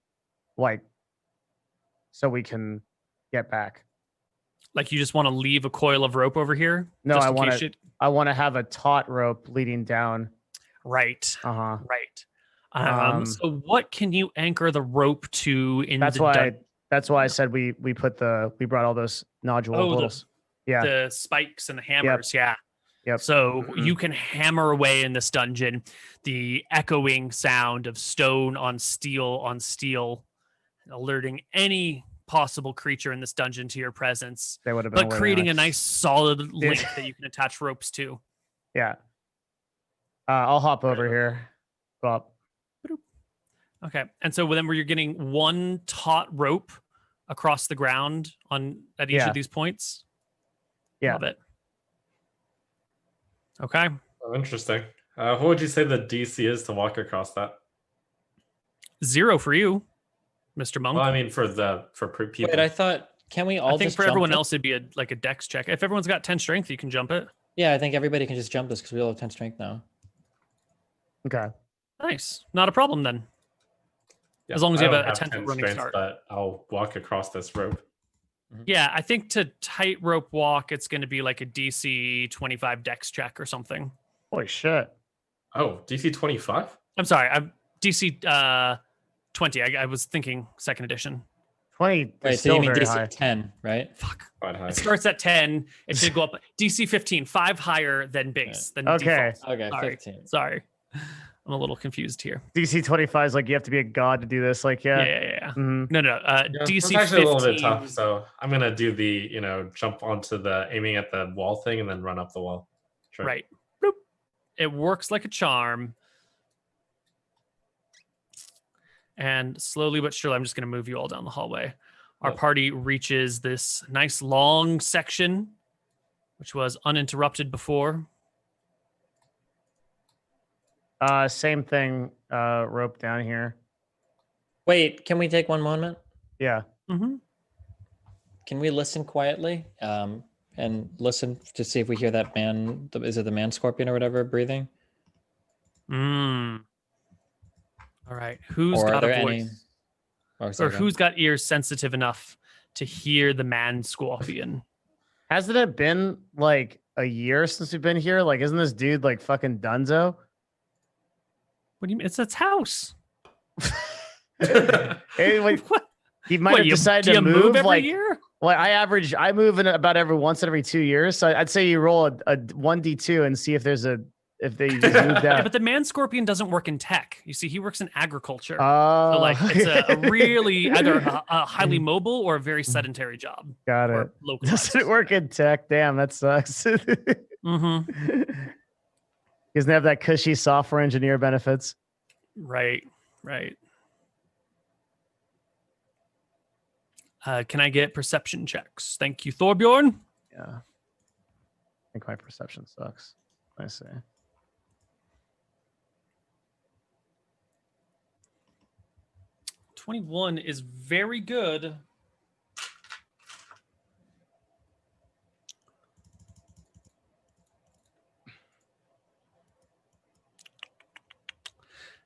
we can get back. Like you just want to leave a coil of rope over here? No, I want to have a taut rope leading down. Right. Uh-huh. Right. So what can you anchor the rope to in that's why I said we brought all those nodule holes. The spikes and the hammers. Yep. Yeah. So you can hammer away in this dungeon, the echoing sound of stone on steel, alerting any possible creature in this dungeon to your presence. They would have been, but creating a nice solid link that you can attach ropes to. Yeah. I'll hop over here. Go up. Okay. And so then where you're getting 1 taut rope across the ground at each of these points. Yeah. Love it. Okay. Oh, interesting. What would you say the DC is to walk across that? 0 for you, Mr. Monk. Well, I mean, for people. Wait, I thought, can we all I think just for jump everyone it? else, it'd be a dex check. If everyone's got 10 strength, you can jump it. Yeah, I think everybody can just jump this because we all have 10 strength now. Okay. Nice. Not a problem then. Yeah, as long as you I have don't a 10 10 running strength, start. But I'll walk across this rope. Yeah, I think to tightrope walk, it's going to be like a DC 25 dex check or something. Holy shit. Oh, DC 25? I'm sorry. I'm DC 20. I was thinking 2nd edition. 20. Right, so you mean DC 10, right? Fuck. Quite high. It starts at 10. It should go up. DC 15, 5 higher than base. Than Okay. default. Okay, Sorry. 15. Sorry. I'm a little confused here. DC 25 is you have to be a god to do this. Yeah. Mm-hmm. No. Yeah, DC it's actually 15. a little bit tough, so I'm gonna do the jump onto the aiming at the wall thing and then run up the wall. Sure. Right. Boop. It works like a charm. And slowly but surely, I'm just going to move you all down the hallway. Our party reaches this nice long section, which was uninterrupted before. Same thing. Rope down here. Wait, can we take one moment? Yeah. Mm-hmm. Can we listen quietly? And listen to see if we hear that man. Is it the man scorpion or whatever breathing? All right. Who's Or are got a there voice? any? Oh, Or sorry, go on. who's got ears sensitive enough to hear the man scorpion? Hasn't it been like a year since we've been here? Like, isn't this dude like fucking Dunzo? What do you mean? It's its house. Hey, like, What? he might What, have you- decided do to you move. every Like, year? well, I move in about once every 2 years. So I'd say you roll a 1d2 and see if there's if they just moved Yeah, out. but the man scorpion doesn't work in tech. You see, he works in agriculture. Oh, So like it's a really either a highly mobile or a very sedentary job. got Or it. localized. Doesn't work in tech. Damn, that sucks. He Mm-hmm. doesn't have that cushy software engineer benefits. Right. Can I get perception checks? Thank you, Thorbjorn. Yeah. I think my perception sucks. I see. $21 is very good.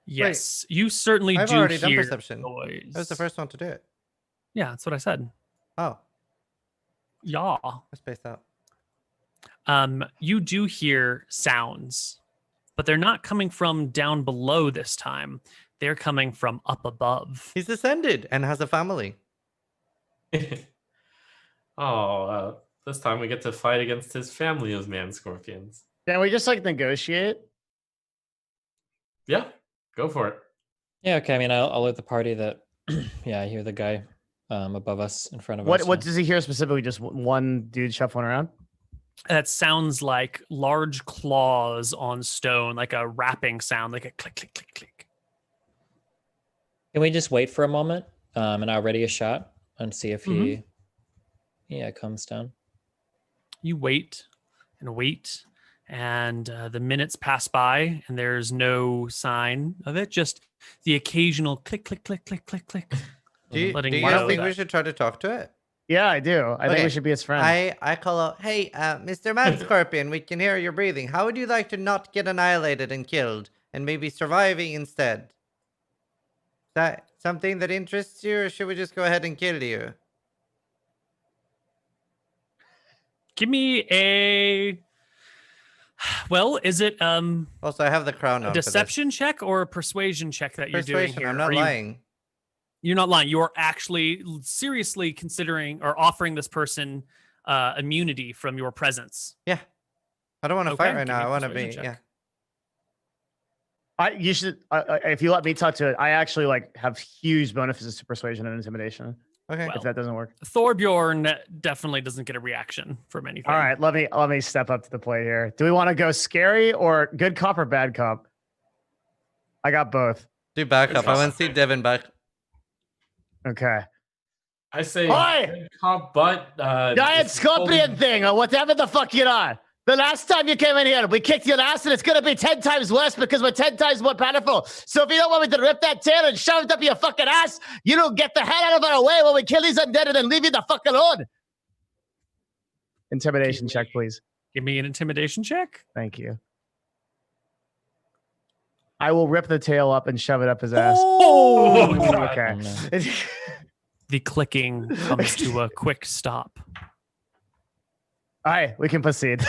Yes, you certainly I've do already done hear perception. noise. I was the first one to do it. Yeah, that's what I said. Oh, Yeah. I spaced out. You do hear sounds, but they're not coming from down below this time. They're coming from up above. He's ascended and has a family. This time we get to fight against his family of man scorpions. Can we just like negotiate? Yeah, go for it. Yeah, okay. I mean, I'll alert the party that, yeah, I hear the guy above us, in front of us. What does he hear specifically? Just one dude shuffling around? That sounds like large claws on stone, like a rapping sound, like a click, click, click, click. Can we just wait for a moment and I'll ready a shot and see if he, comes down? You wait and wait, and the minutes pass by, and there's no sign of it. Just the occasional click, click, click, click, click, click. Do you letting you guys know think we that- should try to talk to it? Yeah, I do. I think Okay. we should be his friend. I call out, hey, Mr. Man Scorpion, we can hear your breathing. How would you like to not get annihilated and killed and maybe surviving instead? Is that something that interests you, or should we just go ahead and kill you? Give me a. Well, is it Also, I have the crown a on. deception check or a persuasion check that you're doing Persuasion. here? I'm not Are you- lying. You're not lying. You are actually seriously considering or offering this person immunity from your presence. Yeah. I don't want to Okay, fight right give now. me a I want to be. persuasion check. Yeah. You should. If you let me talk to it, I actually like have huge bonuses to persuasion and intimidation. Okay. Well, If that doesn't work, Thorbjorn definitely doesn't get a reaction from anything. all right. Let me step up to the plate here. Do we want to go scary or good cop or bad cop? I got both. Do backup. I want to see Devin back. Okay. I say Oi! good cop, but Giant scorpion thing or whatever the fuck you're on. The last time you came in here, we kicked your ass, and it's gonna be 10 times worse because we're 10 times more powerful. So if you don't want me to rip that tail and shove it up your fucking ass, you don't get the hell out of our way when we kill these undead and then leave you the fuck alone. Intimidation check, please. Give me an intimidation check. Thank you. I will rip the tail up and shove it up his ass. Oh! Okay. Oh, no. The clicking comes to a quick stop. All right, we can proceed.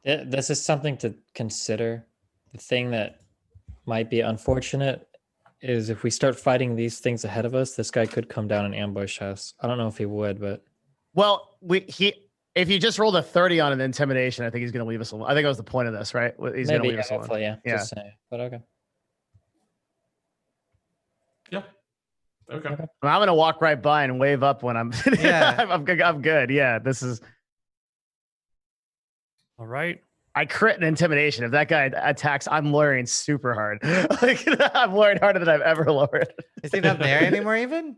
This is something to consider. The thing that might be unfortunate is if we start fighting these things ahead of us, this guy could come down and ambush us. I don't know if he would, but Well, if you just rolled a 30 on an intimidation, I think he's going to leave us alone. I think that was the point of this, right? He's going to maybe, leave us alone. hopefully, yeah. Yeah. Just saying. But okay. Yeah. Okay. Okay. I'm going to walk right by and wave up when I'm. Yeah. I'm good. Yeah, this is. All right. I crit an intimidation. If that guy attacks, I'm lowering super hard. Like I'm lowering harder than I've ever lowered. Is he not there anymore even?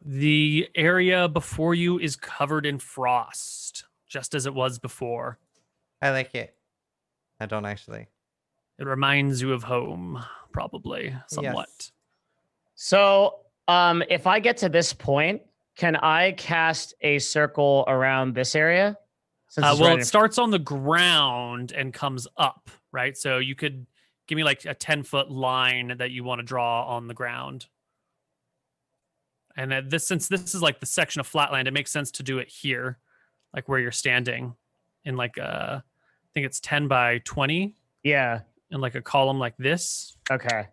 The area before you is covered in frost, just as it was before. I like it. I don't actually. It reminds you of home, probably somewhat. Yes. So, if I get to this point, can I cast a circle around this area? Since it's Well, right it in- starts on the ground and comes up, right? So you could give me like a 10-foot line that you want to draw on the ground. And since this is like the section of flatland, it makes sense to do it here, like where you're standing, in like I think it's 10 by 20, Yeah. in like a column like this. Okay.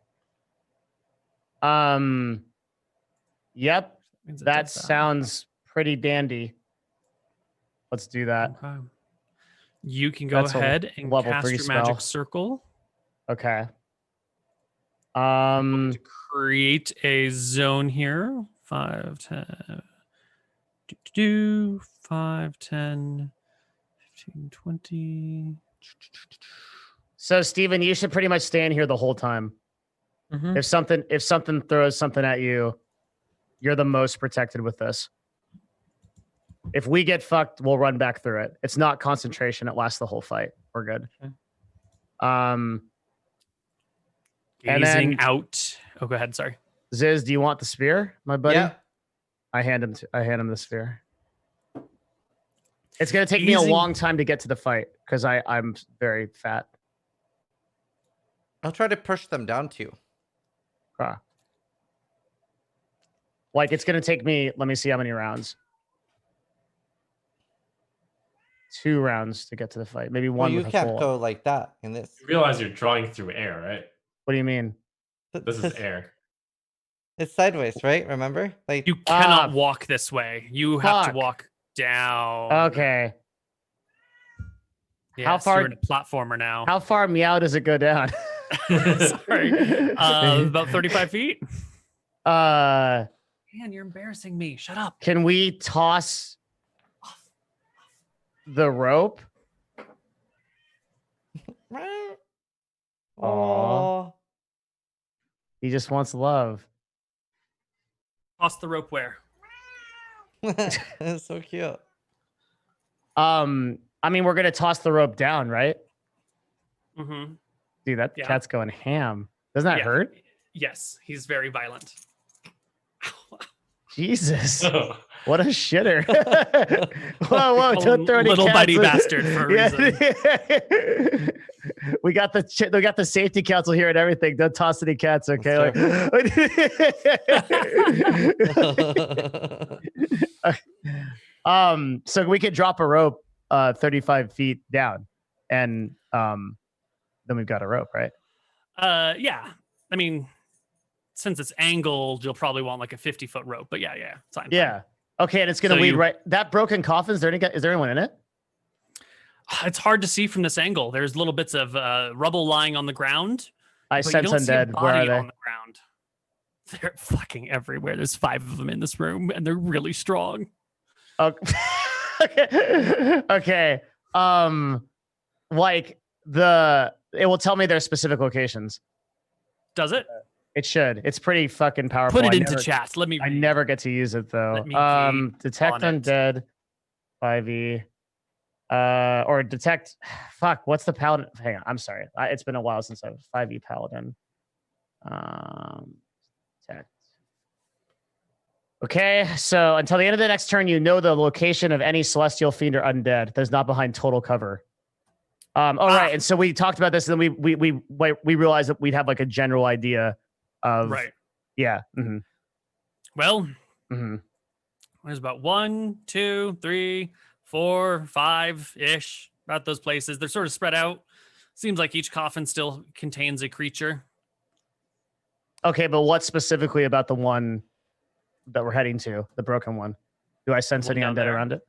Yep. Means it That does sounds pretty dandy. Let's do that. Okay. You can go That's a ahead and level cast 3 your magic spell. circle. Okay. To create a zone here. 5, 10, 5, 10, 15, 20. So Steven, you should pretty much stay in here the whole time. Mhm. If something throws something at you, you're the most protected with this. If we get fucked, we'll run back through it. It's not concentration. It lasts the whole fight. We're good. Okay. And Gazing then- out. Oh, go ahead. Sorry. Ziz, do you want the spear, my buddy? Yeah. I hand him the spear. It's gonna take me a Gazing- long time to get to the fight because I'm very fat. I'll try to push them down to you. Like it's gonna take me. Let me see how many rounds. 2 rounds to get to the fight. Maybe Well, one. you with a can't full. go like that in this. You realize you're drawing through air, right? What do you mean? This is air. It's sideways, right? Remember? Like You cannot Ah, walk this way. You have fuck. to walk down. Okay. Yes, How far- You're in a platformer now. How far meow does it go down? Sorry. About 35 feet. Man, you're embarrassing me. Shut up. can we toss the rope? oh, He just wants love. Toss the rope where? it's so cute. I mean, we're gonna toss the rope down, right? Mm-hmm. Dude, that Yeah. cat's going ham. Doesn't that hurt? Yes, he's very violent. Jesus, Oh, what a shitter! Whoa, whoa! Call Don't him throw any little cats bitey in- bastard for a reason. We got the safety council here and everything. Don't toss any cats, okay? So we could drop a rope 35 feet down, and then we've got a rope, right? Yeah. I mean, since it's angled, you'll probably want like a 50-foot rope. But yeah, it's fine. Yeah. Okay, and it's gonna So lead you- right. That broken coffin. Is there anyone in it? It's hard to see from this angle. There's little bits of rubble lying on the ground. I but you sense don't see a undead. Where are body they? on the ground. They're fucking everywhere. There's 5 of them in this room, and they're really strong. Okay. Okay. Like it will tell me their specific locations. Does it? It should. It's pretty fucking powerful. Put it I into never- chat. Let me. I read. never get to use it though. Let me gaze Detect on it. undead, 5e, or detect. Fuck. What's the paladin? Hang on. I'm sorry. It's been a while since I've 5e paladin. Detect. Okay, so until the end of the next turn, you know the location of any celestial fiend or undead that is not behind total cover. Right, and so we talked about this, and then we realized that we'd have like a general idea of Right. Yeah. Mm-hmm. Well, Mm-hmm. there's about 1, 2, 3, 4, 5 ish. About those places. They're sort of spread out. Seems like each coffin still contains a creature. Okay, but what specifically about the one that we're heading to, the broken one? Do I sense One any down undead there. around it?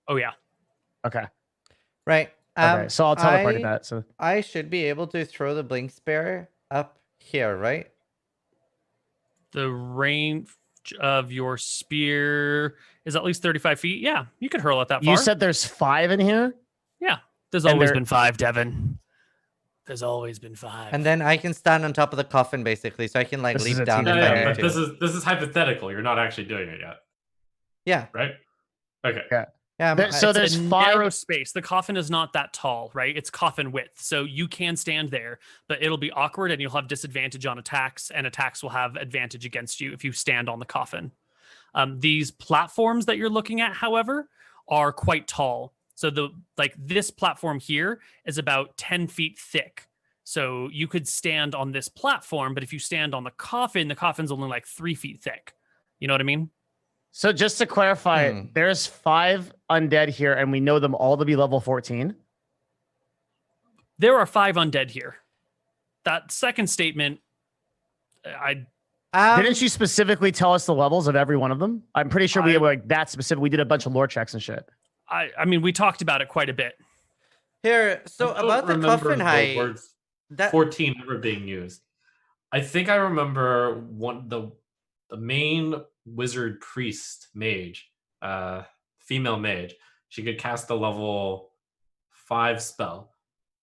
Oh yeah. Okay. Right. Okay. So I'll teleport that. So I should be able to throw the blink spear up here, right? The range of your spear is at least 35 feet. Yeah, you could hurl it that far. you said there's 5 in here? yeah. There's and always they're- been 5, Devin. There's always been 5. And then I can stand on top of the coffin basically, so I can like This is leap a down team if yeah, I yeah, need but to. this is hypothetical. You're not actually doing it yet, Yeah. right? Okay. Yeah. Yeah, So there's a five. narrow space. The coffin is not that tall, right? It's coffin width. So you can stand there, but it'll be awkward and you'll have disadvantage on attacks, and attacks will have advantage against you if you stand on the coffin. These platforms that you're looking at, however, are quite tall. So this platform here is about 10 feet thick. So you could stand on this platform, but if you stand on the coffin's only like 3 feet thick. You know what I mean? So just to clarify, there's 5 undead here, and we know them all to be level 14. There are 5 undead here. That second statement, didn't you specifically tell us the levels of every one of them? I'm pretty sure we were like that specific. We did a bunch of lore checks and shit. I mean, we talked about it quite a bit. Here, so about the coffin height, words 14 ever being used. I think I remember the main wizard priest mage, female mage. She could cast a level 5 spell,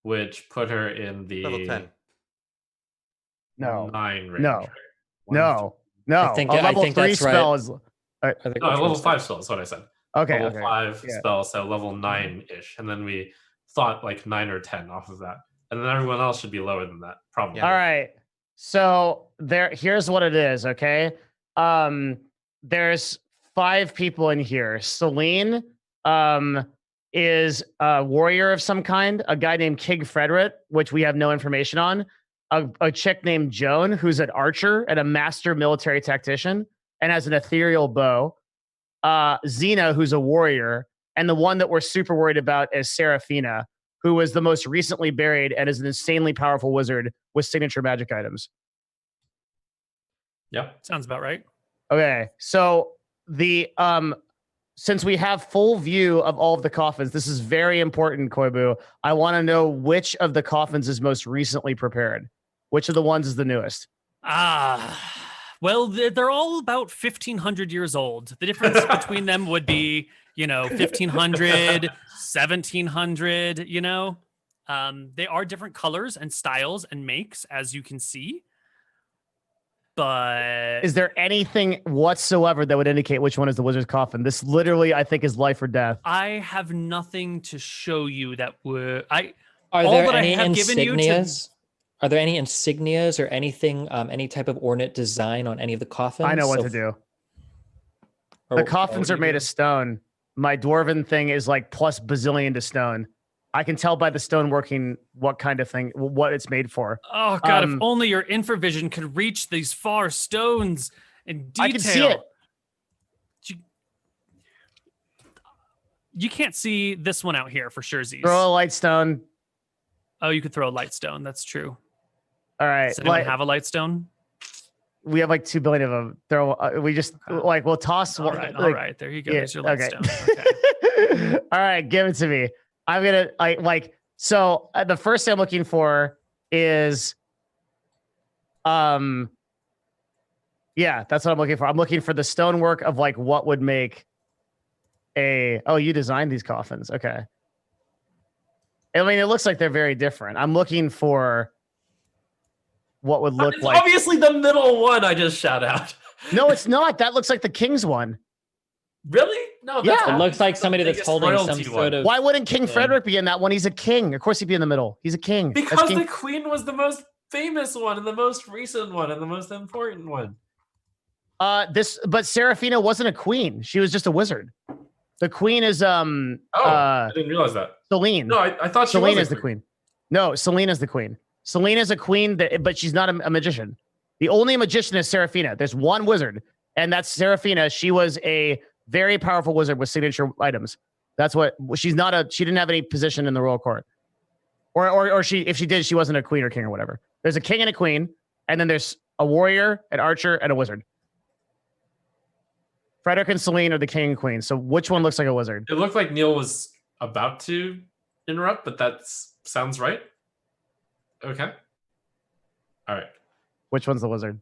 which put her in the level 10. 9 range. No. Right? I think level 3 that's spell right. is. I think No, that's level right. 5 spell is what I said. Okay. Level 5 Yeah. spell, so level 9-ish. And then we thought like 9 or 10 off of that. And then everyone else should be lower than that, probably. All right. So here's what it is, okay? There's 5 people in here. Celine is a warrior of some kind, a guy named King Frederick, which we have no information on, a chick named Joan, who's an archer and a master military tactician and has an ethereal bow, Xena, who's a warrior, and the one that we're super worried about is Seraphina, who was the most recently buried and is an insanely powerful wizard with signature magic items. Yep. Sounds about right. Okay, so the since we have full view of all of the coffins, this is very important, Koibu. I want to know which of the coffins is most recently prepared. Which of the ones is the newest? Well, they're all about 1,500 years old. The difference between them would be, 1,500, 1,700, They are different colors and styles and makes, as you can see. But is there anything whatsoever that would indicate which one is the wizard's coffin? This literally, I think, is life or death. I have nothing to show you that would... Are all there that I any have given you to- insignias? Are there any insignias or anything, any type of ornate design on any of the coffins? I know what to do. The coffins are made of stone. My dwarven thing is like plus bazillion to stone. I can tell by the stone working what kind of thing, what it's made for. Oh, God, if only your infravision could reach these far stones in detail. I can see it. You can't see this one out here for sure, Z's. Throw a light stone. Oh, you could throw a light stone. That's true. All right. Does anyone have a light stone? We have like 2 billion of them. We just we'll toss All one. right, like, all right. There you go. Yeah, There's your light okay. stone. Okay. All right, give it to me. I'm gonna so the first thing I'm looking for is yeah, that's what I'm looking for. I'm looking for the stonework of like what would make you designed these coffins. Okay. I mean, it looks like they're very different. I'm looking for what would look It's like. obviously the middle one I just shot out. No, it's not. That looks like the king's one. Really? No, Yeah. that's It looks like somebody that's biggest holding some royalty sort one. of... Why wouldn't King Frederick be in that one? He's a king. Of course he'd be in the middle. He's a king. That's Because King- the queen was the most famous one and the most recent one and the most important one. But Seraphina wasn't a queen. She was just a wizard. The queen is I didn't realize that. Celine. No, I thought she Celine was is the queen. No, Celine is the queen. Celine is a queen, but she's not a magician. The only magician is Seraphina. There's one wizard, and that's Seraphina. She was a very powerful wizard with signature items. That's what she's not she didn't have any position in the royal court. Or she, if she did, she wasn't a queen or king or whatever. There's a king and a queen, and then there's a warrior, an archer, and a wizard. Frederick and Celine are the king and queen. So which one looks like a wizard? It looked like Neil was about to interrupt, but that sounds right. Okay. All right. Which one's the wizard?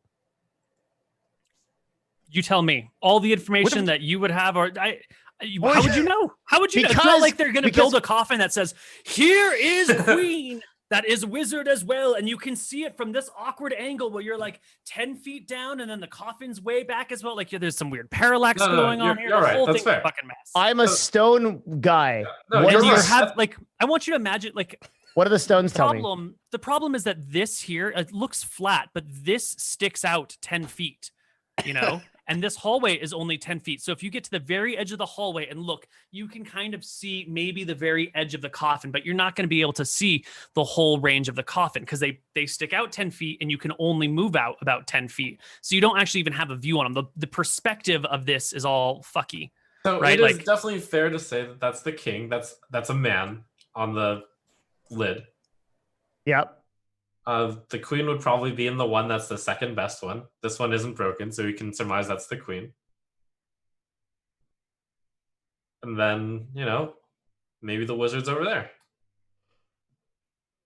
You tell me. All the information that you would have, or how would you know? How would you know? It's not like they're going to build a coffin that says, "Here is Queen." That is wizard as well, and you can see it from this awkward angle where you're like 10 feet down, and then the coffin's way back as well. Like there's some weird parallax going on here. You're The right. whole That's thing's a fair. fucking mess. I'm a stone guy. No, What you're is And you this- right. have like, I want you to imagine like What do the stones tell me? the problem is that this here, it looks flat, but this sticks out 10 feet, you know, and this hallway is only 10 feet. So if you get to the very edge of the hallway and look, you can kind of see maybe the very edge of the coffin, but you're not going to be able to see the whole range of the coffin because they stick out 10 feet and you can only move out about 10 feet. So you don't actually even have a view on them. The perspective of this is all fucky. So right, it is like- definitely fair to say that that's the king. That's a man on the lid. Yep. The queen would probably be in the one that's the second best one. This one isn't broken, so we can surmise that's the queen. And then, maybe the wizard's over there.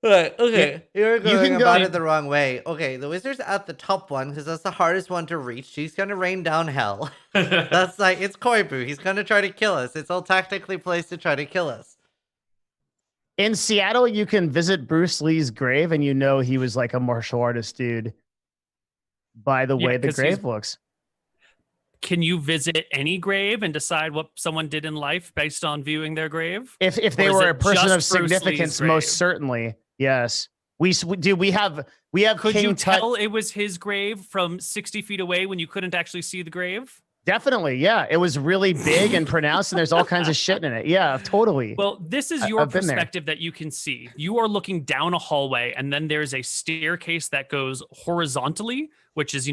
Right, okay. You're can going go- about it the wrong way. Okay, the wizard's at the top one because that's the hardest one to reach. She's gonna rain down hell. That's like, it's Koibu. He's gonna try to kill us. It's all tactically placed to try to kill us. In Seattle, you can visit Bruce Lee's grave, and he was like a martial artist dude. By the Yeah, way the 'cause grave looks. Can you visit any grave and decide what someone did in life based on viewing their grave? If they Or is were it a person of just Bruce Lee's significance, grave? most certainly, yes. We have Could King you Tut- tell it was his grave from 60 feet away when you couldn't actually see the grave? Definitely, yeah. It was really big and pronounced, and there's all kinds of shit in it. Yeah, totally. Well, this is your I've been there. perspective that you can see. You are looking down a hallway, and then there's a staircase that goes horizontally, which is,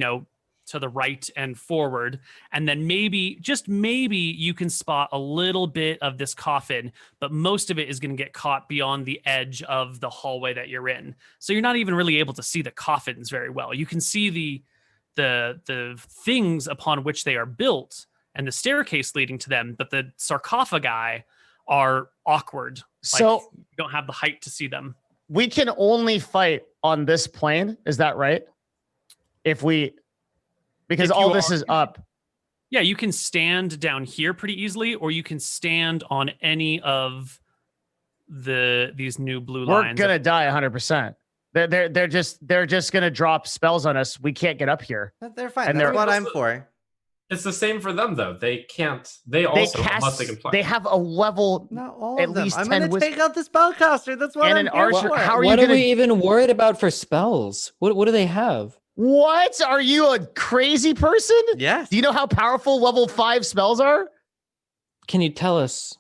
to the right and forward. And then maybe, just maybe, you can spot a little bit of this coffin, but most of it is going to get caught beyond the edge of the hallway that you're in. So you're not even really able to see the coffins very well. You can see the things upon which they are built and the staircase leading to them, but the sarcophagi are awkward. So- you don't have the height to see them. We can only fight on this plane. Is that right? Because If all you this are- is up. Yeah, you can stand down here pretty easily, or you can stand on any of these new blue We're lines. gonna die 100%. They're just gonna drop spells on us. We can't get up here. But they're fine. And That's they're- what I'm for. It's the same for them, though. They can't. They They also, unless cast. they can fly. They have a level. Not all At of them. least I'm 10 gonna wiz- take out the spellcaster. That's what And I'm an here archer- for. how are you What are gonna- we even worried about for spells? What do they have? What? Are you a crazy person? Yes. Do you know how powerful level 5 spells are Can you tell us?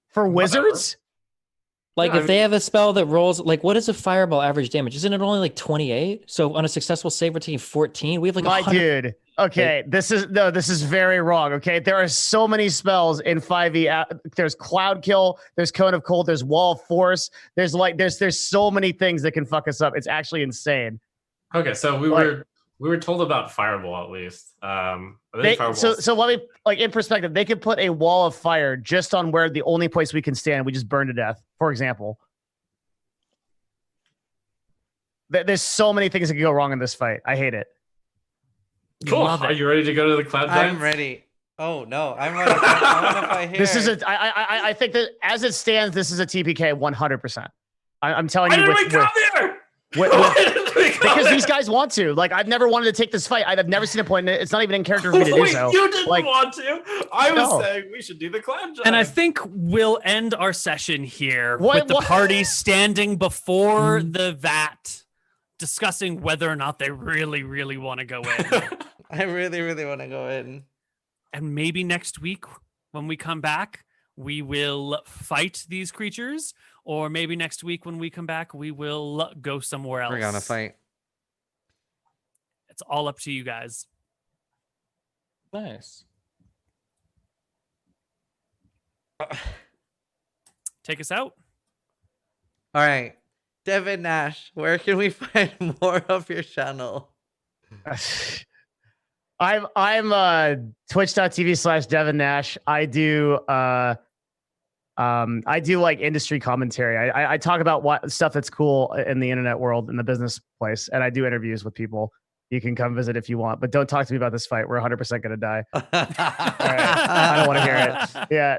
for wizards? Like, Yeah, if they have a spell that rolls, like, what is a fireball average damage? Isn't it only like 28? So on a successful save, we're taking 14. We have like My 100. dude. Okay, this is very wrong. Okay, there are so many spells in 5e. There's Cloud Kill, there's Cone of Cold, there's Wall of Force. There's so many things that can fuck us up. It's actually insane. Okay, so we were told about Fireball at least. I think Fireball's- So let me, like, in perspective, they could put a wall of fire just on where the only place we can stand, we just burn to death, for example. There's so many things that can go wrong in this fight. I hate it. cool. Love Are it. you ready to go to the Cloud Giants? I'm ready. Oh no, I want to fight here. This is I think that as it stands, this is a TPK 100%. I'm telling Why you, did we with, come here? with- Why did we come because here? these guys want to. Like, I've never wanted to take this fight. I've never seen a point in it. It's not even in character for me to do Wait, so. you didn't Like, want to. I was No. saying we should do the Cloud Giants. And I think we'll end our session here What- with the what- party standing before the vat, discussing whether or not they really, really want to go in. I really, really want to go in. And maybe next week when we come back, we will fight these creatures. Or maybe next week when we come back, we will go somewhere else. We're gonna fight. It's all up to you guys. Nice. Take us out. All right, Devin Nash, where can we find more of your channel? I'm twitch.tv/Devin Nash. I do like industry commentary. I talk about what stuff that's cool in the internet world, in the business place, and I do interviews with people. You can come visit if you want, but don't talk to me about this fight. We're 100% gonna die. All right. I don't want to hear it. Yeah.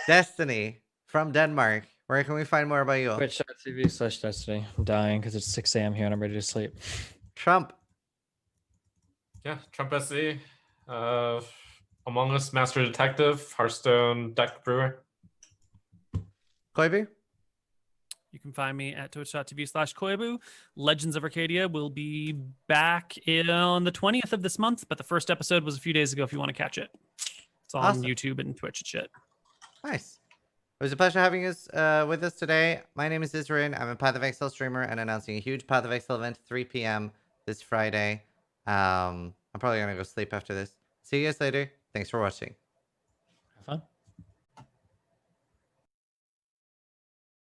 Destiny from Denmark. Where can we find more about you? Twitch.tv/Destiny. I'm dying because it's 6 a.m. here and I'm ready to sleep. Trump. Yeah, Trump SE, Among Us Master Detective, Hearthstone Deck Brewer. Koibu. You can find me at twitch.tv/Koibu. Legends of Arcadia will be back on the 20th of this month, but the first episode was a few days ago if you want to catch it. It's on Awesome. YouTube and Twitch and shit. Nice. It was a pleasure having you with us today. My name is Zizaran. I'm a Path of Exile streamer and announcing a huge Path of Exile event 3 p.m. this Friday. I'm probably going to go sleep after this. See you guys later. Thanks for watching. Have fun.